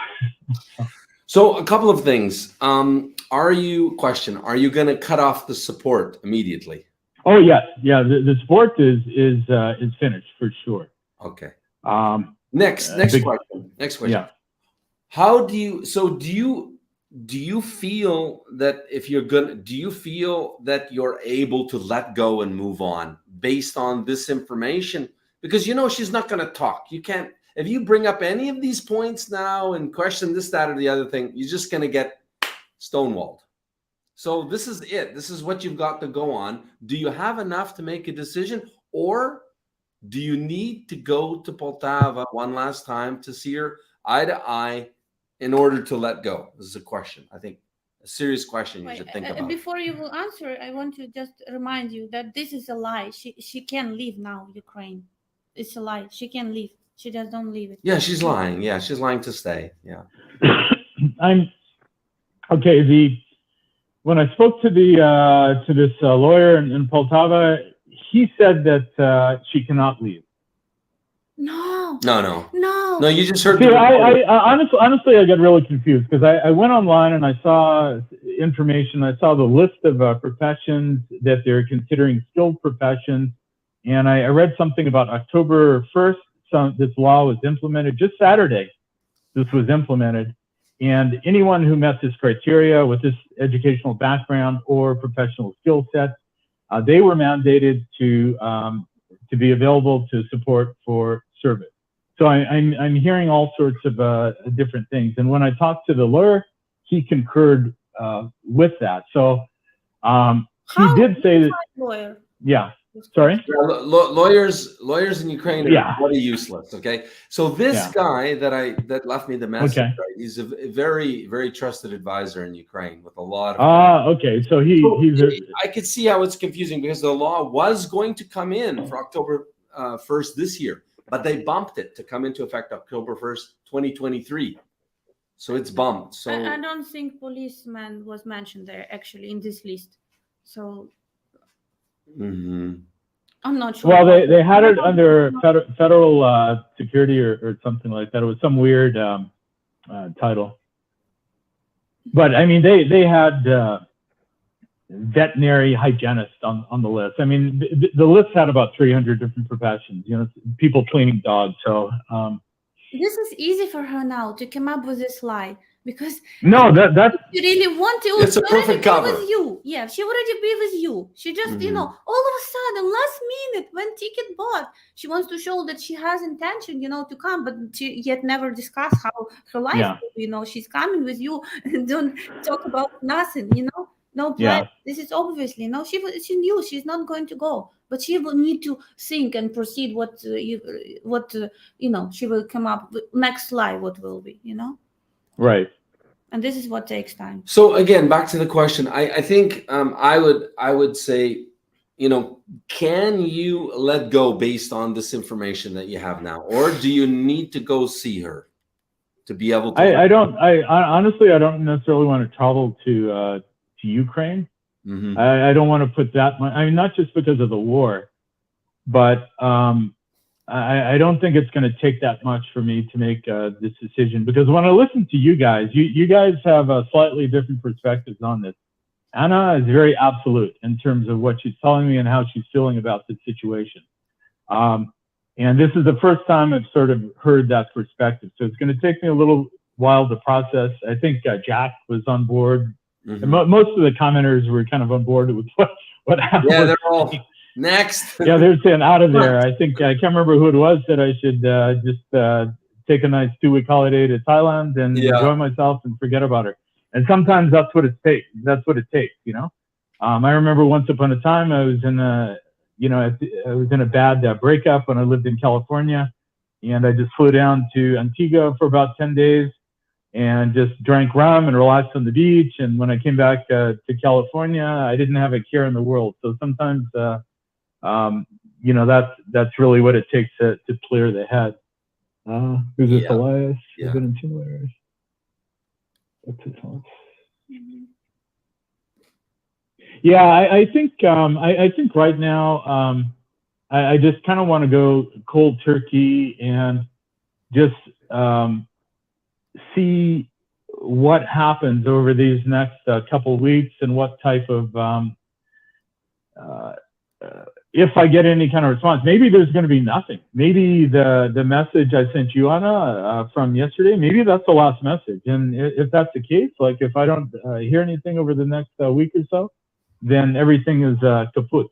Speaker 1: So a couple of things. Are you going to cut off the support immediately?
Speaker 3: Oh yes, yeah. The sport is finished for sure.
Speaker 1: Okay. Next question.
Speaker 3: Yeah.
Speaker 1: How do you feel that do you feel that you're able to let go and move on based on this information? Because, you know, she's not going to talk. You can't, if you bring up any of these points now and question this, that, or the other thing, you're just going to get stonewalled. So this is it. This is what you've got to go on. Do you have enough to make a decision, or do you need to go to Poltava one last time to see her eye to eye in order to let go? This is a question. I think a serious question you should think about.
Speaker 2: Before you will answer, I want to just remind you that this is a lie. She can leave now, Ukraine. It's a lie. She can leave. She just don't leave it.
Speaker 1: Yeah, she's lying. Yeah, she's lying to stay. Yeah.
Speaker 3: When I spoke to this lawyer in Poltava, he said that she cannot leave.
Speaker 2: No.
Speaker 1: You just heard.
Speaker 3: See, I honestly, I got really confused, because I went online and I saw information. I saw the list of professions that they're considering skilled professions, and I read something about October 1st. This law was implemented just Saturday. This was implemented. And anyone who met this criteria with this educational background or professional skill set, they were mandated to be available to support for service. So I'm hearing all sorts of different things. And when I talked to the lawyer, he concurred with that. So he did say that.
Speaker 2: Lawyer?
Speaker 3: Yeah. Sorry?
Speaker 1: Lawyers in Ukraine are bloody useless. Okay, so this guy that left me the message, right, he's a very, very trusted advisor in Ukraine with a lot of.
Speaker 3: Okay, so he's.
Speaker 1: I could see how it's confusing because the law was going to come in for October 1st this year, but they bumped it to come into effect October 1st, 2023. So it's bumped. So
Speaker 2: I don't think policeman was mentioned there actually in this list. So. I'm not sure.
Speaker 3: Well, they had it under federal security or something like that. It was some weird title. But I mean, they had veterinary hygienist on the list. I mean, the list had about 300 different professions. You know, people cleaning dogs. So
Speaker 2: this is easy for her now to come up with this lie. Because
Speaker 3: that's
Speaker 2: you really want to.
Speaker 1: It's a perfect cover.
Speaker 2: With you, yeah. She already be with you. She just, you know, all of a sudden, last minute, when ticket bought, she wants to show that she has intention, you know, to come, but she yet never discuss how her life. You know, she's coming with you. Don't talk about nothing. You know, no plan. This is obviously she knew she's not going to go, but she will need to think and proceed. You know, she will come up with next slide. What will be, you know.
Speaker 3: Right.
Speaker 2: And this is what takes time.
Speaker 1: So again, back to the question. I think I would say, you know, can you let go based on this information that you have now, or do you need to go see her to be able to?
Speaker 3: I honestly don't necessarily want to travel to Ukraine. I don't want to put that much. I mean, not just because of the war, but I don't think it's going to take that much for me to make this decision, because when I listen to you guys have a slightly different perspectives on this. Anna is very absolute in terms of what she's telling me and how she's feeling about this situation. And this is the first time I've sort of heard that perspective. So it's going to take me a little while to process. I think Jack was on board. And most of the commenters were kind of on board with what happened.
Speaker 1: Yeah, they're all... Next.
Speaker 3: Yeah, they're saying out of there. I think I can't remember who it was that I should just take a nice 2-week holiday to Thailand and enjoy myself and forget about her. And sometimes that's what it takes. That's what it takes, you know. I remember once upon a time I was in a bad breakup when I lived in California, and I just flew down to Antigua for about 10 days and just drank rum and relaxed on the beach. And when I came back to California, I didn't have a care in the world. So sometimes. You know, that's really what it takes to clear the head. Who's this, Elias?
Speaker 1: Yeah.
Speaker 3: Been in 2 layers. What's his name? Yeah, I think right now I just kind of want to go cold turkey and just see what happens over these next couple weeks and what type of if I get any kind of response. Maybe there's going to be nothing. Maybe the message I sent you, Anna, from yesterday, maybe that's the last message. And if that's the case, like if I don't hear anything over the next week or so, then everything is kaput.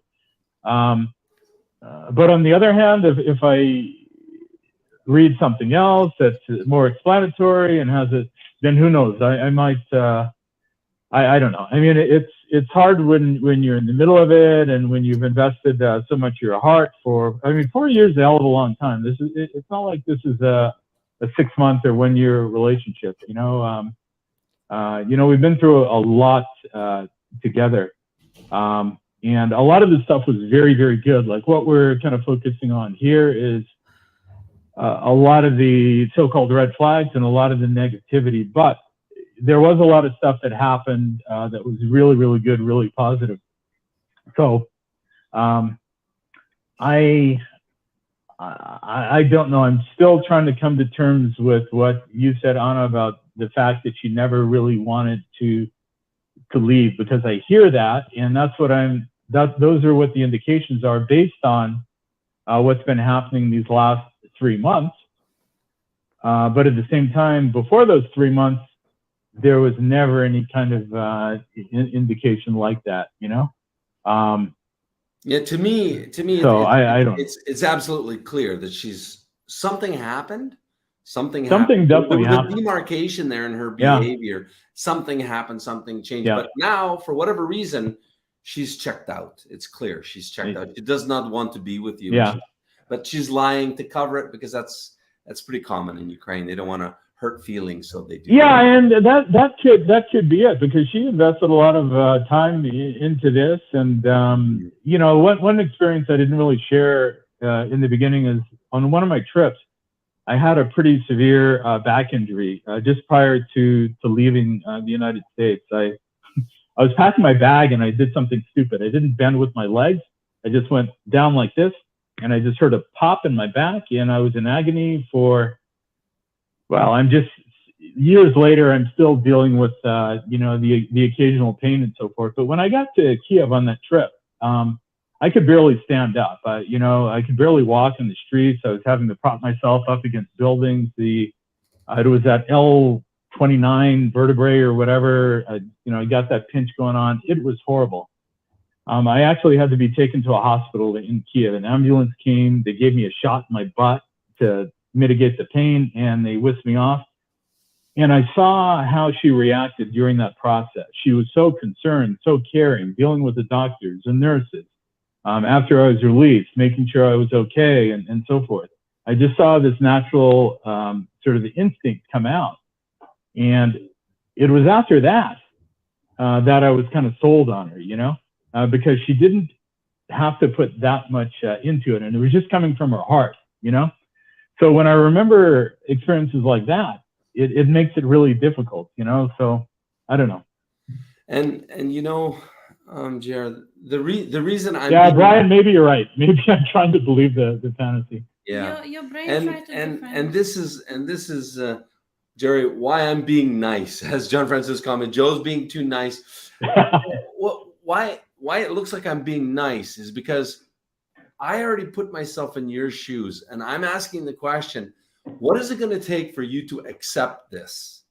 Speaker 3: But on the other hand, if I read something else that's more explanatory and has it, then who knows? I might. I don't know. I mean, it's hard when you're in the middle of it and when you've invested so much of your heart for. I mean, 4 years is a hell of a long time. It's not like this is a 6-month or 1-year relationship. You know, we've been through a lot together, and a lot of this stuff was very, very good. Like what we're kind of focusing on here is a lot of the so-called red flags and a lot of the negativity, but there was a lot of stuff that happened that was really, really good, really positive. So I don't know. I'm still trying to come to terms with what you said, Anna, about the fact that she never really wanted to leave, because I hear that, and those are what the indications are based on what's been happening these last 3 months. But at the same time, before those 3 months, there was never any kind of indication like that, you know?
Speaker 1: Yeah, to me,
Speaker 3: so I don't.
Speaker 1: It's absolutely clear that something happened. Something
Speaker 3: definitely
Speaker 1: there was
Speaker 3: happened.
Speaker 1: a demarcation there in her behavior. Something happened. Something changed. But now, for whatever reason, she's checked out. It's clear she's checked out. She does not want to be with you.
Speaker 3: Yeah.
Speaker 1: But she's lying to cover it, because that's pretty common in Ukraine. They don't want to hurt feelings, so they do.
Speaker 3: Yeah, and that could be it, because she invested a lot of time into this. And you know, one experience I didn't really share in the beginning is on one of my trips, I had a pretty severe back injury just prior to leaving the United States. I was packing my bag and I did something stupid. I didn't bend with my legs. I just went down like this, and I just heard a pop in my back, and I was in agony for, well, I'm just, years later, I'm still dealing with, you know, the occasional pain and so forth. But when I got to Kyiv on that trip, I could barely stand up. You know, I could barely walk in the streets. I was having to prop myself up against buildings. It was that L29 vertebrae or whatever. You know, I got that pinch going on. It was horrible. I actually had to be taken to a hospital in Kyiv. An ambulance came. They gave me a shot in my butt to mitigate the pain, and they whisked me off. And I saw how she reacted during that process. She was so concerned, so caring, dealing with the doctors and nurses. After I was released, making sure I was okay, and so forth. I just saw this natural sort of instinct come out. And it was after that that I was kind of sold on her, you know, because she didn't have to put that much into it. And it was just coming from her heart, you know. So when I remember experiences like that, it makes it really difficult, you know. So I don't know.
Speaker 1: And you know, Gerry, the reason I'm
Speaker 3: Brian, maybe you're right. Maybe I'm trying to believe the fantasy.
Speaker 1: Yeah,
Speaker 2: your brain
Speaker 1: and this is Gerry, why I'm being nice, as John Francis commented. Joe's being too nice. Why it looks like I'm being nice is because I already put myself in your shoes, and I'm asking the question: what is it going to take for you to accept this?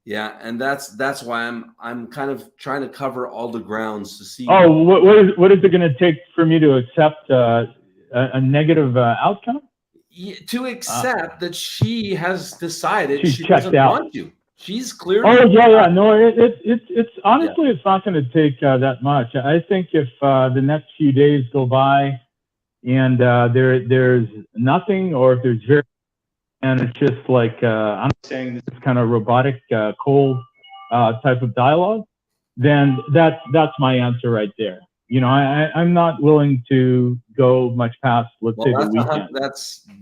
Speaker 1: Yeah, and that's why I'm kind of trying to cover all the grounds to see.
Speaker 3: Oh, what is it going to take for me to accept a negative outcome?
Speaker 1: To accept that she has decided she
Speaker 3: doesn't
Speaker 1: want you. She's clearly.
Speaker 3: Oh yeah. No, it's honestly, it's not going to take that much. I think if the next few days go by and there's nothing, or if there's very, and it's just like I'm saying, this kind of robotic, cold type of dialogue, then that's my answer right there. You know, I'm not willing to go much past, let's say, the weekend.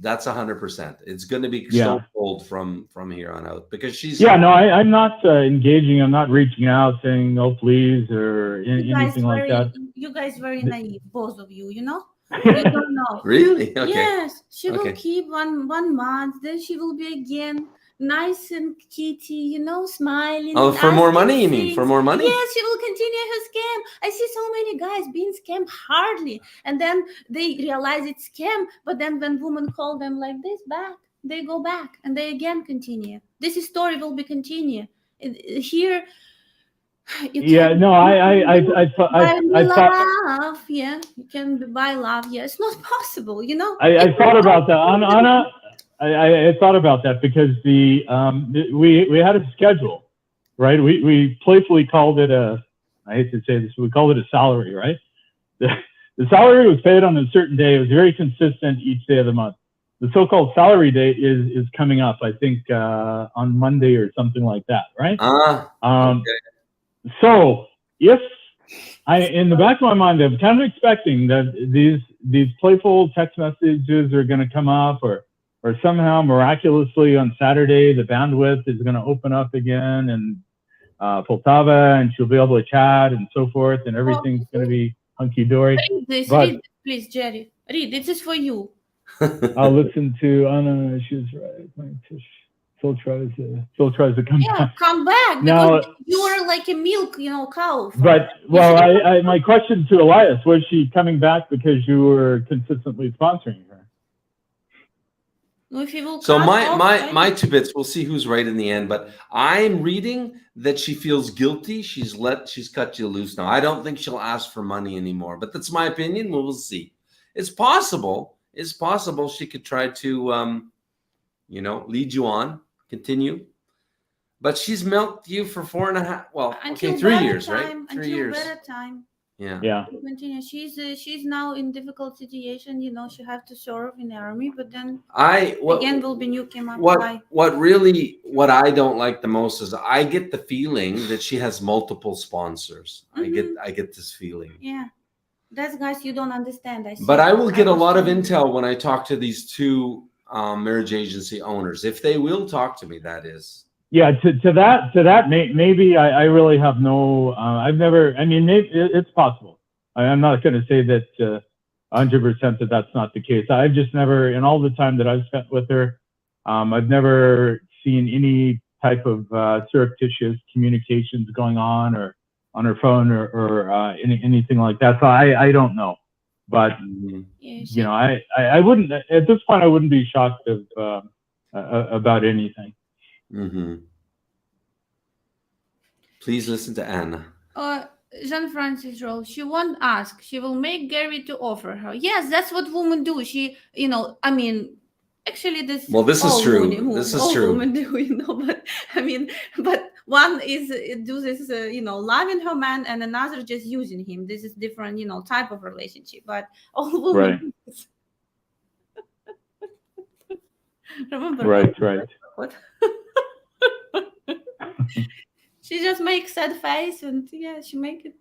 Speaker 1: That's 100%. It's going to be so cold from here on out, because she's.
Speaker 3: Yeah, no, I'm not engaging. I'm not reaching out saying, "Oh, please," or anything like that.
Speaker 2: You guys very naive, both of you. You know. You don't know.
Speaker 1: Really? Okay.
Speaker 2: Yes, she will keep one month, then she will be again nice and kitty, you know, smiling.
Speaker 1: Oh, for more money, you mean? For more money?
Speaker 2: Yes, she will continue her scam. I see so many guys being scammed hardly, and then they realize it's scam. But then when women call them like this back, they go back and they again continue. This story will be continue here.
Speaker 3: Yeah, no, I
Speaker 2: thought, yeah, you can buy love. Yeah, it's not possible, you know.
Speaker 3: I thought about that, Anna. I thought about that because we had a schedule, right? We playfully called it I hate to say this, we called it a salary, right? The salary was paid on a certain day. It was very consistent each day of the month. The so-called salary date is coming up, I think, on Monday or something like that, right?
Speaker 1: Okay.
Speaker 3: So if in the back of my mind, I'm kind of expecting that these playful text messages are going to come up, or somehow miraculously on Saturday the bandwidth is going to open up again in Poltava, and she'll be able to chat and so forth, and everything's going to be hunky dory.
Speaker 2: Read this, please, Gerry. Read. This is for you.
Speaker 3: I'll listen to Anna. She's right. Still tries to come back.
Speaker 2: Yeah, come back.
Speaker 3: Now,
Speaker 2: you are like a milk, you know, cow.
Speaker 3: But my question to Elias, was she coming back because you were consistently sponsoring her?
Speaker 2: If you will.
Speaker 1: So my 2 bits. We'll see who's right in the end. But I'm reading that she feels guilty. She's cut you loose now. I don't think she'll ask for money anymore. But that's my opinion. We'll see. It's possible. It's possible she could try to, lead you on. Continue, but she's milked you for 4.5. Well, okay, 3 years, right? 3 years.
Speaker 2: Better time.
Speaker 1: Yeah.
Speaker 3: Yeah.
Speaker 2: Continue. She's now in difficult situation. You know, she have to serve in the army, but then again will be new came up. Why?
Speaker 1: What I don't like the most is I get the feeling that she has multiple sponsors. I get this feeling.
Speaker 2: Yeah, that's guys you don't understand.
Speaker 1: But I will get a lot of intel when I talk to these two marriage agency owners, if they will talk to me. That is.
Speaker 3: Yeah, to that, maybe I really have no. I've never. I mean, it's possible. I'm not going to say that 100% that that's not the case. I've just never, in all the time that I've spent with her, I've never seen any type of surreptitious communications going on, or on her phone, or anything like that. So I don't know, but you know, I wouldn't at this point. I wouldn't be shocked about anything.
Speaker 1: Please listen to Anna.
Speaker 2: Jean Francis Roll. She won't ask. She will make Gerry to offer her. Yes, that's what women do. She, you know, I mean, actually, this.
Speaker 1: Well, this is true. This is true.
Speaker 2: Women do, you know, but I mean, but one is do this, you know, loving her man, and another just using him. This is different, you know, type of relationship. But all women. Right. Remember?
Speaker 3: Right.
Speaker 2: What? She just makes sad face, and yeah, she make it.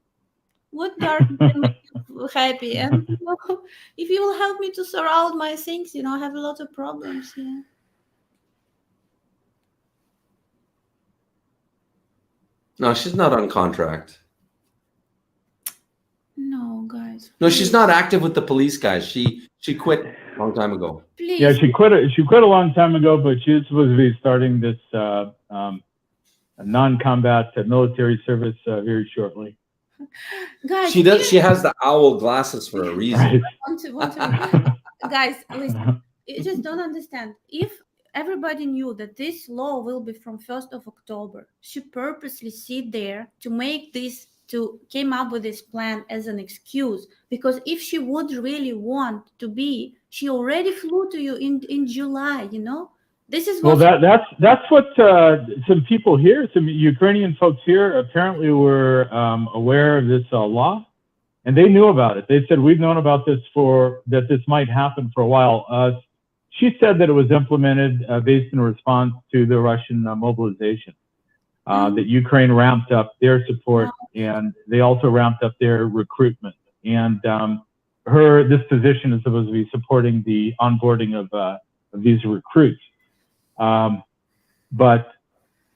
Speaker 2: What dark make you happy, and you know, if you will help me to sort out my things, you know, I have a lot of problems. Yeah.
Speaker 1: No, she's not on contract.
Speaker 2: No, guys.
Speaker 1: No, she's not active with the police guys. She quit a long time ago.
Speaker 2: Please.
Speaker 3: Yeah, she quit a long time ago, but she's supposed to be starting this non-combat military service very shortly.
Speaker 2: Guys,
Speaker 1: she does. She has the owl glasses for a reason.
Speaker 2: Right. Guys, listen. You just don't understand. If everybody knew that this law will be from 1st of October, she purposely sit there to make this, to came up with this plan as an excuse. Because if she would really want to be, she already flew to you in July. You know. This is what
Speaker 3: that's what some people here, some Ukrainian folks here, apparently were aware of this law, and they knew about it. They said, we've known about this that this might happen for a while. She said that it was implemented based in response to the Russian mobilization, that Ukraine ramped up their support, and they also ramped up their recruitment. And this position is supposed to be supporting the onboarding of these recruits. But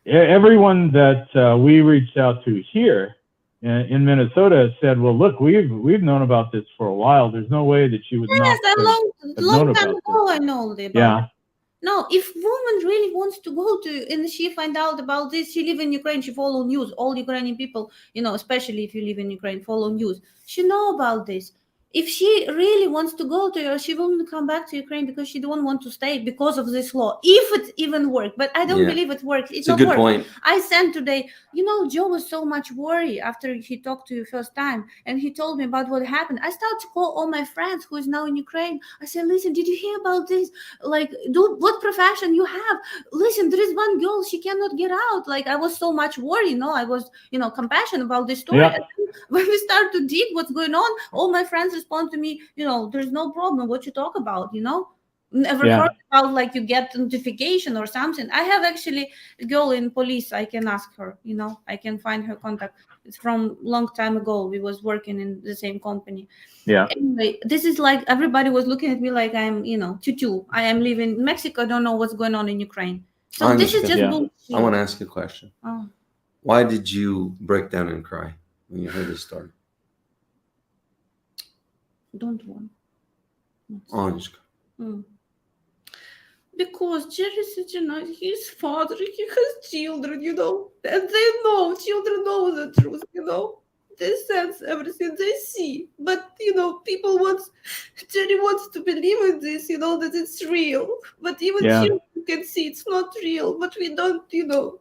Speaker 3: everyone that we reached out to here in Minnesota said, well, look, we've known about this for a while. There's no way that she would not have
Speaker 2: long time ago I know about it.
Speaker 3: Yeah.
Speaker 2: No, if woman really wants to go to, and she find out about this, she live in Ukraine, she follow news. All Ukrainian people, you know, especially if you live in Ukraine, follow news. She know about this. If she really wants to go to her, she won't come back to Ukraine because she don't want to stay because of this law. If it even works, but I don't believe it works.
Speaker 1: It's a good point.
Speaker 2: I sent today, you know, Joe was so much worried after he talked to you first time, and he told me about what happened. I started to call all my friends who is now in Ukraine. I said, listen, did you hear about this? Like, what profession you have? Listen, there is one girl, she cannot get out. Like, I was so much worried, you know, I was, you know, compassionate about this story.
Speaker 3: Yeah.
Speaker 2: When we start to dig what's going on, all my friends respond to me, you know, there's no problem. What you talk about, you know? Never heard about like you get notification or something. I have actually a girl in police. I can ask her, you know, I can find her contact. It's from long time ago. We was working in the same company.
Speaker 3: Yeah.
Speaker 2: Anyway, this is like everybody was looking at me like I'm, you know, tutu. I am living in Mexico. Don't know what's going on in Ukraine. So this is just bullshit.
Speaker 1: I want to ask you a question.
Speaker 2: Oh.
Speaker 1: Why did you break down and cry when you heard this story?
Speaker 2: Don't want.
Speaker 1: Honest.
Speaker 2: Because Gerry is such a nice, his father, he has children, you know, and they know, children know the truth, you know, they sense everything they see, but, you know, Gerry wants to believe in this, you know, that it's real, but even children can see it's not real, but we don't, you know,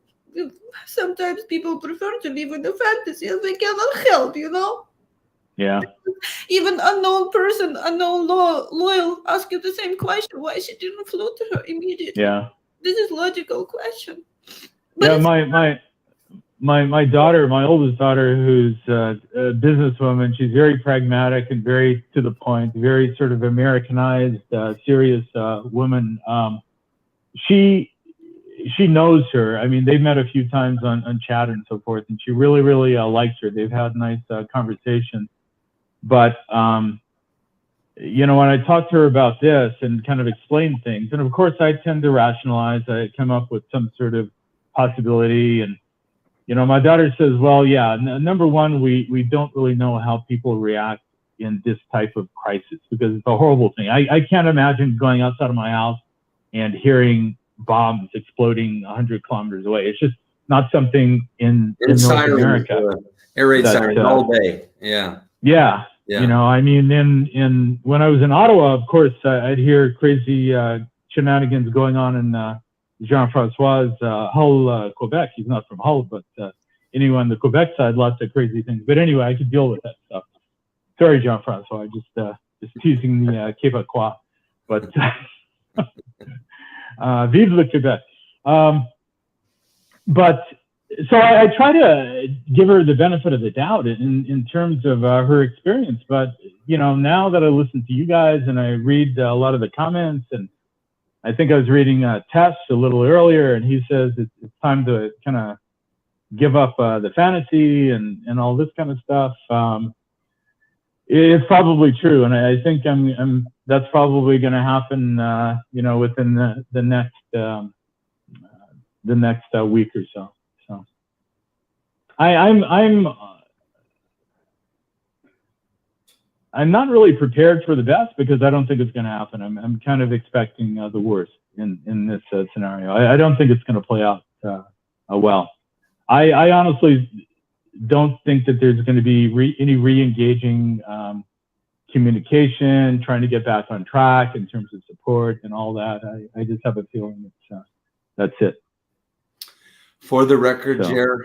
Speaker 2: sometimes people prefer to live in a fantasy and we cannot help, you know.
Speaker 3: Yeah.
Speaker 2: Even unknown person, unknown loyal, ask you the same question. Why she didn't flew to her immediately?
Speaker 3: Yeah.
Speaker 2: This is logical question. But
Speaker 3: yeah, my daughter, my oldest daughter, who's a businesswoman, she's very pragmatic and very to the point, very sort of Americanized, serious woman. She knows her. I mean, they've met a few times on chat and so forth, and she really likes her. They've had nice conversations. But you know, when I talk to her about this and kind of explain things, and of course I tend to rationalize, I come up with some sort of possibility, and you know, my daughter says, well, yeah, number one, we don't really know how people react in this type of crisis because it's a horrible thing. I can't imagine going outside of my house and hearing bombs exploding 100 kilometers away. It's just not something in North America.
Speaker 1: Air raid sirens all day. Yeah.
Speaker 3: Yeah. You know, I mean, when I was in Ottawa, of course, I'd hear crazy shenanigans going on in Jean-Francois's Hull, Quebec. He's not from Hull, but anyway, on the Quebec side, lots of crazy things. But anyway, I could deal with that stuff. Sorry, Jean-Francois, just teasing the Québécois. But vive le Québec. But so I try to give her the benefit of the doubt in terms of her experience. But, you know, now that I listen to you guys and I read a lot of the comments, and I think I was reading Tess a little earlier, and he says it's time to kind of give up the fantasy and all this kind of stuff. It's probably true. And I think that's probably going to happen, you know, within the next week or so. I'm not really prepared for the best because I don't think it's going to happen. I'm kind of expecting the worst in this scenario. I don't think it's going to play out well. I honestly don't think that there's going to be any re-engaging communication, trying to get back on track in terms of support and all that. I just have a feeling that's it.
Speaker 1: For the record, Gerry,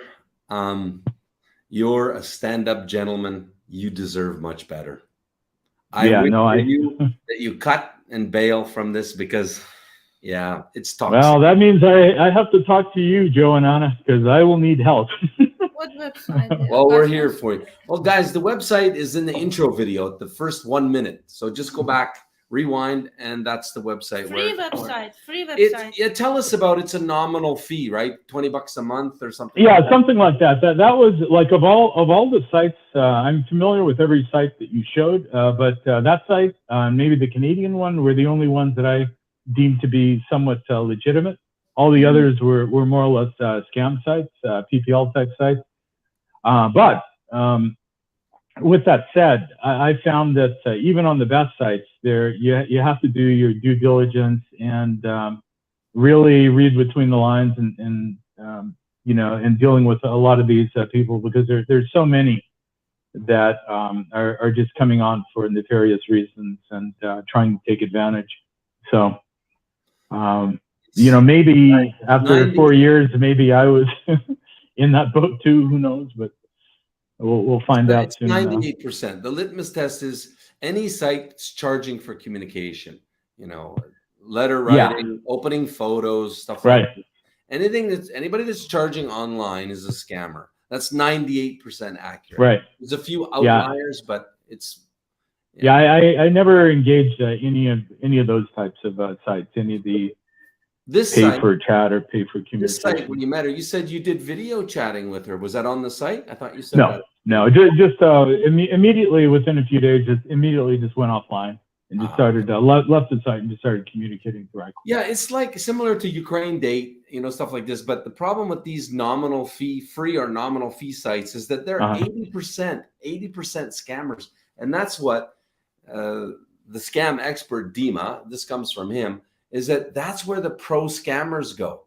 Speaker 1: you're a stand-up gentleman. You deserve much better. That you cut and bail from this because, yeah, it's toxic.
Speaker 3: Well, that means I have to talk to you, Joe and Anna, because I will need help.
Speaker 2: What website?
Speaker 1: Well, we're here for you. Well, guys, the website is in the intro video, the first 1 minute. So just go back, rewind, and that's the website.
Speaker 2: Free website.
Speaker 1: Tell us about it's a nominal fee, right? $20 a month or something.
Speaker 3: Yeah,
Speaker 1: like that.
Speaker 3: something like that. That was like of all the sites. I'm familiar with every site that you showed, but that site, maybe the Canadian one, were the only ones that I deemed to be somewhat legitimate. All the others were more or less scam sites, PPL type sites. But with that said, I found that even on the best sites, you have to do your due diligence and really read between the lines and you know, and dealing with a lot of these people, because there's so many that are just coming on for nefarious reasons and trying to take advantage. So, you know, maybe after 4 years, maybe I was in that boat too. Who knows? But we'll find out soon.
Speaker 1: 98%. The litmus test is any site that's charging for communication. You know, letter writing, opening photos, stuff like that. Anybody that's charging online is a scammer. That's 98% accurate. Right. There's a few outliers, but it's.
Speaker 3: Yeah, I never engaged any of those types of sites. Any of the pay for chat or pay for communication.
Speaker 1: This site, when you met her, you said you did video chatting with her. Was that on the site? I thought you said that.
Speaker 3: No, just immediately within a few days, just went offline and just started left the site and just started communicating directly.
Speaker 1: Yeah, it's like similar to Ukraine Date, you know, stuff like this. But the problem with these free or nominal fee sites is that they're 80% scammers, and that's what the scam expert Dima, this comes from him, is that's where the pro scammers go.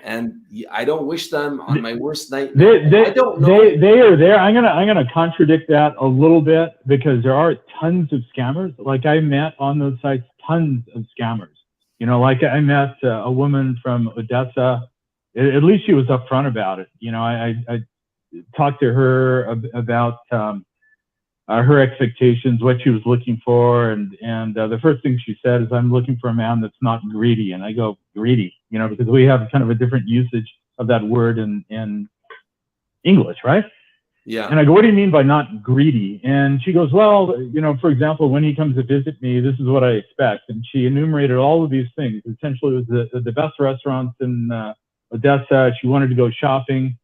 Speaker 1: And I don't wish them on my worst night. I don't know.
Speaker 3: They are there. I'm gonna contradict that a little bit, because there are tons of scammers. Like I met on those sites tons of scammers. You know, like I met a woman from Odessa. At least she was upfront about it. You know, I talked to her about her expectations, what she was looking for, and the first thing she said is, "I'm looking for a man that's not greedy." And I go, "Greedy?" You know, because we have kind of a different usage of that word in English, right?
Speaker 1: Yeah.
Speaker 3: And I go, what do you mean by not greedy? And she goes, well, you know, for example, when he comes to visit me, this is what I expect. And she enumerated all of these things. Essentially, it was the best restaurants in Odessa. She wanted to go shopping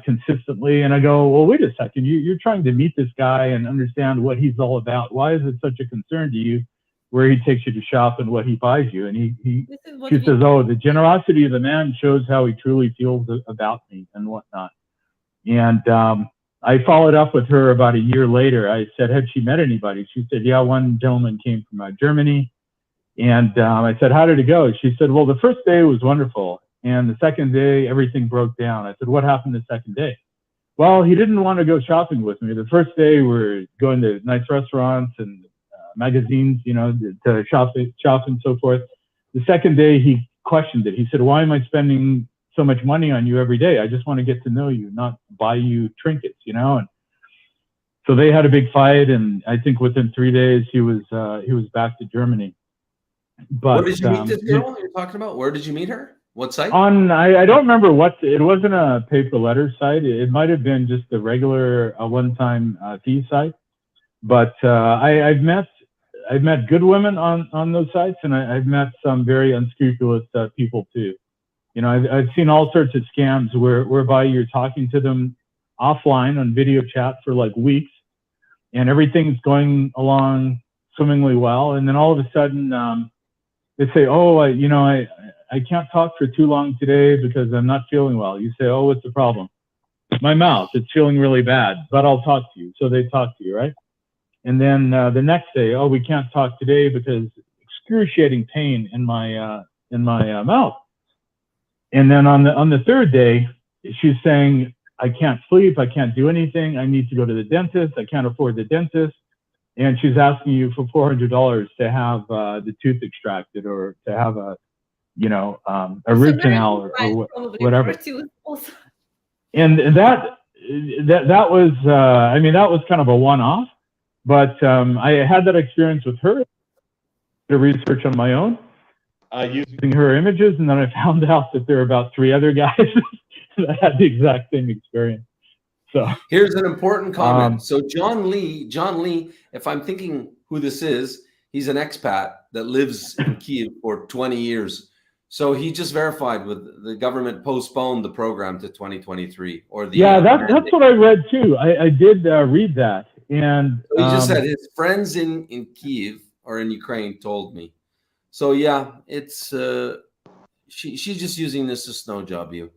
Speaker 3: consistently. And I go, well, wait a second. You're trying to meet this guy and understand what he's all about. Why is it such a concern to you where he takes you to shop and what he buys you? And she says, oh, the generosity of the man shows how he truly feels about me and whatnot. And I followed up with her about a year later. I said, had she met anybody? She said, yeah, one gentleman came from Germany. And I said, how did it go? She said, well, the first day was wonderful. And the second day, everything broke down. I said, what happened the second day? Well, he didn't want to go shopping with me. The first day, we're going to nice restaurants and magazines, you know, to shop and so forth. The second day, he questioned it. He said, why am I spending so much money on you every day? I just want to get to know you, not buy you trinkets, you know? And so they had a big fight, and I think within 3 days he was back to Germany. But
Speaker 1: where did you meet this girl you're talking about? Where did you meet her? What site?
Speaker 3: I don't remember what, it wasn't a paper letter site. It might have been just a regular one-time fee site. But I've met good women on those sites, and I've met some very unscrupulous people too. You know, I've seen all sorts of scams whereby you're talking to them offline on video chat for like weeks, and everything's going along swimmingly well, and then all of a sudden they say, "Oh, I can't talk for too long today because I'm not feeling well." You say, "Oh, what's the problem?" "My mouth, it's feeling really bad, but I'll talk to you." So they talk to you, right? And then the next day, "Oh, we can't talk today because excruciating pain in my mouth." And then on the third day, she's saying, "I can't sleep, I can't do anything, I need to go to the dentist, I can't afford the dentist." And she's asking you for $400 to have the tooth extracted, or to have a root canal or whatever. And that was, that was kind of a one-off, but I had that experience with her, to research on my own, using her images, and then I found out that there are about 3 other guys that had the exact same experience. So
Speaker 1: here's an important comment. So John Lee, if I'm thinking who this is, he's an expat that lives in Kyiv for 20 years. So he just verified with the government postponed the program to 2023, or the
Speaker 3: that's what I read too. I did read that, and
Speaker 1: so he just said his friends in Kyiv or in Ukraine told me. So yeah, it's she's just using this to snow job you.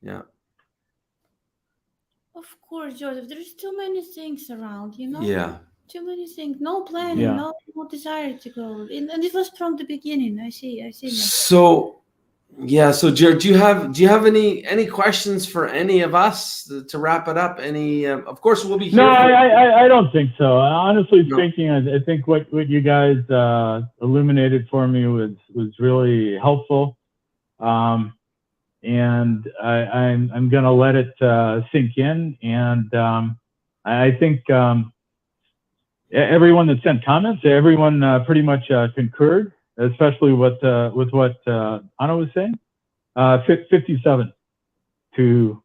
Speaker 1: Yeah.
Speaker 2: Of course, Joseph. There's too many things around, you know.
Speaker 1: Yeah.
Speaker 2: Too many things. No planning. No desire to go. And it was from the beginning. I see that.
Speaker 1: So, yeah. So, Gerry, do you have any questions for any of us to wrap it up? Any? Of course, we'll be here.
Speaker 3: No, I don't think so. Honestly speaking, I think what you guys illuminated for me was really helpful. And I'm going to let it sink in. And I think everyone that sent comments, everyone pretty much concurred, especially with what Anna was saying. 57 to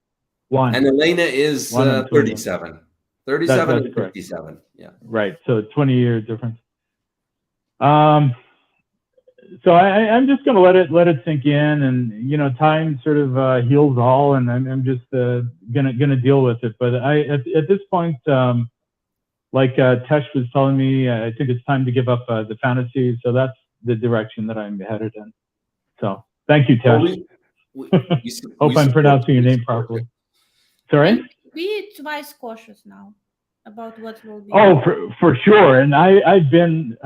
Speaker 3: 1.
Speaker 1: And Elena is 37. 37 to 57. Yeah.
Speaker 3: Right. So 20-year difference. So I'm just going to let it sink in, and time sort of heals all, and I'm just gonna deal with it. But at this point, like Tesh was telling me, I think it's time to give up the fantasy. So that's the direction that I'm headed in. So thank you, Tesh. Hope I'm pronouncing your name properly. Sorry?
Speaker 2: Be twice cautious now about what will be.
Speaker 3: Oh, for sure. And I've been.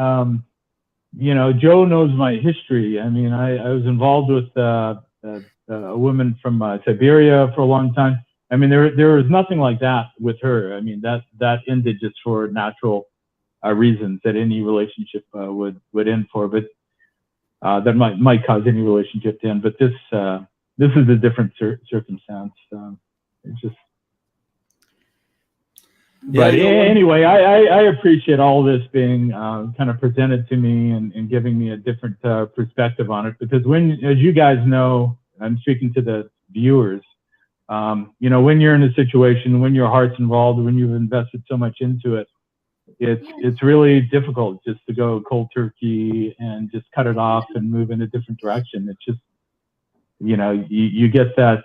Speaker 3: Joe knows my history. I mean, I was involved with a woman from Siberia for a long time. I mean, there was nothing like that with her. I mean, that ended just for natural reasons that any relationship would end for, but that might cause any relationship to end. But this is a different circumstance. It's just. But anyway, I appreciate all this being kind of presented to me and giving me a different perspective on it, because as you guys know, I'm speaking to the viewers, You know, when you're in a situation, when your heart's involved, when you've invested so much into it, it's really difficult just to go cold turkey and just cut it off and move in a different direction. It's just, you know, you get that,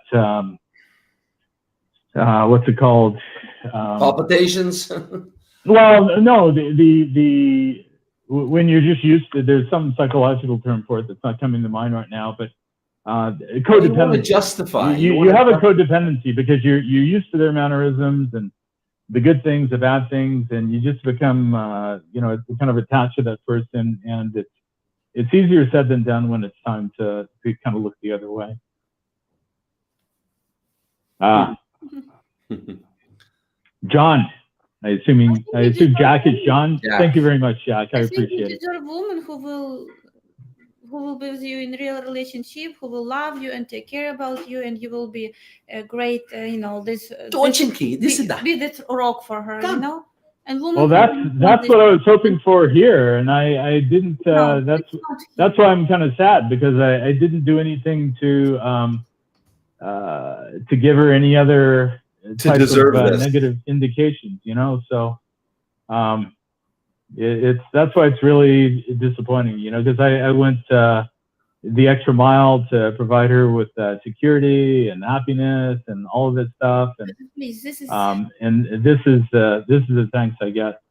Speaker 3: what's it called?
Speaker 1: Palpitations.
Speaker 3: Well, no, when you're just used to, there's some psychological term for it that's not coming to mind right now, but codependency.
Speaker 1: You want to justify.
Speaker 3: You have a codependency because you're used to their mannerisms and the good things, the bad things, and you just become, you know, kind of attached to that person, and it's easier said than done when it's time to kind of look the other way. John, I assume Jack is John.
Speaker 1: Jack.
Speaker 3: Thank you very much, Jack. I appreciate
Speaker 2: think
Speaker 3: it.
Speaker 2: you deserve a woman who will be with you in real relationship, who will love you and take care about you, and you will be a great, you know, be this rock for her, you know. And woman,
Speaker 3: well, that's what I was hoping for here, and I didn't.
Speaker 2: No,
Speaker 3: that's why I'm kind of sad, because I didn't do anything to give her any other type of negative indications, you know. So that's why it's really disappointing, you know, because I went the extra mile to provide her with security and happiness and all of this stuff, and
Speaker 2: please, this is
Speaker 3: the thanks I get.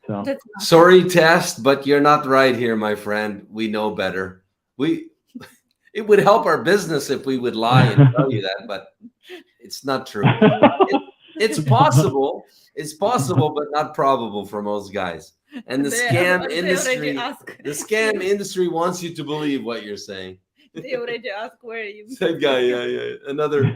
Speaker 3: So
Speaker 1: sorry, Test, but you're not right here, my friend. We know better. It would help our business if we would lie and tell you that, but it's not true. It's possible. It's possible, but not probable for most guys. And the scam industry wants you to believe what you're saying.
Speaker 2: They already asked where you.
Speaker 1: Same guy, yeah. Another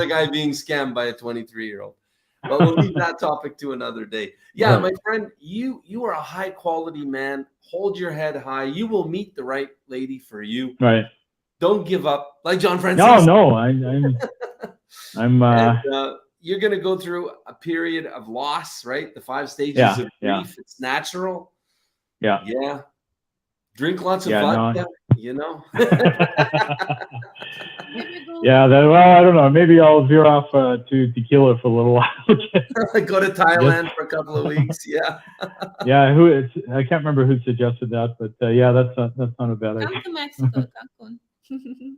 Speaker 1: guy being scammed by a 23-year-old. But we'll leave that topic to another day. Yeah, my friend, you are a high quality man. Hold your head high. You will meet the right lady for you.
Speaker 3: Right.
Speaker 1: Don't give up, like John Francis.
Speaker 3: No, I'm.
Speaker 1: You're going to go through a period of loss, right? The 5 stages of grief. Yeah. It's natural.
Speaker 3: Yeah.
Speaker 1: Yeah. Drink lots of vodka, you know.
Speaker 3: Yeah. Well, I don't know. Maybe I'll veer off to tequila for a little while.
Speaker 1: Go to Thailand for a couple of weeks. Yeah.
Speaker 3: Yeah. I can't remember who suggested that, but yeah, that's not a bad idea.
Speaker 2: Come to Mexico, Cancun.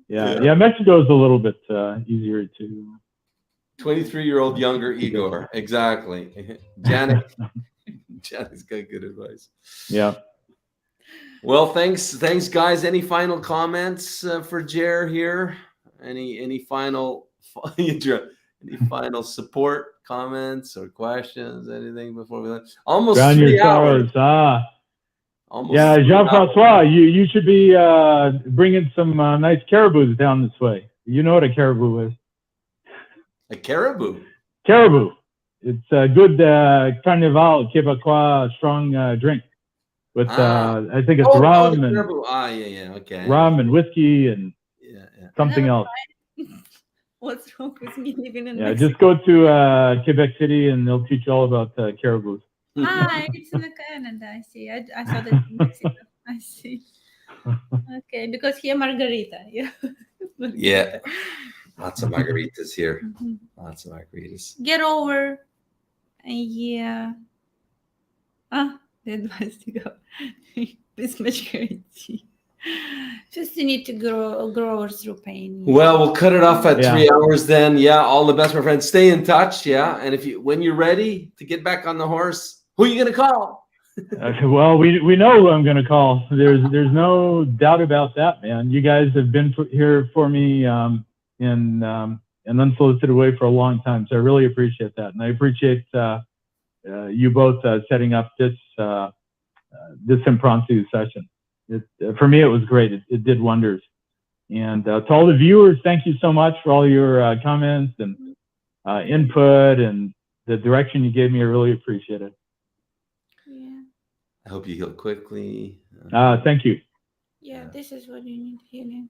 Speaker 3: Yeah. Mexico is a little bit easier to.
Speaker 1: 23-year-old younger Igor. Exactly. Janet's got good advice.
Speaker 3: Yeah.
Speaker 1: Well, thanks guys. Any final comments for Jer here? Any final support comments or questions? Anything before we let? Almost 3 hours. Almost.
Speaker 3: Yeah, Jean-Francois, you should be bringing some nice caribous down this way. You know what a caribou is.
Speaker 1: A caribou?
Speaker 3: Caribou. It's a good Carnival Québécois strong drink with I think it's rum and
Speaker 1: okay.
Speaker 3: Rum and whiskey and something else.
Speaker 2: What's wrong with me living in
Speaker 3: Mexico? Just go to Quebec City and they'll teach you all about caribous.
Speaker 2: It's in Canada. I see. I saw that in Mexico. I see. Okay, because here margarita. Yeah.
Speaker 1: Yeah. Lots of margaritas here. Mm-hmm. Lots of margaritas.
Speaker 2: Get over. Yeah. The advice to go. This much guarantee. Just you need to grow through pain.
Speaker 1: Well, we'll cut it off at 3 hours then. Yeah, all the best, my friends. Stay in touch. Yeah, and when you're ready to get back on the horse, who are you gonna call?
Speaker 3: Well, we know who I'm gonna call. There's no doubt about that, man. You guys have been here for me. In an unsolicited way for a long time. So I really appreciate that. And I appreciate you both setting up this impromptu session. For me, it was great. It did wonders. And to all the viewers, thank you so much for all your comments and input and the direction you gave me. I really appreciate it.
Speaker 2: Yeah.
Speaker 1: I hope you heal quickly.
Speaker 3: Thank you.
Speaker 2: Yeah, this is what you need, healing.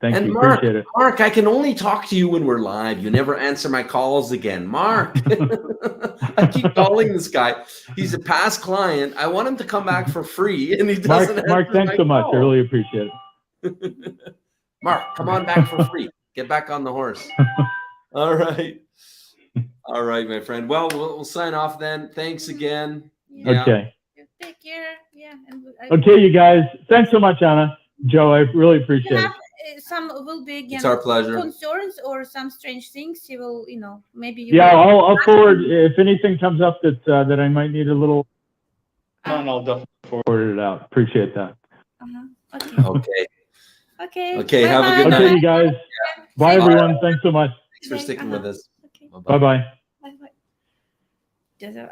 Speaker 3: Thank you.
Speaker 1: Mark,
Speaker 3: appreciate it.
Speaker 1: Mark, I can only talk to you when we're live. You never answer my calls again. Mark, I keep calling this guy. He's a past client. I want him to come back for free, and he doesn't.
Speaker 3: Mark, thanks so much. I really appreciate it.
Speaker 1: Mark, come on back for free. Get back on the horse. All right. All right, my friend. Well, we'll sign off then. Thanks again. Yeah.
Speaker 3: Okay.
Speaker 2: Take care. Yeah. And
Speaker 3: Okay, you guys. Thanks so much, Anna. Joe, I really appreciate it.
Speaker 2: Some will be again
Speaker 1: It's our pleasure.
Speaker 2: concerns or some strange things. You will, maybe you.
Speaker 3: Yeah,
Speaker 2: will
Speaker 3: I'll forward if anything comes up that I might need a little. I'll definitely forward it out. Appreciate that.
Speaker 2: Okay.
Speaker 1: Okay.
Speaker 2: Okay.
Speaker 1: Okay, have a good
Speaker 3: Okay,
Speaker 1: night.
Speaker 3: you guys. Bye, everyone. Thanks so much.
Speaker 1: Thanks for sticking with us.
Speaker 2: Okay.
Speaker 3: Bye-bye.
Speaker 2: Bye. I'll go.